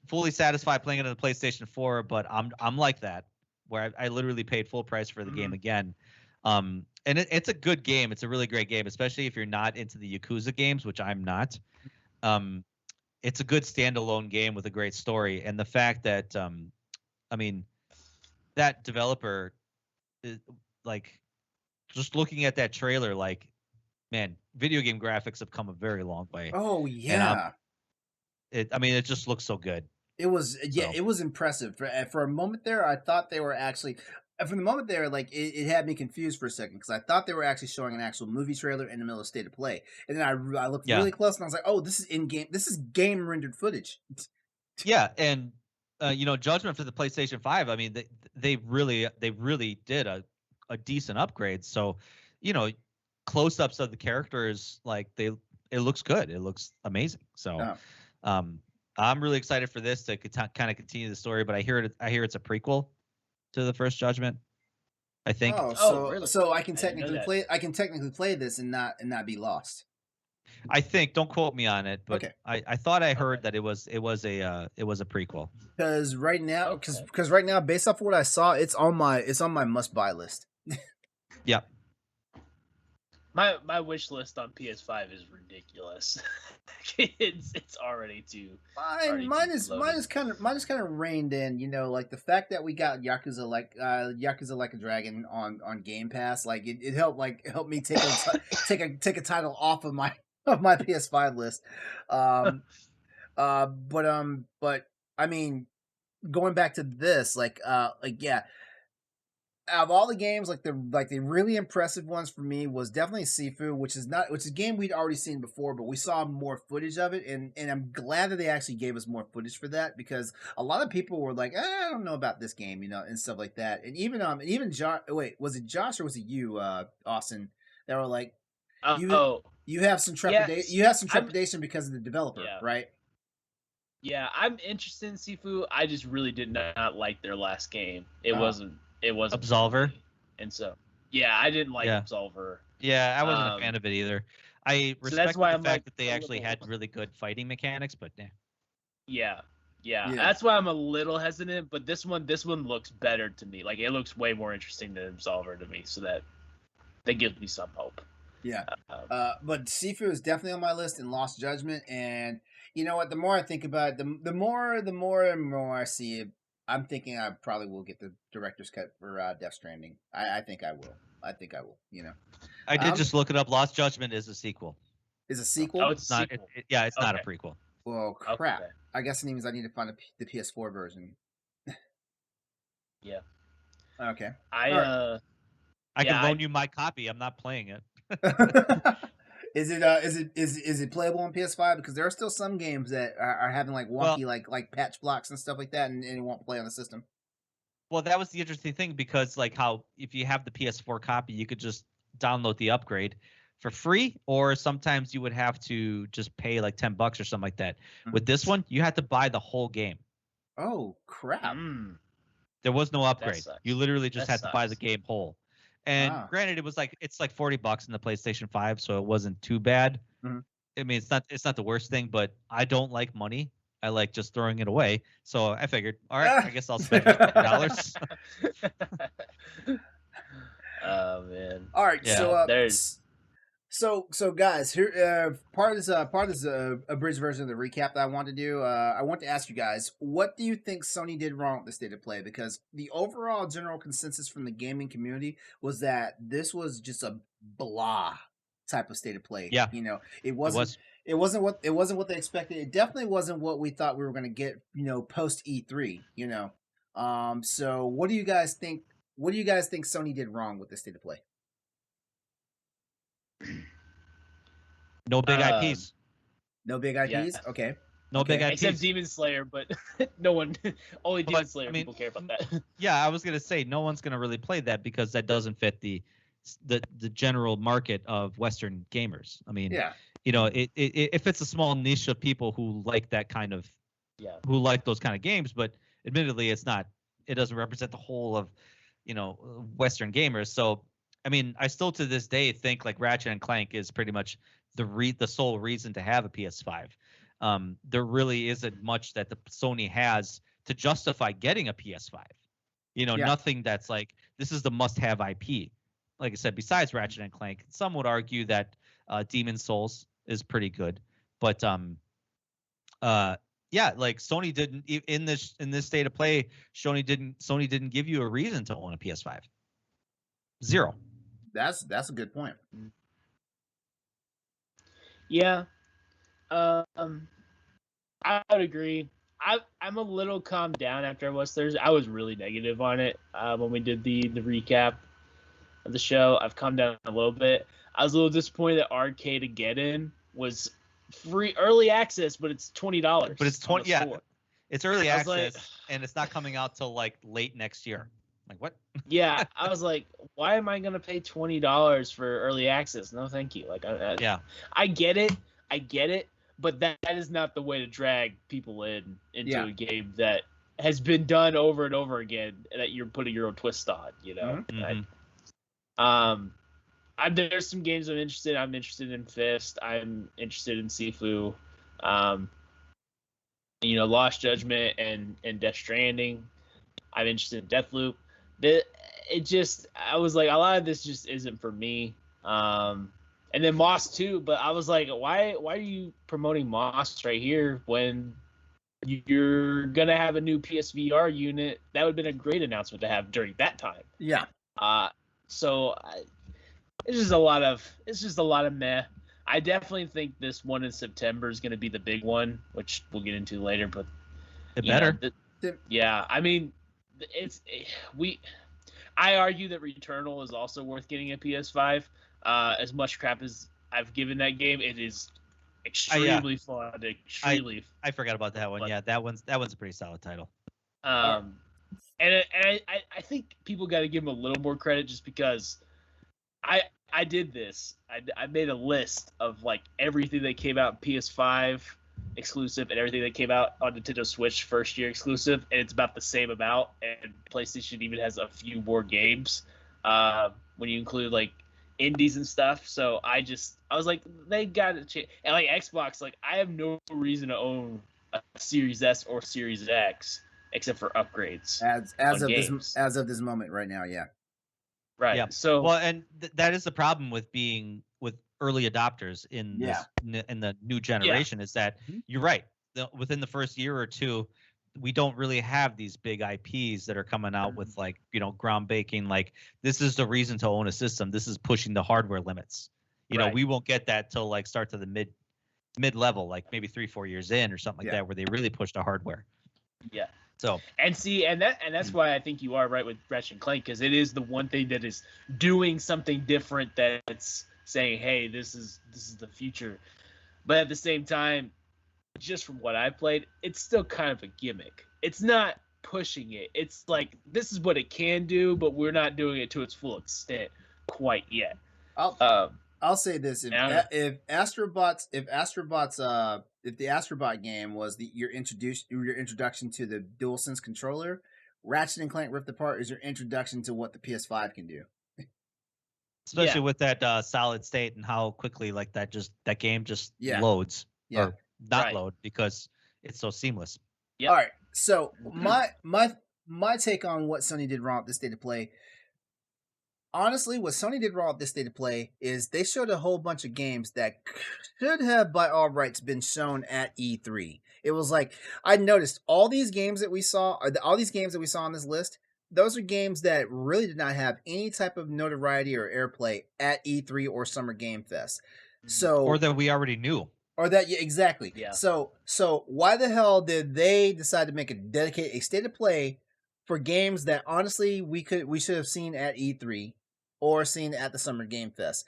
fully satisfied playing it on the PlayStation 4, but I'm like that, where I literally paid full price for the game again. And it's a good game. It's a really great game, especially if you're not into the Yakuza games, which I'm not. It's a good standalone game with a great story. And the fact that, that developer, like, just looking at that trailer, like, man, video game graphics have come a very long way. Oh yeah. It just looks so good. It was It was impressive. For a moment there, I thought they were actually. From the moment there, like it had me confused for a second, because I thought they were actually showing an actual movie trailer in the middle of State of Play, and then I looked really close and I was like, oh, this is in game. This is game rendered footage. Yeah, and Judgment for the PlayStation 5. I mean, they really did a a decent upgrade. So, close-ups of the characters, like it looks good. It looks amazing. So, I'm really excited for this to kind of continue the story. But I hear it's a prequel to the First Judgment, I think. Really? So I can I didn't know technically that. play. I can technically play this and not be lost. I think. Don't quote me on it, but Okay. I thought I heard that it was a prequel. Because right now, Okay. because right now, based off of what I saw, it's on my must buy list. Yeah. My wish list on PS5 is ridiculous. it's already too. Mine is kind of reined in. Like the fact that we got Yakuza Like a Dragon on Game Pass, like it helped me take a title off of my PS5 list. But I mean, going back to this, yeah. Out of all the games, the really impressive ones for me was definitely Sifu, which is a game we'd already seen before, but we saw more footage of it, and I'm glad that they actually gave us more footage for that, because a lot of people were like, I don't know about this game, and stuff like that, and even Josh, wait, was it Josh or was it you, Austin, that were like, you have some trepidation, because of the developer, right? Yeah, I'm interested in Sifu. I just really did not like their last game. It wasn't Absolver, and so I didn't like Absolver. Yeah, I wasn't a fan of it either. I respect the fact that they actually had really good fighting mechanics, but yeah, that's why I'm a little hesitant. But this one looks better to me. Like, it looks way more interesting than Absolver to me, so that gives me some hope. Yeah, but Sifu is definitely on my list, and Lost Judgment. And you know what? The more I think about it, the more I see it, I'm thinking I probably will get the director's cut for Death Stranding. I think I will. I I did just look it up. Lost Judgment is a sequel. Is a sequel? Oh, it's not. sequel. It's not a prequel. Well, crap. Okay. I guess it means I need to find the PS4 version. Yeah. Okay. I can loan you my copy. I'm not playing it. Is it playable on PS5? Because there are still some games that are having wonky like patch blocks and stuff like that, and it won't play on the system. Well, that was the interesting thing, because how if you have the PS4 copy, you could just download the upgrade for free, or sometimes you would have to just pay like $10 or something like that. Mm-hmm. With this one, you had to buy the whole game. Oh crap! There was no upgrade. You literally just had to buy the game whole. And granted, it's like $40 in the PlayStation 5, so it wasn't too bad. Mm-hmm. I mean, it's not the worst thing, but I don't like money. I like just throwing it away. So I figured, all right, I guess I'll spend $50. Oh man! All right, yeah. So guys, here part of this abridged version of the recap that I want to do. I want to ask you guys, what do you think Sony did wrong with the state of play? Because the overall general consensus from the gaming community was that this was just a blah type of state of play. Yeah, it wasn't what they expected. It definitely wasn't what we thought we were going to get. Post E3. So what do you guys think? What do you guys think Sony did wrong with the state of play? No big IPs. No big IPs? Yeah. Okay. No big IPs. Except Demon Slayer, but only Demon Slayer people care about that. Yeah, I was going to say, no one's going to really play that, because that doesn't fit the general market of Western gamers. I mean, if it's a small niche of people who like that kind of, who like those kind of games, but admittedly, it doesn't represent the whole of, Western gamers. So, I mean, I still to this day think like Ratchet and Clank is pretty much the sole reason to have a PS5. There really isn't much that the Sony has to justify getting a PS5. Nothing that's like, this is the must-have IP. Like I said, besides Ratchet and Clank, some would argue that Demon's Souls is pretty good, but like Sony didn't in this state of play. Sony didn't give you a reason to own a PS5. Zero. That's a good point. Yeah, I would agree. I'm a little calmed down after I was Thursday. I was really negative on it when we did the recap of the show. I've calmed down a little bit. I was a little disappointed that Arcade Again was free early access, but it's $20. But it's 20. Yeah, it's early access, and it's not coming out till like late next year. Like what? Yeah, I was like, why am I gonna pay $20 for early access? No, thank you. Like, Yeah. I get it, but that is not the way to drag people into a game that has been done over and over again that you're putting your own twist on. You know, there's some games I'm interested. I'm interested in Fist. I'm interested in Sifu. Lost Judgment and Death Stranding. I'm interested in Deathloop. I was like, a lot of this just isn't for me. And then Moss too, but I was like, why are you promoting Moss right here when you're gonna have a new PSVR unit? That would have been a great announcement to have during that time. Yeah. It's just a lot of meh. I definitely think this one in September is going to be the big one, which we'll get into later. But it better. Yeah, I mean, I argue that Returnal is also worth getting a PS5. As much crap as I've given that game, it is extremely fun. I forgot about that one. Yeah, that one's a pretty solid title. And I think people got to give them a little more credit just because I did this. I made a list of like everything that came out PS5 exclusive and everything that came out on Nintendo Switch first year exclusive, and it's about the same amount. And PlayStation even has a few more games when you include like indies and stuff. So I was like, they got to change. And like Xbox, like I have no reason to own a Series S or Series X except for upgrades. As of this moment right now, yeah. Right. Yeah. So and that is the problem with being with early adopters in the new generation is that you're right. Within the first year or two, we don't really have these big IPs that are coming out with like, groundbreaking. Like this is the reason to own a system. This is pushing the hardware limits. We won't get that till like start to the mid level, like maybe 3-4 years in or something like that, where they really push the hardware. Yeah. So and that's why I think you are right with Ratchet and Clank, because it is the one thing that is doing something different, that's saying, hey, this is the future. But at the same time, just from what I've played, it's still kind of a gimmick. It's not pushing it. It's like this is what it can do, but we're not doing it to its full extent quite yet. I'll say this: if the Astrobot game was your introduction to the DualSense controller, Ratchet and Clank Rift Apart is your introduction to what the PS5 can do. Especially with that solid state and how quickly like that game just loads or not load because it's so seamless. Yep. All right. So my take on what Sony did wrong with this state of play. Honestly, what Sony did wrong with this state of play is they showed a whole bunch of games that should have, by all rights, been shown at E3. It was like, I noticed all these games that we saw on this list, those are games that really did not have any type of notoriety or airplay at E3 or Summer Game Fest. Or that we already knew. Or that, exactly. Yeah. So why the hell did they decide to make a state of play for games that honestly we should have seen at E3 or seen at the Summer Game Fest?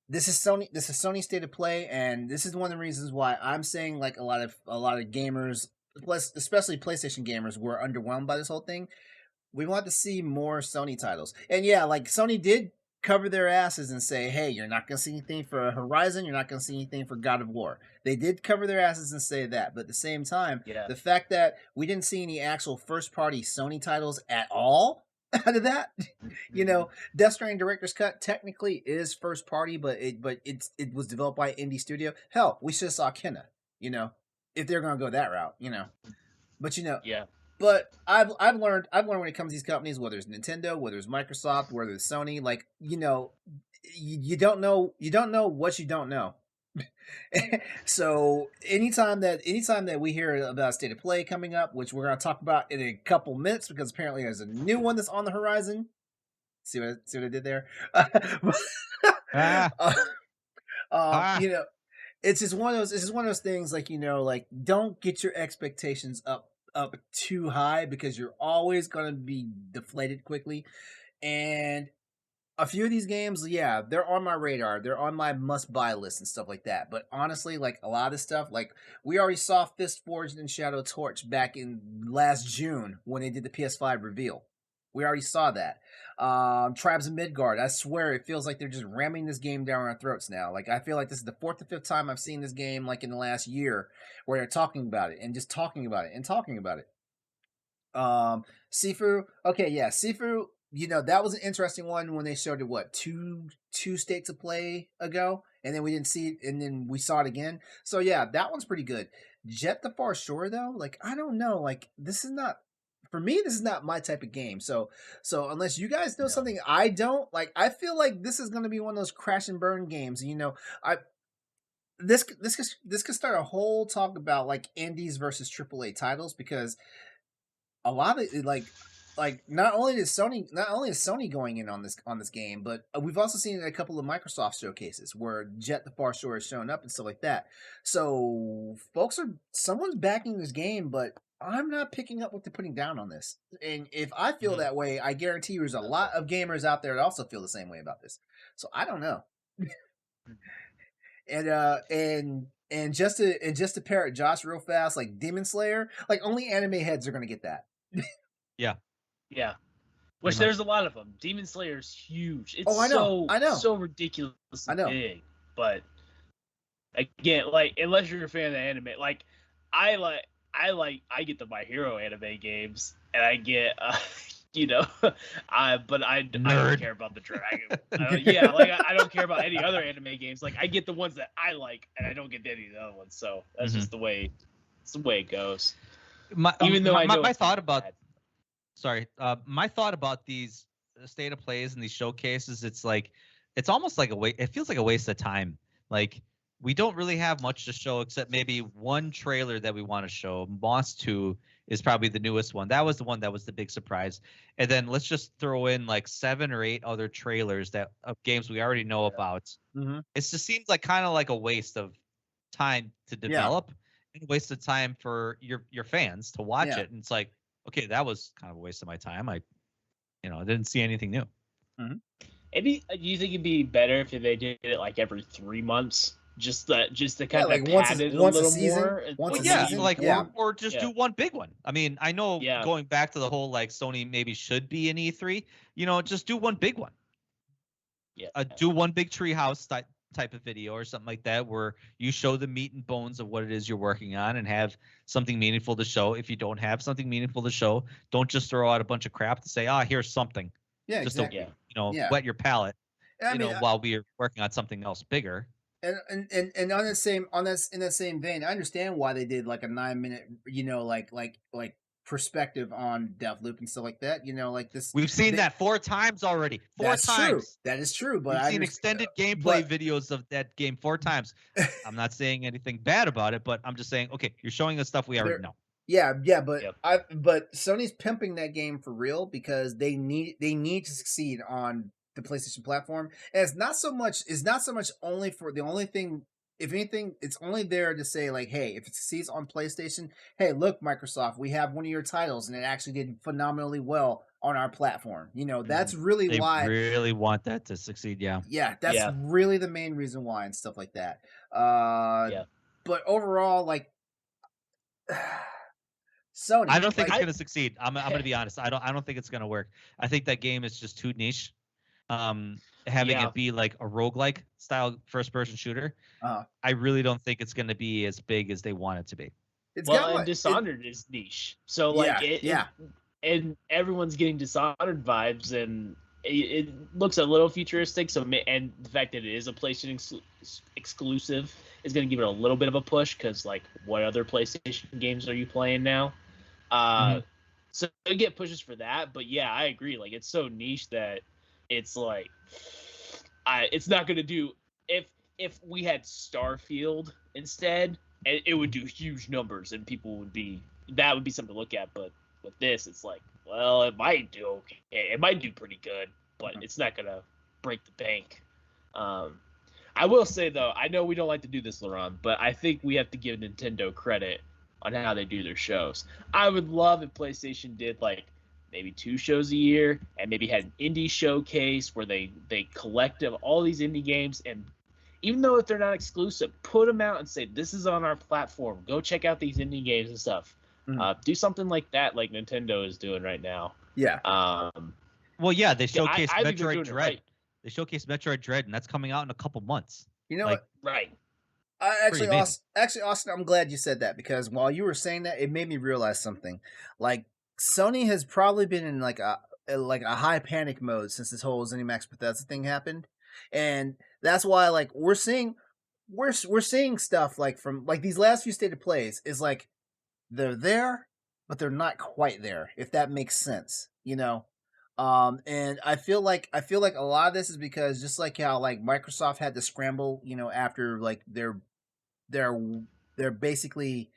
This is Sony state of play, and this is one of the reasons why I'm saying like a lot of gamers, especially PlayStation gamers, were underwhelmed by this whole thing. We want to see more Sony titles, and like Sony did cover their asses and say, hey, you're not going to see anything for Horizon, you're not going to see anything for God of War. They did cover their asses and say that, but at the same time, the fact that we didn't see any actual first-party Sony titles at all out of that, Death Stranding Director's Cut technically is first-party, but it was developed by indie studio. Hell, we should have saw Kena, if they're going to go that route, But, But I've learned when it comes to these companies, whether it's Nintendo, whether it's Microsoft, whether it's Sony, like you don't know what you don't know. So anytime that we hear about State of Play coming up, which we're going to talk about in a couple minutes, because apparently there's a new one that's on the horizon. See what I did there? It's just one of those things. Like like don't get your expectations up too high, because you're always going to be deflated quickly. And a few of these games, they're on my radar, they're on my must-buy list and stuff like that. But honestly, like a lot of this stuff, like we already saw Fist Forged and Shadow Torch back in last June when they did the PS5 reveal. We already saw that. Tribes of Midgard. I swear it feels like they're just ramming this game down our throats now. Like I feel like this is the 4th or 5th time I've seen this game like in the last year where they're talking about it and just talking about it and talking about it. Sifu. Okay, yeah, Sifu. You know that was an interesting one when they showed it. What two states of play ago, and then we didn't see it, and then we saw it again. So yeah, that one's pretty good. Jet the Far Shore though, like I don't know, like this is not for me. This is not my type of game. So unless you guys know something I don't, like I feel like this is going to be one of those crash and burn games. You know, this could start a whole talk about like indies versus AAA titles because a lot of it, like not only is Sony going in on this game, but we've also seen it in a couple of Microsoft showcases where Jet the Far Shore has shown up and stuff like that. So someone's backing this game, but I'm not picking up what they're putting down on this. And if I feel that way, I guarantee there's a lot of gamers out there that also feel the same way about this. So I don't know. And just to parrot Josh real fast, like Demon Slayer, like only anime heads are gonna get that. Yeah. Which there's a lot of them. Demon Slayer's huge. It's I know. so ridiculous I know. big. But again, like unless you're a fan of the anime, like I get the My Hero anime games, and I get but I don't care about the dragon. I don't care about any other anime games. Like I get the ones that I like, and I don't get any of the other ones. So that's just the way it goes. My thought about these state of plays and these showcases, it's almost like it feels like a waste of time. Like we don't really have much to show except maybe one trailer that we want to show. Moss 2 is probably the newest one. That was the one that was the big surprise. And then let's just throw in like 7 or 8 other trailers of games we already know about. Mm-hmm. It just seems like kind of like a waste of time to develop and a waste of time for your fans to watch it. And it's like, okay, that was kind of a waste of my time. I didn't see anything new. Mm-hmm. Do you think it'd be better if they did it like every 3 months? Just to kind of like pad it a little more. Or just do one big one. I mean, I know going back to the whole like Sony maybe should be an E3, just do one big one. Yeah. Do one big treehouse type of video or something like that where you show the meat and bones of what it is you're working on and have something meaningful to show. If you don't have something meaningful to show, don't just throw out a bunch of crap to say, here's something. Yeah, just exactly. to wet your palate. While we're working on something else bigger. And in that same vein, I understand why they did like a 9-minute, like perspective on Deathloop and stuff like that. Like this. We've seen that 4 times already. 4 times. True. That is true. But we've seen extended gameplay videos of that game 4 times. I'm not saying anything bad about it, but I'm just saying, okay, you're showing us stuff we already know. Yeah, but Sony's pimping that game for real because they need to succeed on the PlayStation platform. And it's not so much only for the only thing, if anything, it's only there to say like, hey, if it succeeds on PlayStation, hey, look, Microsoft, we have one of your titles and it actually did phenomenally well on our platform. That's really why they really want that to succeed. Yeah, that's really the main reason why and stuff like that. But overall, like Sony, I don't think it's going to succeed. I'm going to be honest. I don't think it's going to work. I think that game is just too niche. Having it be like a roguelike style first-person shooter, I really don't think it's going to be as big as they want it to be. And Dishonored is niche, so and everyone's getting Dishonored vibes, and it looks a little futuristic. So, and the fact that it is a PlayStation exclusive is going to give it a little bit of a push because, like, what other PlayStation games are you playing now? So you get pushes for that, but yeah, I agree. Like, it's so niche that it's like, it's not going to do. If we had Starfield instead, it would do huge numbers, and people would be something to look at. But with this, it's like, well, it might do okay. It might do pretty good, but it's not going to break the bank. I will say though, I know we don't like to do this, LeRon, but I think we have to give Nintendo credit on how they do their shows. I would love if PlayStation did like maybe 2 shows a year and maybe had an indie showcase where they collected all these indie games, and even though if they're not exclusive, put them out and say, this is on our platform. Go check out these indie games and stuff. Do something like that, like Nintendo is doing right now. Yeah. Well, yeah, they Yeah, showcased I think they're Metroid doing it Dread. right. They showcased Metroid Dread, and that's coming out in a couple months. You know Like, what? Right. Actually, amazing. Austin, I'm glad you said that because while you were saying that, it made me realize something. Like Sony has probably been in like a high panic mode since this whole ZeniMax Bethesda thing happened, and that's why like we're seeing stuff like from like these last few state of plays is like they're there, but they're not quite there. If that makes sense, you know. And I feel like a lot of this is because just like how like Microsoft had to scramble, you know, after like they're basically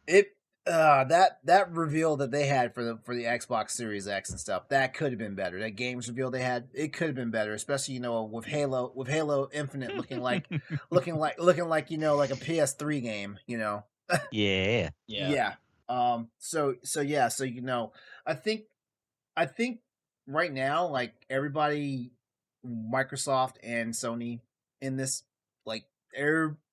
it that reveal that they had for the Xbox Series X and stuff that could have been better. That games reveal they had, it could have been better, especially you know with Halo Infinite looking like you know like a PS3 game, you know. Yeah. Yeah. So you know I think right now like everybody, Microsoft and Sony in this like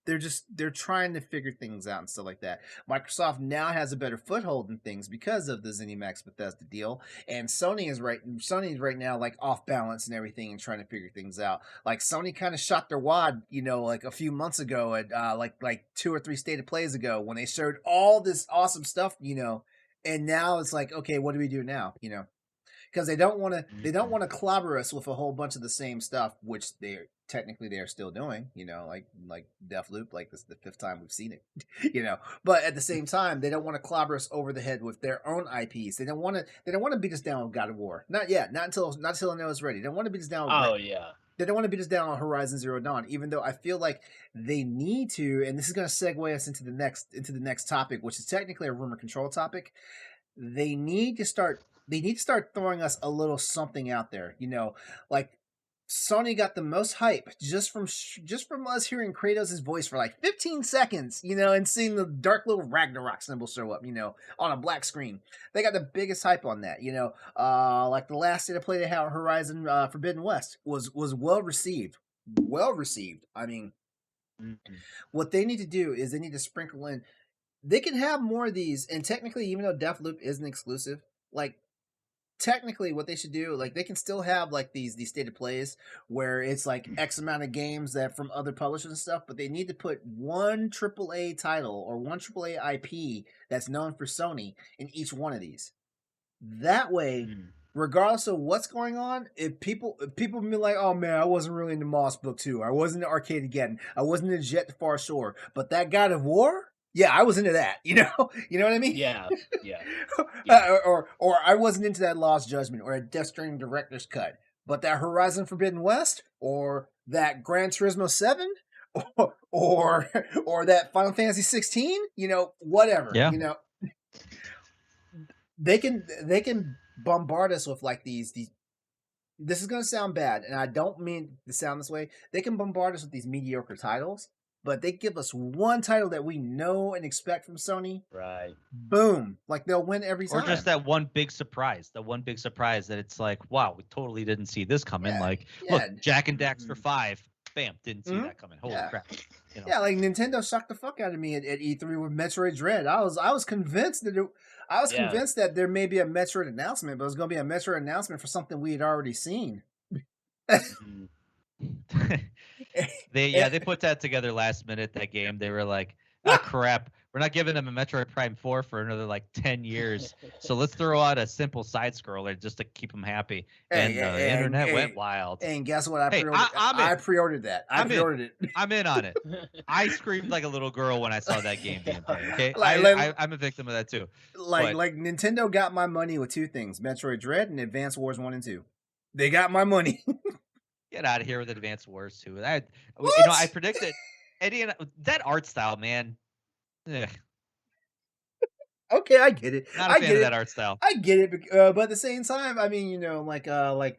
they're trying to figure things out and stuff like that. Microsoft now has a better foothold in things because of the ZeniMax Bethesda deal, and Sony is right now like off balance and everything and trying to figure things out. Like Sony kind of shot their wad, you know, like a few months ago at like 2 or 3 state of plays ago when they showed all this awesome stuff, you know, and now it's like, okay, what do we do now, you know? Because they don't want to clobber us with a whole bunch of the same stuff, which they're still doing, you know, like Deathloop, like this is the 5th time we've seen it, you know. But at the same time, they don't want to clobber us over the head with their own IPs. They don't want to beat us down with God of War. Not yet. Not until I know it's ready. They don't want to beat us down. They don't want to beat us down on Horizon Zero Dawn, even though I feel like they need to. And this is going to segue us into the next topic, which is technically a rumor control topic. They need to start throwing us a little something out there, you know, like Sony got the most hype just from us hearing Kratos' voice for like 15 seconds, you know, and seeing the dark little Ragnarok symbol show up, you know, on a black screen. They got the biggest hype on that, you know. Like the last state of play they had Horizon Forbidden West was well received. I mean, what they need to do is they need to sprinkle in. They can have more of these, and technically, even though Deathloop isn't exclusive, like technically what they should do, like they can still have like these state of plays where it's like X amount of games that from other publishers and stuff, but they need to put one AAA title or one AAA IP that's known for Sony in each one of these. That way, regardless of what's going on, if people be like, oh man, I wasn't really into Moss Book 2, I wasn't into Arcade Again, I wasn't into Jet to Far Shore, but that God of War, yeah, I was into that. You know what I mean? Yeah. Or I wasn't into that Lost Judgment or a Death Stranding director's cut, but that Horizon Forbidden West or that Gran Turismo 7 or that Final Fantasy 16, you know, whatever. Yeah. You know, they can bombard us with like these. This is going to sound bad, and I don't mean to sound this way. They can bombard us with these mediocre titles, but they give us one title that we know and expect from Sony. Right. Boom. Like they'll win every time. Or just that one big surprise. That it's like, wow, we totally didn't see this coming. Look, Jack and Dax for 5. Bam, didn't see that coming. Holy crap. You know? Yeah, like Nintendo shocked the fuck out of me at E3 with Metroid Dread. I was convinced that there may be a Metroid announcement, but it was going to be a Metroid announcement for something we had already seen. They put that together last minute, that game. They were like, oh crap, we're not giving them a Metroid Prime 4 for another like 10 years, so let's throw out a simple side scroller just to keep them happy. The internet went wild. And guess what? I pre-ordered that. I pre-ordered it. I'm in on it. I screamed like a little girl when I saw that game being played. Okay, I'm a victim of that too. Like Nintendo got my money with 2 things: Metroid Dread and Advance Wars 1 and 2. They got my money. Get out of here with Advanced Wars 2. I predicted Eddie and that art style, man. Ugh. Okay, I get it. Not a fan of that art style. I get it, but at the same time, I mean, you know, like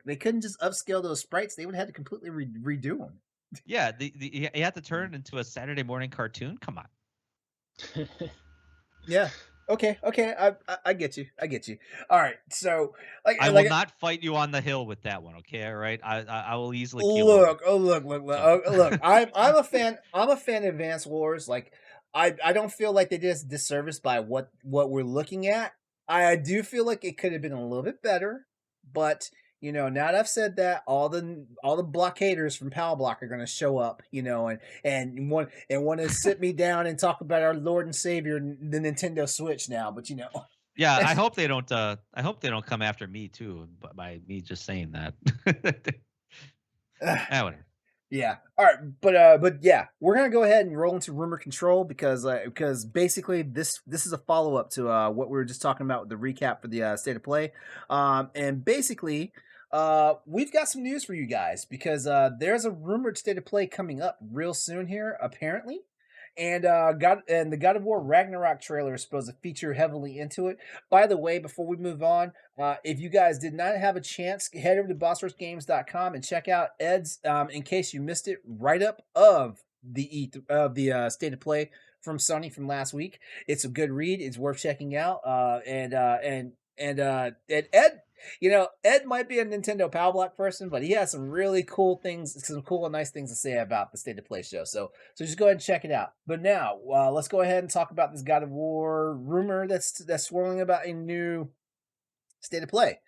they couldn't just upscale those sprites; they would have to completely redo them. Yeah, you have to turn it into a Saturday morning cartoon. Come on. Yeah. Okay. I get you. All right. So, I will not fight you on the hill with that one. Okay. All right. I will easily kill look. I'm a fan. I'm a fan of Advance Wars. Like, I don't feel like they did us disservice by what we're looking at. I do feel like it could have been a little bit better, but now that I've said that, all the blockaders from Power Block are going to show up, and want to sit me down and talk about our Lord and Savior, the Nintendo Switch now. But Yeah, I hope they don't. I hope they don't come after me too, by me just saying that. Whatever. Yeah. All right, but yeah, we're gonna go ahead and roll into rumor control because basically this is a follow up to what we were just talking about with the recap for the state of play, and basically we've got some news for you guys because there's a rumored state of play coming up real soon here apparently. And the God of War Ragnarok trailer is supposed to feature heavily into it. By the way, before we move on, if you guys did not have a chance, head over to bossrushgames.com and check out Ed's, in case you missed it, write-up of the state of play from Sony from last week. It's a good read. It's worth checking out. And Ed, Ed might be a Nintendo Power Block person, but he has some really cool things, some cool and nice things to say about the State of Play show. So just go ahead and check it out. But now, let's go ahead and talk about this God of War rumor that's swirling about a new State of Play.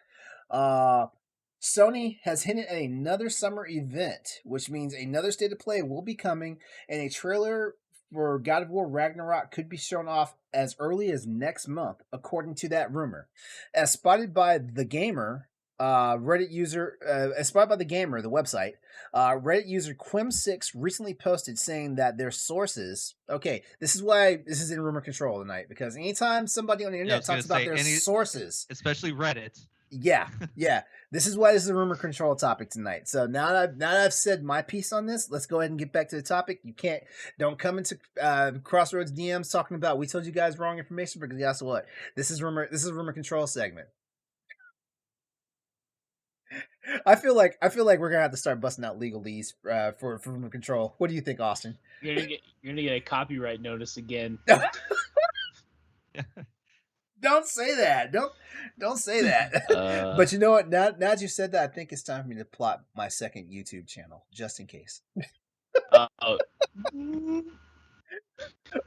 Sony has hinted at another summer event, which means another State of Play will be coming, and a trailer for God of War Ragnarok could be shown off as early as next month, according to that rumor. As spotted by The Gamer, Reddit user, the website, Reddit user Quim6 recently posted saying that their sources, okay, this is why this is in rumor control tonight, because anytime somebody on the internet talks about their sources, especially Reddit. Yeah. This is why this is a rumor control topic tonight. So now that I've said my piece on this, let's go ahead and get back to the topic. Don't come into Crossroads DMs talking about we told you guys wrong information, because guess what? This is rumor control segment. I feel like we're gonna have to start busting out legalese for rumor control. What do you think, Austin? You're gonna get a copyright notice again. Don't say that. Don't say that. But you know what? Now that you said that, I think it's time for me to plot my second YouTube channel, just in case.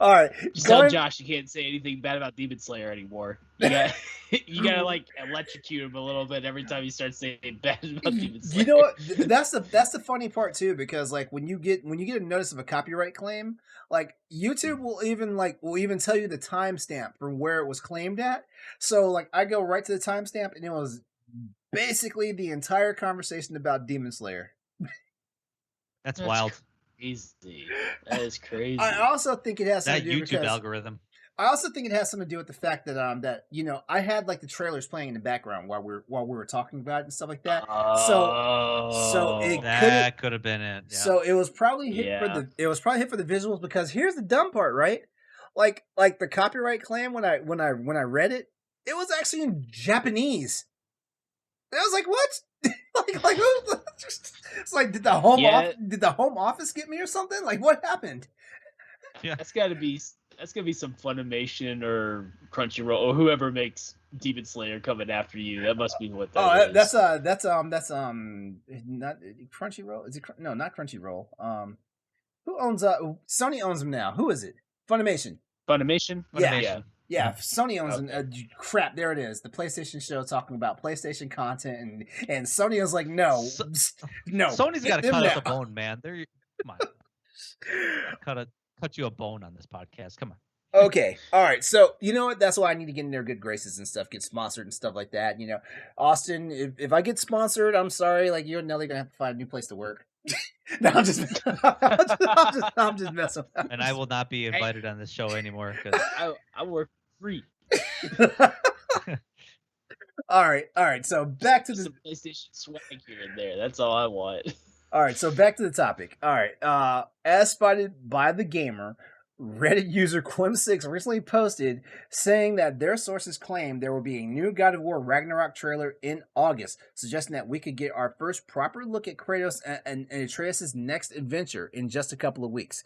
All right. Just tell Josh you can't say anything bad about Demon Slayer anymore. You gotta like electrocute him a little bit every time you start saying bad about Demon Slayer. You know what? That's the funny part too, because like when you get a notice of a copyright claim, like YouTube will even tell you the timestamp from where it was claimed at. So like I go right to the timestamp, and it was basically the entire conversation about Demon Slayer. That's wild. Crazy. That is crazy. I also think it has something to do with YouTube algorithm. I also think it has something to do with the fact that I had like the trailers playing in the background while we were talking about it and stuff like that. So it could have been it. Yeah. So it was probably hit for the visuals, because here's the dumb part, right? Like the copyright claim when I read it, it was actually in Japanese. And I was like, what? like it's like did the home office get me or something? Like what happened? Yeah, that's gotta be some Funimation or Crunchyroll or whoever makes Demon Slayer coming after you. That must be what that is. That's not Crunchyroll. Is it not Crunchyroll? Who owns Sony owns them now? Who is it? Funimation. Yeah, Sony owns crap. There it is. The PlayStation show talking about PlayStation content, and Sony was like, no. Sony's got to cut out the bone, man. Come on, cut you a bone on this podcast. Come on. Okay, all right. So you know what? That's why I need to get in their good graces and stuff, get sponsored and stuff like that. Austin, if I get sponsored, I'm sorry. Like you and Nelly gonna have to find a new place to work. No, I'm just messing. And I will not be invited on this show anymore because I work free. All right. So back to the PlayStation swag here and there. That's all I want. All right. So back to the topic. All right. As spotted by The Gamer, Reddit user Quim6 recently posted saying that their sources claim there will be a new God of War Ragnarok trailer in August, suggesting that we could get our first proper look at Kratos and Atreus' next adventure in just a couple of weeks.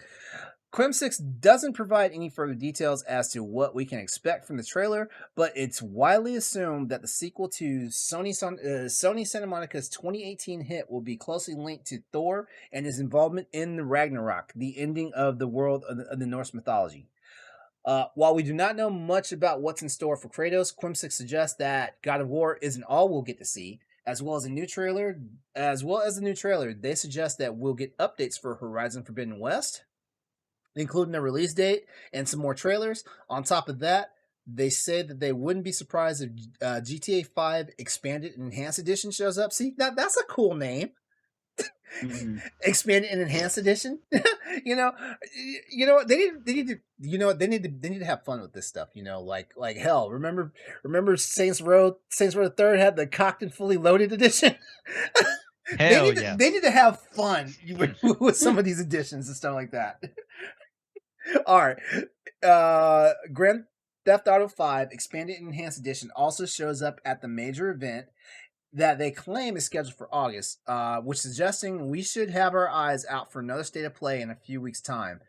Quim6 doesn't provide any further details as to what we can expect from the trailer, but it's widely assumed that the sequel to Sony Santa Monica's 2018 hit will be closely linked to Thor and his involvement in the Ragnarok, the ending of the world of the Norse mythology. While we do not know much about what's in store for Kratos, Quimsic suggests that God of War isn't all we'll get to see. As well as the new trailer, they suggest that we'll get updates for Horizon Forbidden West, including a release date and some more trailers. On top of that, they said that they wouldn't be surprised if GTA 5 Expanded and Enhanced Edition shows up. See, that's a cool name. Mm-hmm. Expanded and Enhanced Edition. you know what they need to have fun with this stuff. Like hell. Remember Saints Row 3 had the cocked and fully loaded edition. Hell they need to have fun with some of these editions and stuff like that. All right, Grand Theft Auto 5 Expanded and Enhanced Edition also shows up at the major event that they claim is scheduled for August, which suggesting we should have our eyes out for another state of play in a few weeks' time.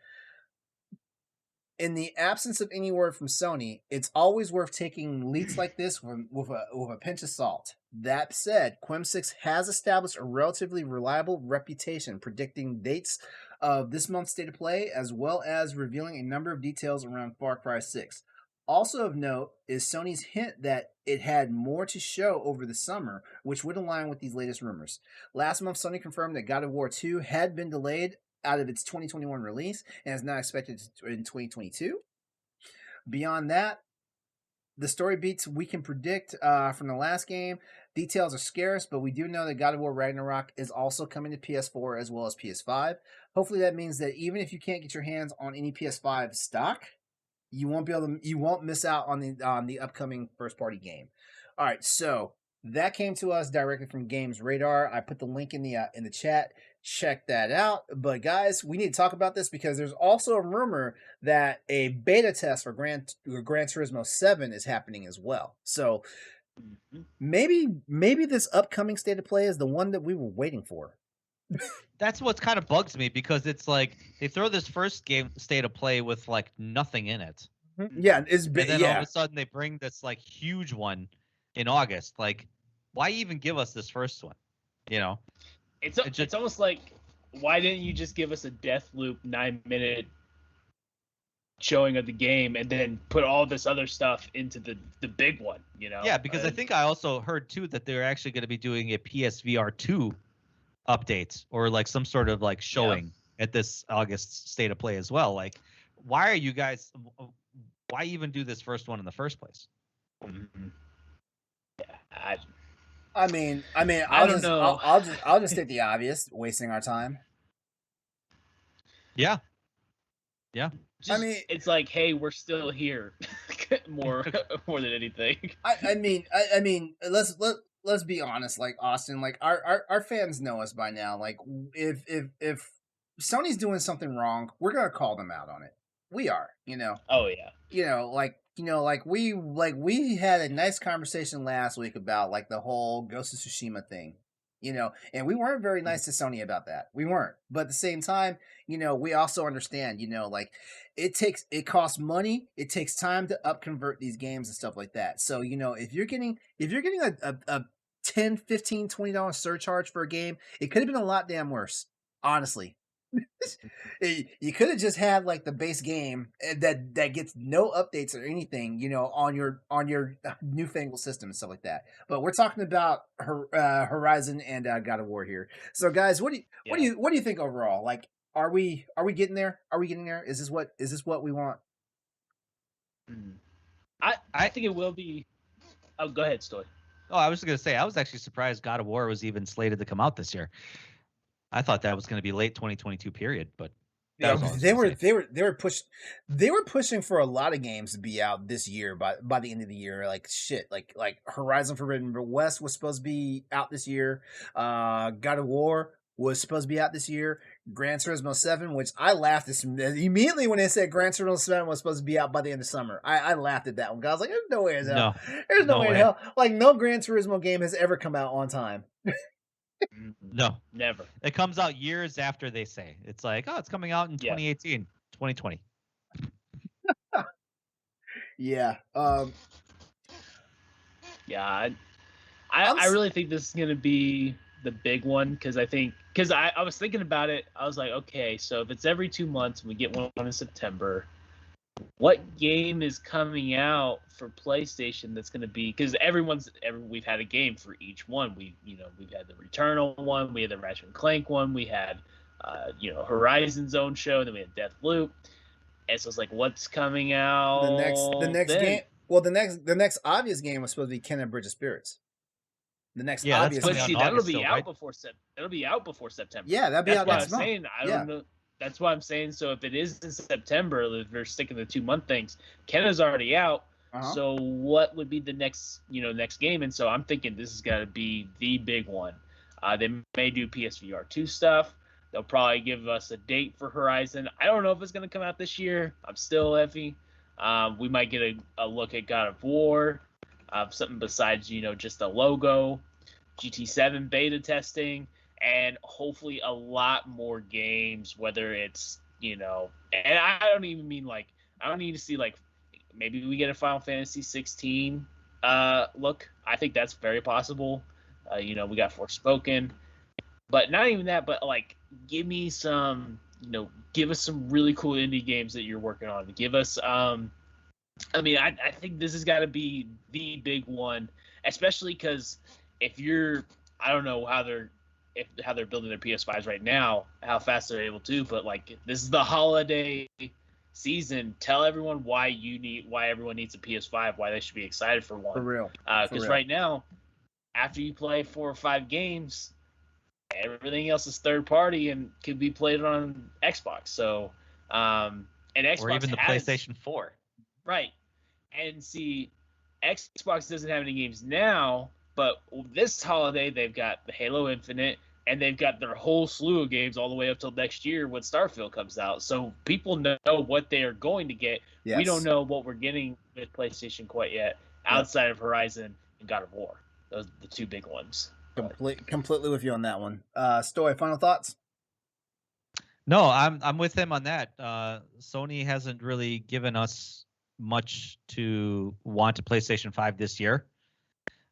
In the absence of any word from Sony, it's always worth taking leaks like this with a pinch of salt. That said, Quimsix has established a relatively reliable reputation predicting dates of this month's state of play, as well as revealing a number of details around Far Cry 6. Also of note is Sony's hint that it had more to show over the summer, which would align with these latest rumors. Last month, Sony confirmed that God of War 2 had been delayed out of its 2021 release and is now expected in 2022. Beyond that, the story beats we can predict from the last game. Details are scarce, but we do know that God of War Ragnarok is also coming to PS4 as well as PS5. Hopefully that means that even if you can't get your hands on any PS5 stock, you won't miss out on the upcoming first party game. All right, so that came to us directly from Games Radar. I put the link in the chat. Check that out. But guys, we need to talk about this because there's also a rumor that a beta test for Gran Turismo 7 is happening as well. So maybe this upcoming state of play is the one that we were waiting for. That's what kind of bugs me because it's like they throw this first game state of play with like nothing in it. Yeah, it's big. And then all of a sudden they bring this like huge one in August. Like, why even give us this first one? It's almost like, why didn't you just give us a Deathloop 9-minute showing of the game and then put all this other stuff into the big one? Yeah, because I think I also heard too that they're actually going to be doing a PSVR 2 updates or like some sort of like showing at this August state of play as well. Like, why even do this first one in the first place? Mm-hmm. Yeah, I mean, I don't know. I'll just state the obvious, wasting our time. Yeah. It's like, hey, we're still here, more than anything. I mean, let's be honest, like Austin, like our fans know us by now. Like, if Sony's doing something wrong, we're gonna call them out on it. We are, Oh yeah. We had a nice conversation last week about like the whole Ghost of Tsushima thing, and we weren't very nice to Sony about that. We weren't, but at the same time, we also understand, like it costs money, it takes time to upconvert these games and stuff like that. So, if you're getting a $10, $15, $20 surcharge for a game, it could have been a lot damn worse, honestly. You could have just had like the base game that gets no updates or anything, on your newfangled system and stuff like that. But we're talking about Horizon and God of War here. So guys, what do you think overall? Like, are we getting there? Are we getting there? Is this what we want? I think it will be. Oh, go ahead, Stoy. Oh, I was going to say, I was actually surprised God of War was even slated to come out this year. I thought that was going to be late 2022 period, but they were pushing for a lot of games to be out this year by the end of the year. Like shit, like Horizon Forbidden West was supposed to be out this year. God of War was supposed to be out this year. Gran Turismo 7, which I laughed at immediately when they said Gran Turismo 7 was supposed to be out by the end of summer. I laughed at that one. I was like, there's no way in hell. There's no way in hell. Like, no Gran Turismo game has ever come out on time. No, never. It comes out years after they say. It's like, oh, it's coming out in 2018, 2020. Yeah. Yeah. I really think this is going to be the big one because I was thinking about it. I was like, okay, so if it's every 2 months and we get one in September, what game is coming out for PlayStation that's going to be, because we've had a game for each one. We've had the Returnal one, we had the Ratchet and Clank one, we had Horizon Zone show, then we had Deathloop, and so it's like, what's coming out? The next then? game. Well, the next obvious game was supposed to be Kenna Bridge of Spirits. The next obvious But game. see, that'll be out before September. Yeah, that'll be out next month. Saying. I don't know. That's why I'm saying. So if it is in September, if they're sticking to 2-month things, Kenna's already out. So what would be the next game? And so I'm thinking this is got to be the big one. They may do PSVR 2 stuff. They'll probably give us a date for Horizon. I don't know if it's going to come out this year. I'm still iffy. We might get a look at God of War, something besides just a logo, GT7 beta testing, and hopefully a lot more games. Whether it's and I don't even mean I don't need to see maybe we get a Final Fantasy 16 look. I think that's very possible. We got Forspoken, but not even that. But give me some. Give us some really cool indie games that you're working on. Give us, I think this has got to be the big one, especially because if I don't know how they're building their PS5s right now, how fast they're able to, but this is the holiday season. Tell everyone why everyone needs a PS5, why they should be excited for one. For real. Because right now, after you play 4 or 5 games, everything else is third party and can be played on Xbox. So, and Xbox or even the PlayStation 4. Right. And see, Xbox doesn't have any games now, but this holiday they've got the Halo Infinite, and they've got their whole slew of games all the way up till next year when Starfield comes out. So people know what they are going to get. Yes. We don't know what we're getting with PlayStation quite yet, outside of Horizon and God of War. Those are the 2 big ones. Completely with you on that one. Stoy, final thoughts? No, I'm with him on that. Sony hasn't really given us much to want a PlayStation 5 this year.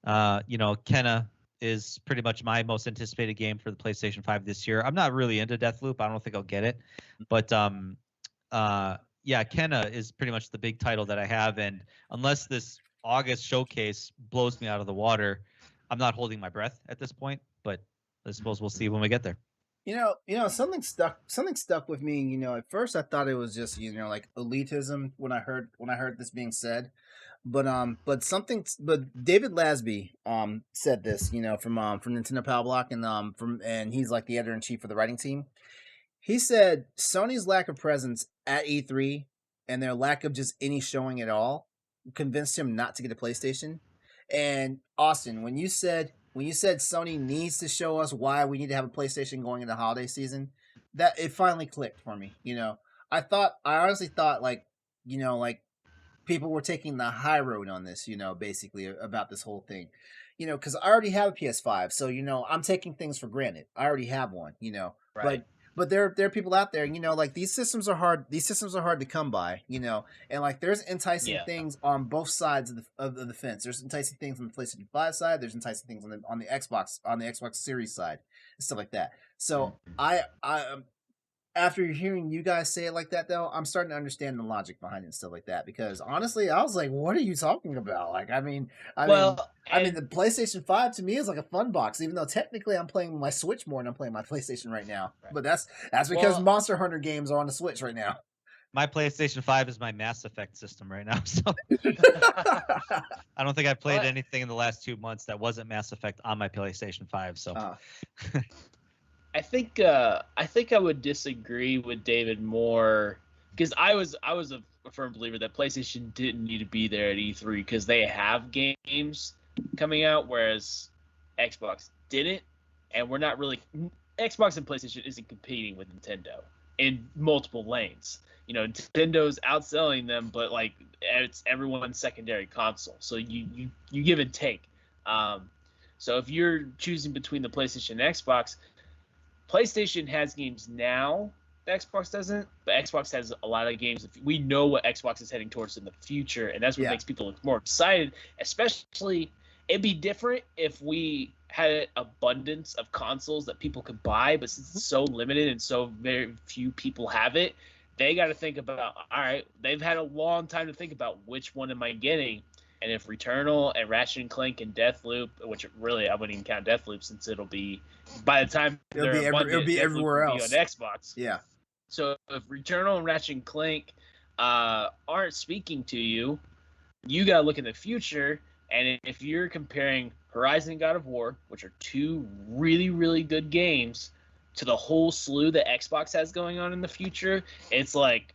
Kenna is pretty much my most anticipated game for the PlayStation 5 this year. I'm not really into Deathloop. I don't think I'll get it. But Kenna is pretty much the big title that I have, and unless this August showcase blows me out of the water, I'm not holding my breath at this point, but I suppose we'll see when we get there. Something stuck with me. At first I thought it was just elitism when I heard this being said, but David Lasby said this, from Nintendo Power Block, and he's the editor in chief for the writing team. He said Sony's lack of presence at E3 and their lack of just any showing at all convinced him not to get a PlayStation. And Austin, when you said Sony needs to show us why we need to have a PlayStation going into the holiday season, that it finally clicked for me. I honestly thought people were taking the high road on this, basically about this whole thing, because I already have a PS5, so I'm taking things for granted. I already have one, right. But there are people out there, these systems are hard. These systems are hard to come by, and there's enticing things on both sides of the fence. There's enticing things on the PlayStation 5 side. There's enticing things on the Xbox Series side, and stuff like that. So I after hearing you guys say it like that, though, I'm starting to understand the logic behind it and stuff like that. Because honestly, I was like, "What are you talking about?" I mean, the PlayStation 5 to me is like a fun box, even though technically I'm playing my Switch more than I'm playing my PlayStation right now. Right. But that's because Monster Hunter games are on the Switch right now. My PlayStation 5 is my Mass Effect system right now, so I don't think I played anything in the last 2 months that wasn't Mass Effect on my PlayStation 5. So. I think I would disagree with David more, because I was a firm believer that PlayStation didn't need to be there at E3 because they have games coming out, whereas Xbox didn't, and we're not really. Xbox and PlayStation isn't competing with Nintendo in multiple lanes. Nintendo's outselling them, but it's everyone's secondary console, so you give and take. So if you're choosing between the PlayStation and Xbox, PlayStation has games now that Xbox doesn't, but Xbox has a lot of games. We know what Xbox is heading towards in the future, and that's what makes people look more excited. Especially, it'd be different if we had an abundance of consoles that people could buy, but since it's so limited and so very few people have it, they got to think about, all right, they've had a long time to think about which one am I getting. And if Returnal and Ratchet and Clank and Deathloop, which really I wouldn't even count Deathloop since it'll be, by the time It'll be everywhere will else be on Xbox. Yeah. So if Returnal and Ratchet and Clank aren't speaking to you, you got to look in the future. And if you're comparing Horizon and God of War, which are two really, really good games, to the whole slew that Xbox has going on in the future, it's like,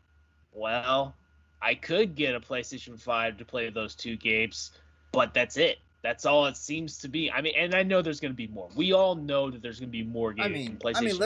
well, I could get a PlayStation 5 to play those two games, but that's it. That's all it seems to be. I mean, and I know there's going to be more. We all know that there's going to be more games from PlayStation.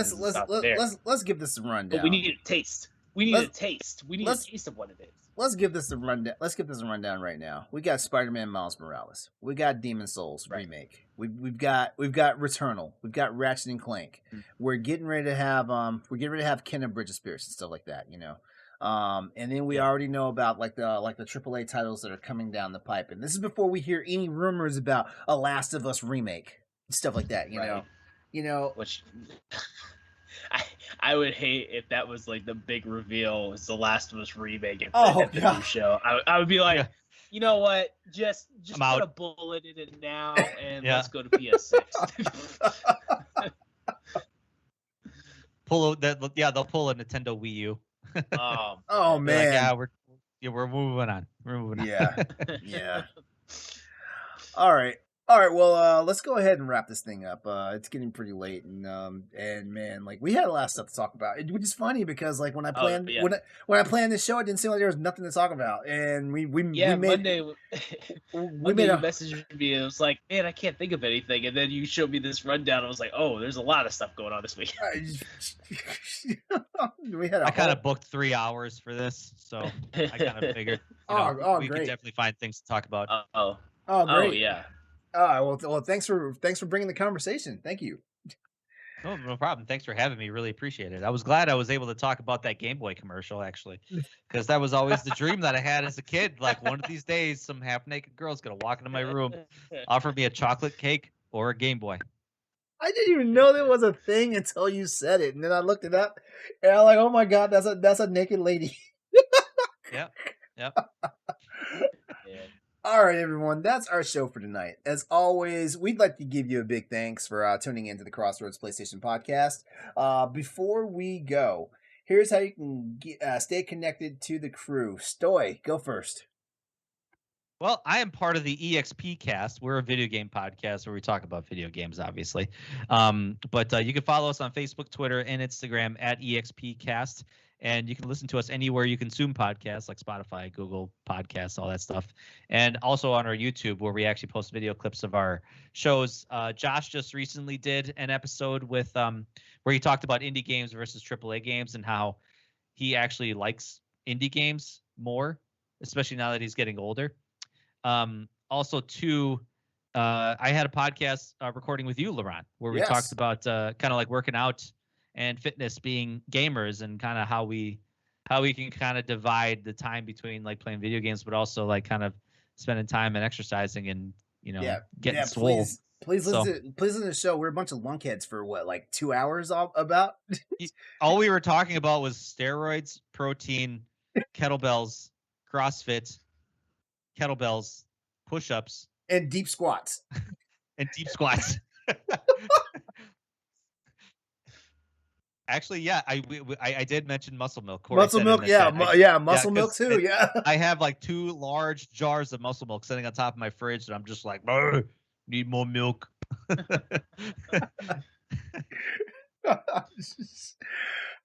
Let's give this a rundown. But we need a taste. We need a taste. We need a taste of what it is. Let's give this a rundown. Let's give this a rundown right now. We got Spider-Man Miles Morales. We got Demon Souls remake. We've got Returnal. We've got Ratchet and Clank. Mm-hmm. We're getting ready to have Kena Bridge of Spirits and stuff like that. You know. And then we already know about like the AAA titles that are coming down the pipe, and this is before we hear any rumors about a Last of Us remake, stuff like that. You know, which I would hate if that was like the big reveal is the Last of Us remake at the new show. I would be like, you know what, just put a bullet in it now and let's go to PS6. They'll pull a Nintendo Wii U. Oh man! Like, we're moving on. Yeah. All right. Well, let's go ahead and wrap this thing up. It's getting pretty late, and man, like we had a lot of stuff to talk about, which is funny because like when I planned when I planned this show, it didn't seem like there was nothing to talk about, and we made Monday you messaged me. It was like, man, I can't think of anything, and then you showed me this rundown. I was like, oh, there's a lot of stuff going on this week. I kind of booked 3 hours for this, so I kind of figured we could definitely find things to talk about. Great. Oh yeah. Well, thanks for bringing the conversation. Thank you. Oh, no problem. Thanks for having me. Really appreciate it. I was glad I was able to talk about that Game Boy commercial, actually, because that was always the dream that I had as a kid. Like one of these days, some half-naked girl's gonna walk into my room, offer me a chocolate cake or a Game Boy. I didn't even know there was a thing until you said it, and then I looked it up, and I'm like, oh my god, that's a naked lady. Yep. Yeah. All right, everyone, that's our show for tonight. As always, we'd like to give you a big thanks for tuning into the Crossroads PlayStation Podcast. Before we go, here's how you can stay connected to the crew. Stoy, go first. Well, I am part of the EXPCast. We're a video game podcast where we talk about video games, obviously. But you can follow us on Facebook, Twitter, and Instagram at EXPCast. And you can listen to us anywhere you consume podcasts, like Spotify, Google Podcasts, all that stuff. And also on our YouTube, where we actually post video clips of our shows. Josh just recently did an episode with where he talked about indie games versus AAA games and how he actually likes indie games more, especially now that he's getting older. Also, too, I had a podcast recording with you, LeRon, where we talked about kind of like working out and fitness being gamers and kind of how we can kind of divide the time between like playing video games, but also like kind of spending time and exercising and, getting swole. Please listen to the show. We're a bunch of lunkheads for what, like 2 hours about? All we were talking about was steroids, protein, kettlebells, CrossFit, kettlebells, push-ups. And deep squats. Actually, yeah, I did mention muscle milk. Muscle milk, muscle milk too. Yeah, I have like 2 large jars of muscle milk sitting on top of my fridge, and I'm just like, need more milk.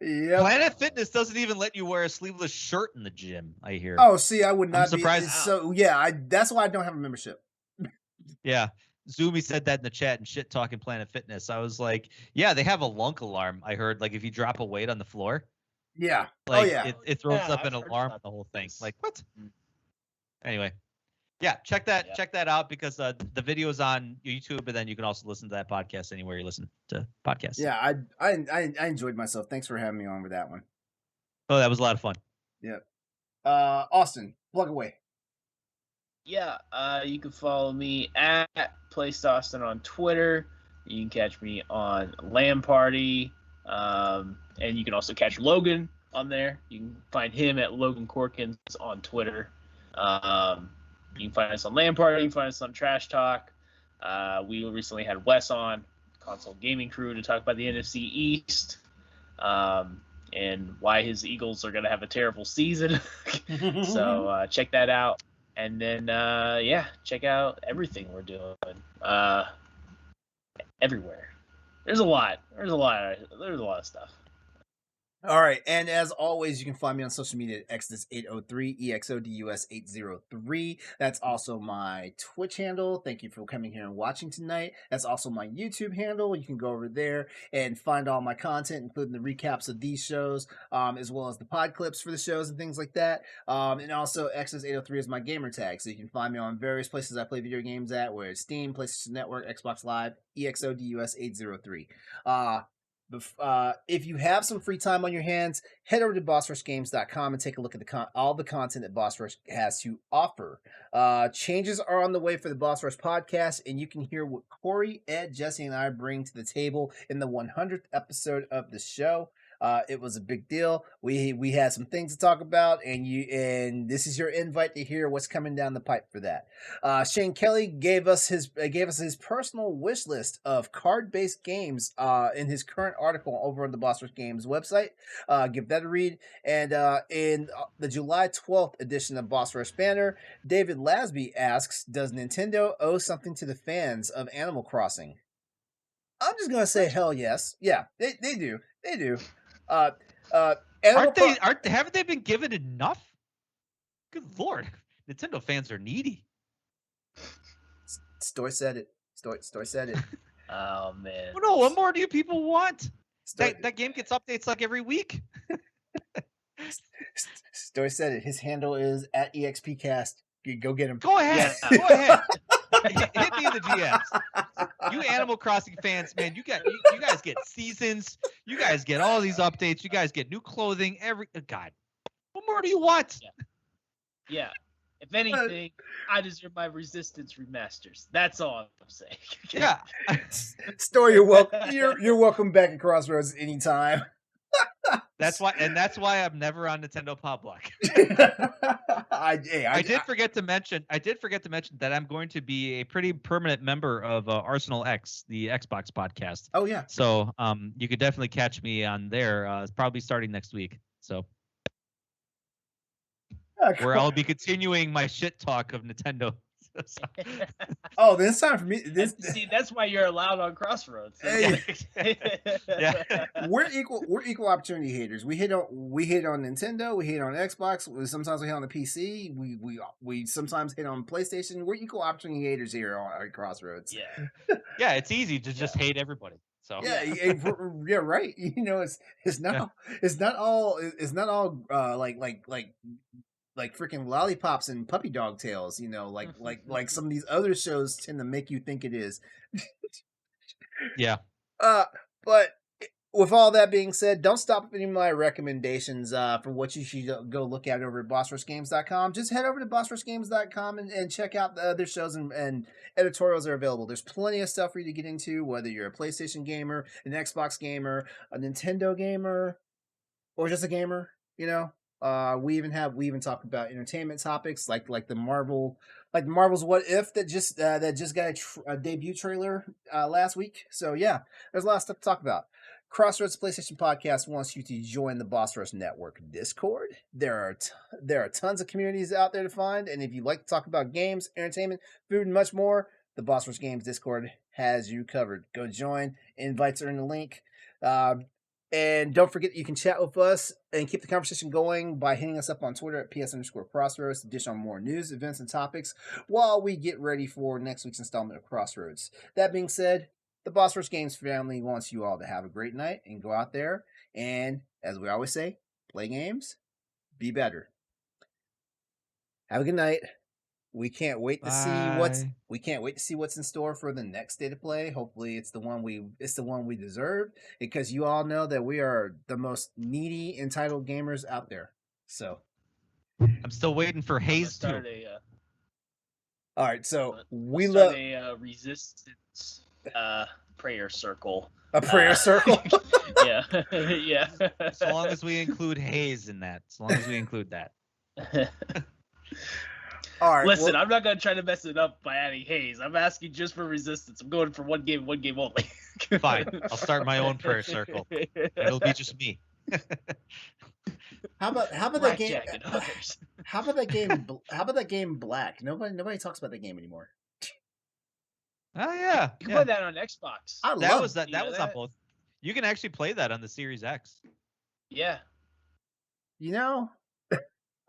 Planet Fitness doesn't even let you wear a sleeveless shirt in the gym, I hear. Oh, see, I would not be surprised. So yeah, that's why I don't have a membership. Yeah. Zoomy said that in the chat and shit talking Planet Fitness. I was like, yeah, they have a lunk alarm. I heard like if you drop a weight on the floor. Yeah. Like it throws up an alarm, the whole thing. Like what? Anyway. Yeah, check that out because the video is on YouTube, and then you can also listen to that podcast anywhere you listen to podcasts. Yeah, I enjoyed myself. Thanks for having me on with that one. Oh, that was a lot of fun. Yeah. Austin, plug away. Yeah, you can follow me at PlayStation on Twitter. You can catch me on LAN Party, and you can also catch Logan on there. You can find him at Logan Corkins on Twitter. You can find us on LAN Party. You can find us on Trash Talk. We recently had Wes on, Console Gaming Crew, to talk about the NFC East and why his Eagles are going to have a terrible season. So check that out. And then, check out everything we're doing everywhere. There's a lot of stuff. All right, and as always, you can find me on social media at Exodus803, EXODUS803. That's also my Twitch handle. Thank you for coming here and watching tonight. That's also my YouTube handle. You can go over there and find all my content, including the recaps of these shows, as well as the pod clips for the shows and things like that. And also, Exodus803 is my gamer tag, so you can find me on various places I play video games at, where it's Steam, PlayStation Network, Xbox Live, EXODUS803. If you have some free time on your hands, head over to bossrushgames.com and take a look at all the content that Boss Rush has to offer. Changes are on the way for the Boss Rush podcast, and you can hear what Corey, Ed, Jesse, and I bring to the table in the 100th episode of the show. It was a big deal. We had some things to talk about, and this is your invite to hear what's coming down the pipe for that. Shane Kelly gave us his personal wish list of card-based games in his current article over on the Boss Rush Games website. Give that a read. And in the July 12th edition of Boss Rush Banner, David Lasby asks, "Does Nintendo owe something to the fans of Animal Crossing?" I'm just gonna say hell yes. Yeah, they do. They do. Haven't they been given enough? Good lord, Nintendo fans are needy. Stoy said it. Stoy said it. Oh man. Well, no, what more do you people want? That game gets updates like every week. Stoy said it. His handle is at EXPCast. Go get him. Go ahead. Yeah. Go ahead. Hit me in the DMs. You Animal Crossing fans, man, you guys get seasons. You guys get all these updates. You guys get new clothing. God, what more do you want? Yeah. If anything, I deserve my Resistance remasters. That's all I'm saying. Yeah. Story, you're welcome. You're welcome back at Crossroads anytime. That's why I'm never on Nintendo Pop Block. I did forget to mention that I'm going to be a pretty permanent member of Arsenal X, the Xbox podcast. Oh yeah. So you could definitely catch me on there. It's probably starting next week. So where I'll be continuing my shit talk of Nintendo. Oh, then it's time for me. See, that's why you're allowed on Crossroads. Hey. Yeah. We're equal opportunity haters. We hit on Nintendo. We hit on Xbox. Sometimes we hit on the PC. We sometimes hit on PlayStation. We're equal opportunity haters here on Crossroads. Yeah. Yeah, it's easy to just hate everybody. So yeah, right. You know, it's not all like freaking lollipops and puppy dog tails, you know, like some of these other shows tend to make you think it is. Yeah. But with all that being said, don't stop at any of my recommendations for what you should go look at over at bossrushgames.com. Just head over to bossrushgames.com and check out the other shows and editorials are available. There's plenty of stuff for you to get into, whether you're a PlayStation gamer, an Xbox gamer, a Nintendo gamer, or just a gamer, you know. We even talk about entertainment topics like the Marvel's What If that just got a debut trailer last week. So yeah, there's a lot of stuff to talk about. Crossroads PlayStation Podcast wants you to join the Boss Rush Network Discord. There are tons of communities out there to find, and if you like to talk about games, entertainment, food, and much more, the Boss Rush Games Discord has you covered. Go join. Invites are in the link. And don't forget, you can chat with us and keep the conversation going by hitting us up on Twitter at PS_Crossroads to dish on more news, events, and topics while we get ready for next week's installment of Crossroads. That being said, the Boss Rush Games family wants you all to have a great night and go out there and, as we always say, play games, be better. Have a good night. We can't wait to see what's in store for the next State of Play. Hopefully it's the one we deserve, because you all know that we are the most needy, entitled gamers out there. So I'm still waiting for Haze 2. All right, so we love a resistance prayer circle A prayer circle. Yeah, yeah. As long as we include haze in that. As long as we include that. All right. Listen, well, I'm not gonna try to mess it up by adding haze. I'm asking just for resistance. I'm going for one game only. Fine. I'll start my own prayer circle. It'll be just me. how about that game? Blackjack and others. How about that game? How about that game Black? Nobody talks about that game anymore. Oh yeah. You can play that on Xbox. That was on that? both. You can actually play that on the Series X. Yeah. You know,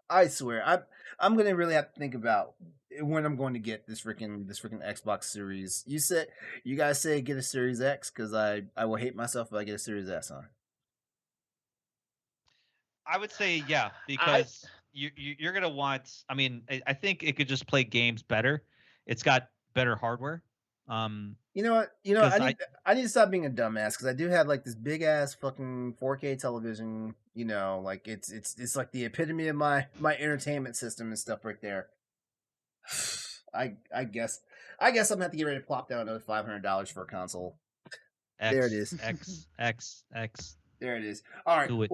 I swear, I'm gonna really have to think about when I'm going to get this freaking Xbox Series. You guys say get a Series X because I will hate myself if I get a Series S on. I would say yeah, because you're gonna want. I mean, I think it could just play games better. It's got better hardware. You know what? I need to stop being a dumbass because I do have like this big ass fucking 4K television. You know, like it's like the epitome of my entertainment system and stuff right there. I guess I'm gonna have to get ready to plop down another $500 for a console. There it is. X. There it is. All right. Do it.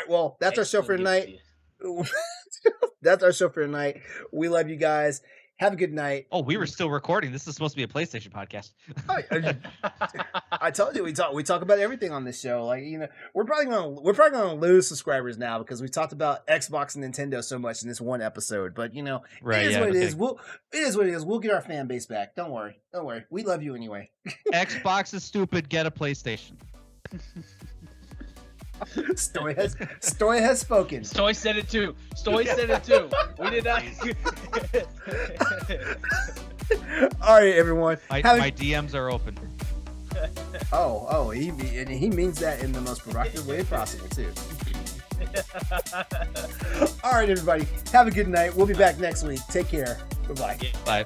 Well, that's our show for tonight. That's our show for tonight. We love you guys. Have a good night. Oh, we were still recording. This is supposed to be a PlayStation podcast. I told you we talk about everything on this show. Like, you know, we're probably gonna lose subscribers now because we talked about Xbox and Nintendo so much in this one episode. But you know, it is what it is. It is what it is. We'll get our fan base back. Don't worry. We love you anyway. Xbox is stupid. Get a PlayStation. Stoy has spoken. Stoy said it too. We did not. All right, everyone. My DMs are open. He means that in the most provocative way possible too. All right, everybody. Have a good night. We'll be back next week. Take care. Bye-bye. Bye.